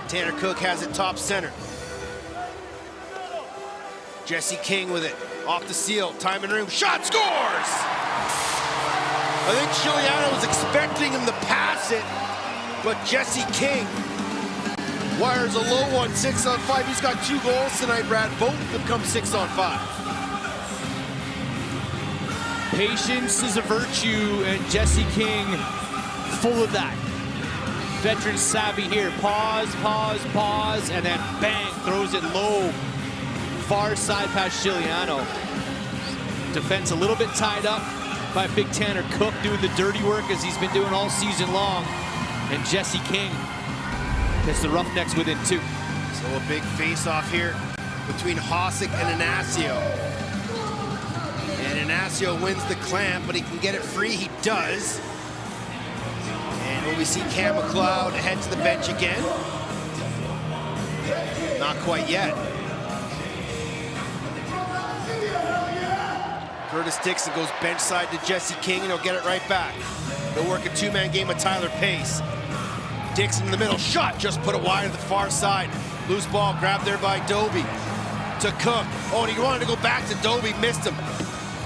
Tanner Cook has it top center. Jesse King with it. Off the seal, time and room, shot, scores! I think Chiliano was expecting him to pass it, but Jesse King wires a low one, 6 on 5. He's got 2 goals tonight, Brad. Both have come 6 on 5. Patience is a virtue, and Jesse King full of that. Veteran savvy here. Pause, pause, pause, and then bang, throws it low. Far side past Chiliano. Defense a little bit tied up by Big Tanner Cook doing the dirty work as he's been doing all season long. And Jesse King gets the Roughnecks within 2. So a big face-off here between Hossack and Inacio. And Inacio wins the clamp, but he can get it free. He does. And will we see Cam McLeod head to the bench again? Not quite yet. Curtis Dixon goes bench side to Jesse King, and he'll get it right back. They'll work a 2-man game with Tyler Pace. Dixon in the middle, shot, just put it wide to the far side. Loose ball grabbed there by Doby. To Cook. Oh, and he wanted to go back to Doby, missed him.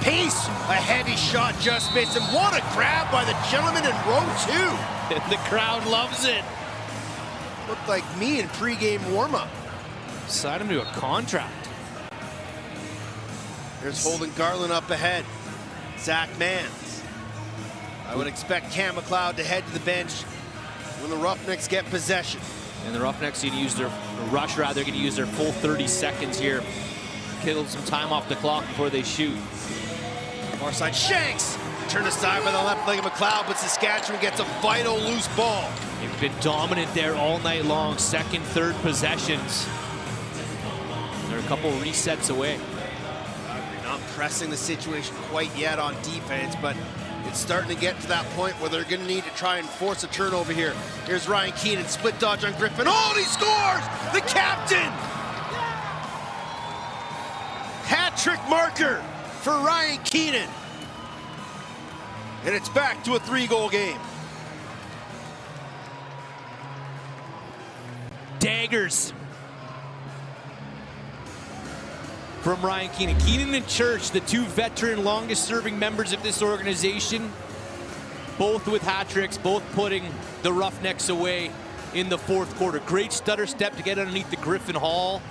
Pace, a heavy shot, just missed him. What a grab by the gentleman in row 2. The crowd loves it. Looked like me in pregame warm-up. Signed him to a contract. There's Holden Garland up ahead. Zach Mans. I would expect Cam McLeod to head to the bench when the Roughnecks get possession. And the Roughnecks are going to use their rush, rather, going to use their full 30 seconds here. Kill some time off the clock before they shoot. Far side, Shanks! Turned aside by the left leg of McLeod, but Saskatchewan gets a vital loose ball. They've been dominant there all night long. Second, third possessions. They're a couple resets away. Not pressing the situation quite yet on defense, but it's starting to get to that point where they're going to need to try and force a turnover here. Here's Ryan Keenan, split dodge on Griffin. Oh, and he scores! The captain! Hat-trick marker for Ryan Keenan. And it's back to a 3-goal game. Daggers from Ryan Keenan. Keenan and Church, the 2 veteran, longest-serving members of this organization, both with hat-tricks, both putting the Roughnecks away in the 4th quarter. Great stutter step to get underneath the Griffin Hall.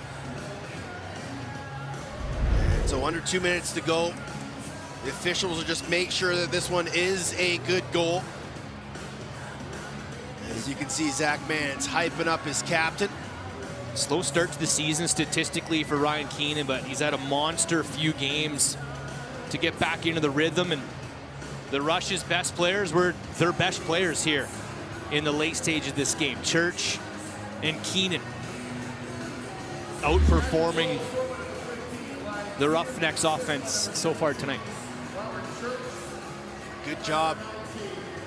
So under 2 minutes to go. The officials will just make sure that this one is a good goal. As you can see, Zach Mans hyping up his captain. Slow start to the season statistically for Ryan Keenan, but he's had a monster few games to get back into the rhythm, and the Rush's best players were their best players here in the late stage of this game. Church and Keenan outperforming the Roughnecks offense so far tonight. Good job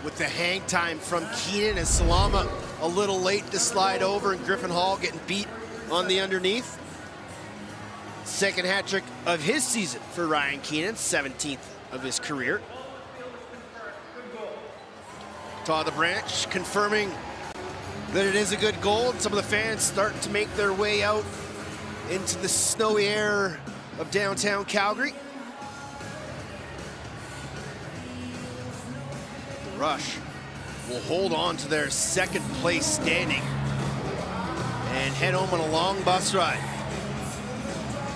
with the hang time from Keenan, as Salama a little late to slide over, and Griffin Hall getting beat on the underneath. Second hat trick of his season for Ryan Keenan, 17th of his career. Todd the Branch confirming that it is a good goal, and some of the fans starting to make their way out into the snowy air of downtown Calgary. The Rush will hold on to their 2nd place standing and head home on a long bus ride.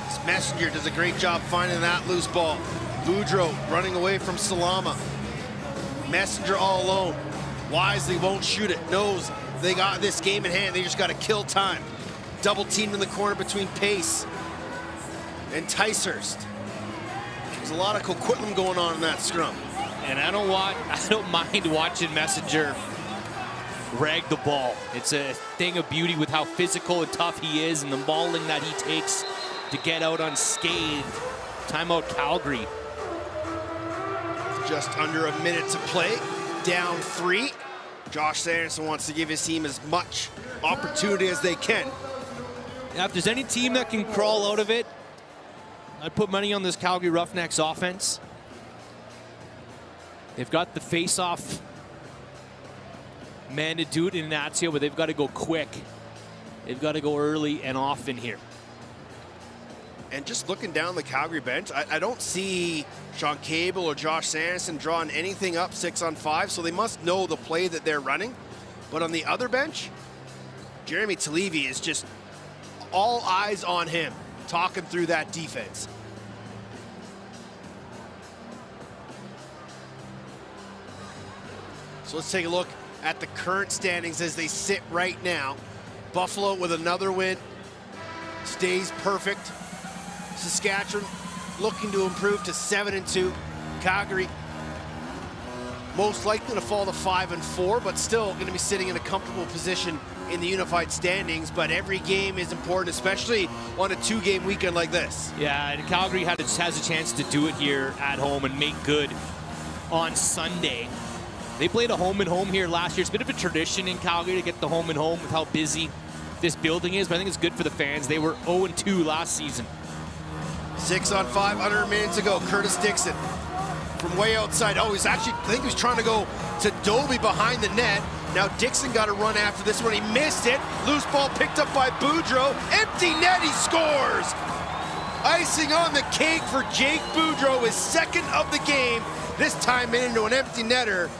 This Messenger does a great job finding that loose ball. Boudreau running away from Salama. Messenger all alone. Wisely won't shoot it. Knows they got this game in hand. They just got to kill time. Double teamed in the corner between Pace and Ticehurst. There's a lot of Coquitlam going on in that scrum. And I don't mind watching Messenger rag the ball. It's a thing of beauty with how physical and tough he is, and the mauling that he takes to get out unscathed. Timeout Calgary. Just under a minute to play. Down 3. Josh Sanderson wants to give his team as much opportunity as they can. Now, if there's any team that can crawl out of it, I'd put money on this Calgary Roughnecks offense. They've got the face-off man to do it in Inacio, but they've got to go quick. They've got to go early and often here. And just looking down the Calgary bench, I don't see Sean Cable or Josh Sanderson drawing anything up 6-on-5, so they must know the play that they're running. But on the other bench, Jeremy Talevi is just all eyes on him, talking through that defense. So let's take a look at the current standings as they sit right now. Buffalo with another win, stays perfect. Saskatchewan looking to improve to 7-2. Calgary most likely to fall to 5-4, but still going to be sitting in a comfortable position in the unified standings. But every game is important, especially on a 2-game weekend like this. Yeah, and Calgary has a chance to do it here at home and make good on Sunday. They played a home and home here last year. It's a bit of a tradition in Calgary to get the home and home with how busy this building is, but I think it's good for the fans. They were 0-2 last season. 6-on-5, 100 minutes ago, Curtis Dixon from way outside. Oh, I think he was trying to go to Doby behind the net. Now Dixon got a run after this one. He missed it. Loose ball picked up by Boudreau. Empty net, he scores! Icing on the cake for Jake Boudreau, his second of the game. This time into an empty netter.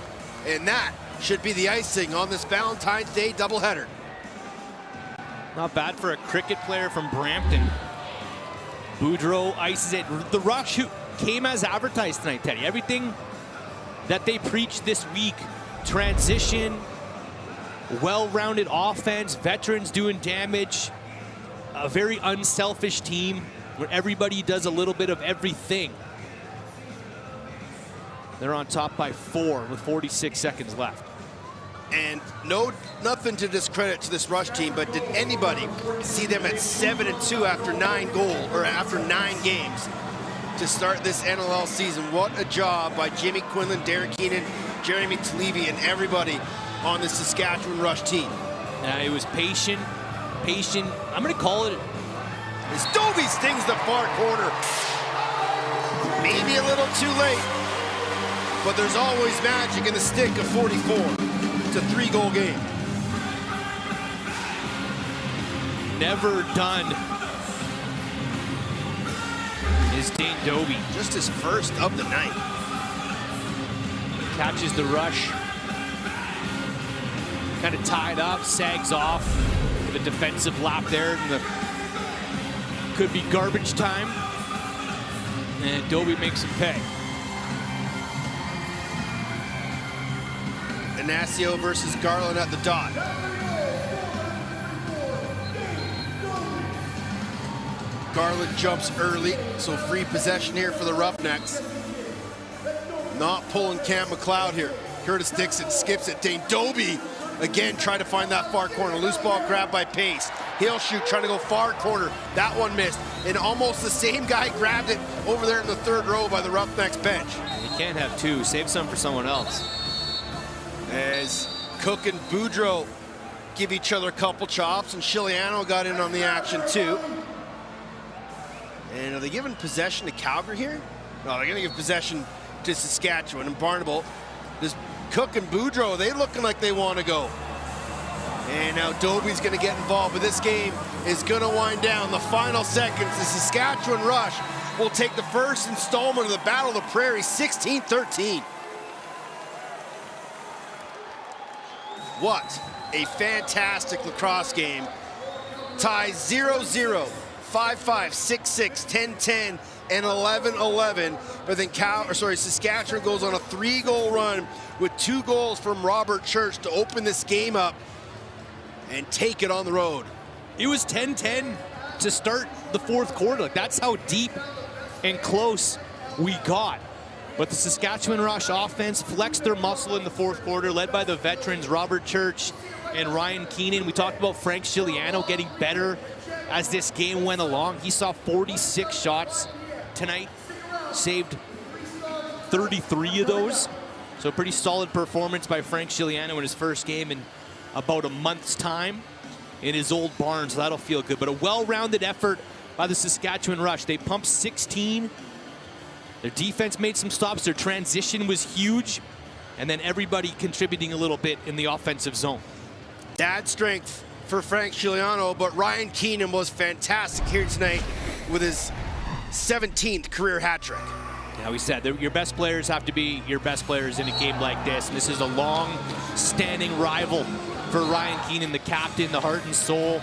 And that should be the icing on this Valentine's Day doubleheader. Not bad for a cricket player from Brampton. Boudreau ices it. The rush came as advertised tonight, Teddy. Everything that they preached this week, transition, well-rounded offense, veterans doing damage, a very unselfish team where everybody does a little bit of everything. They're on top by 4 with 46 seconds left. And nothing to discredit to this Rush team, but did anybody see them at 7-2 after 9 games to start this NLL season? What a job by Jimmy Quinlan, Derek Keenan, Jeremy Talevi, and everybody on the Saskatchewan Rush team. It was patient. I'm going to call it. As Doby stings the far corner. Maybe a little too late, but there's always magic in the stick of 44. It's a 3-goal game. Never done is Dane Doby. Just his first of the night. Catches the rush. Kind of tied up, sags off with a defensive lap there. And could be garbage time. And Doby makes him pay. Ignacio versus Garland at the dot. Garland jumps early, so free possession here for the Roughnecks. Not pulling Cam McLeod here. Curtis Dixon skips it. Dane Doby again trying to find that far corner. Loose ball grabbed by Pace. He'll shoot, trying to go far corner. That one missed. And almost the same guy grabbed it over there in the third row by the Roughnecks bench. You can't have two. Save some for someone else. As Cook and Boudreau give each other a couple chops, and Chiliano got in on the action too. And are they giving possession to Calgary here? No, they're gonna give possession to Saskatchewan. And Barnable, this Cook and Boudreau, they looking like they want to go. And now Doby's gonna get involved, but this game is gonna wind down. The final seconds, the Saskatchewan Rush will take the first installment of the Battle of the Prairie, 16-13. What a fantastic lacrosse game. Ties 0-0, 5-5, 6-6, 10-10, and 11-11. But then Saskatchewan goes on a 3-goal run with 2 goals from Robert Church to open this game up and take it on the road. It was 10-10 to start the fourth quarter. Like, that's how deep and close we got. But the Saskatchewan Rush offense flexed their muscle in the fourth quarter, led by the veterans Robert Church and Ryan Keenan. We talked about Frank Chiliano getting better as this game went along. He saw 46 shots tonight, saved 33 of those. So a pretty solid performance by Frank Chiliano in his first game in about a month's time in his old barn, so that'll feel good. But a well-rounded effort by the Saskatchewan Rush. They pumped 16. Their defense made some stops. Their transition was huge. And then everybody contributing a little bit in the offensive zone. Dad strength for Frank Chiliano, but Ryan Keenan was fantastic here tonight. with his 17th career hat trick. Yeah, we said your best players have to be your best players in a game like this. And this is a long-standing rival for Ryan Keenan, the captain, the heart and soul.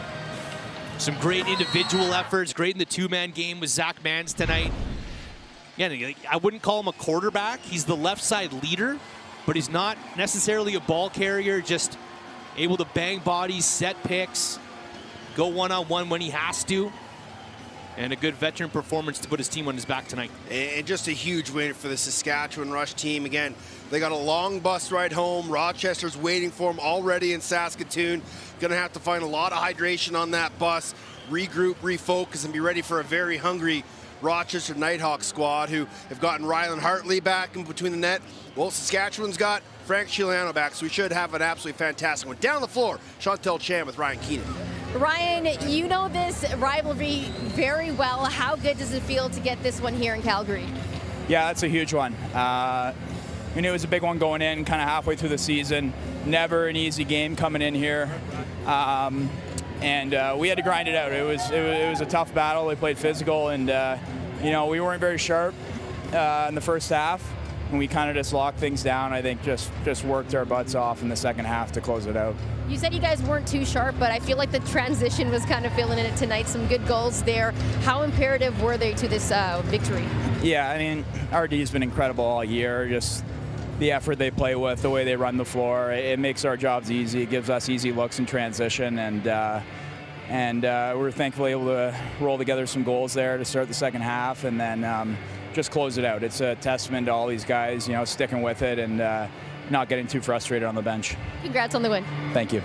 Some great individual efforts, great in the two-man game with Zach Mans tonight. Yeah, I wouldn't call him a quarterback. He's the left side leader, but he's not necessarily a ball carrier, just able to bang bodies, set picks, go one-on-one when he has to. And a good veteran performance to put his team on his back tonight. And just a huge win for the Saskatchewan Rush team. Again, they got a long bus ride home. Rochester's waiting for them already in Saskatoon. Going to have to find a lot of hydration on that bus, regroup, refocus, and be ready for a very hungry Rochester Nighthawk squad who have gotten Rylan Hartley back in between the net. Well, Saskatchewan's got Frank Chiliano back, so we should have an absolutely fantastic one. Down the floor, Chantel Chan with Ryan Keenan. Ryan, you know this rivalry very well. How good does it feel to get this one here in Calgary? Yeah, that's a huge one. We knew it was a big one going in, kind of halfway through the season. Never an easy game coming in here, and we had to grind it out. It was a tough battle. They played physical, and we weren't very sharp in the first half, and we kind of just locked things down. I think just worked our butts off in the second half to close it out. You said you guys weren't too sharp, but I feel like the transition was kind of feeling in it tonight. Some good goals there. How imperative were they to this victory? Yeah, I mean, RD's been incredible all year. Just the effort they play with, the way they run the floor, it makes our jobs easy. It gives us easy looks in transition, and we're thankfully able to roll together some goals there to start the second half, and then just close it out. It's a testament to all these guys, sticking with it and not getting too frustrated on the bench. Congrats on the win. Thank you.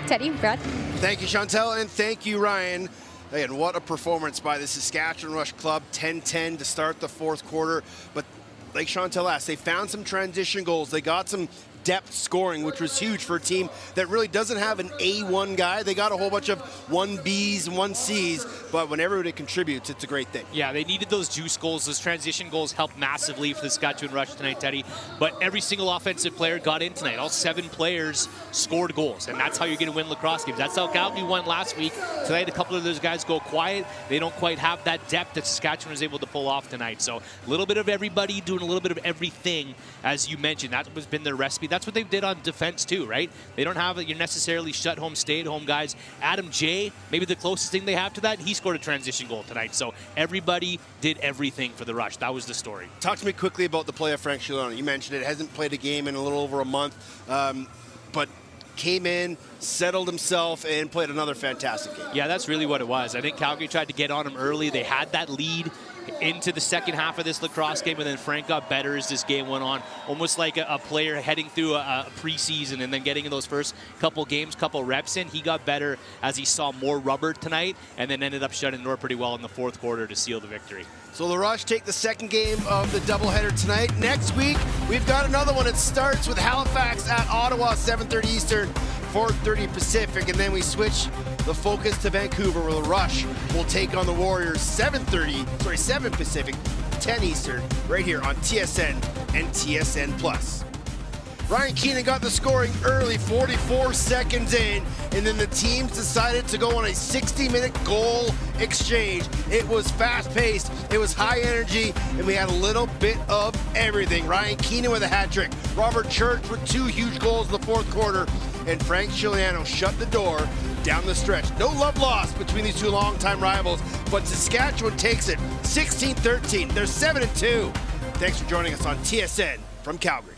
Teddy, Brad. Thank you, Chantel, and thank you, Ryan. Again, what a performance by the Saskatchewan Rush Club, 10-10 to start the fourth quarter. But like Chantel asked, they found some transition goals. They got some depth scoring, which was huge for a team that really doesn't have an A1 guy. They got a whole bunch of 1Bs and 1Cs, but when everybody contributes, it's a great thing. Yeah, they needed those juice goals. Those transition goals helped massively for the Saskatchewan Rush tonight, Teddy. But every single offensive player got in tonight. All 7 players scored goals, and that's how you're going to win lacrosse games. That's how Calgary won last week. Tonight, a couple of those guys go quiet. They don't quite have that depth that Saskatchewan was able to pull off tonight. So a little bit of everybody doing a little bit of everything, as you mentioned. That has been their recipe. That's what they did on defense too, right? They don't have your necessarily shut-home, stay-at-home guys. Adam Jay, maybe the closest thing they have to that, he scored a transition goal tonight. So everybody did everything for the Rush. That was the story. Talk to me quickly about the play of Frank Chiliano. You mentioned it. Hasn't played a game in a little over a month, but came in, settled himself, and played another fantastic game. Yeah, that's really what it was. I think Calgary tried to get on him early. They had that lead into the second half of this lacrosse game, and then Frank got better as this game went on. Almost like a player heading through a preseason and then getting in those first couple games, couple reps in. He got better as he saw more rubber tonight, and then ended up shutting the door pretty well in the fourth quarter to seal the victory. So the Rush take the second game of the doubleheader tonight. Next week, we've got another one. It starts with Halifax at Ottawa, 7:30 Eastern, 4:30 Pacific, and then we switch the focus to Vancouver, where the Rush will take on the Warriors, 7 Pacific, 10 Eastern, right here on TSN and TSN+. Ryan Keenan got the scoring early, 44 seconds in, and then the teams decided to go on a 60-minute goal exchange. It was fast-paced, it was high energy, and we had a little bit of everything. Ryan Keenan with a hat trick, Robert Church with 2 huge goals in the fourth quarter, and Frank Chiliano shut the door down the stretch. No love lost between these two longtime rivals, but Saskatchewan takes it 16-13. They're 7-2. Thanks for joining us on TSN from Calgary.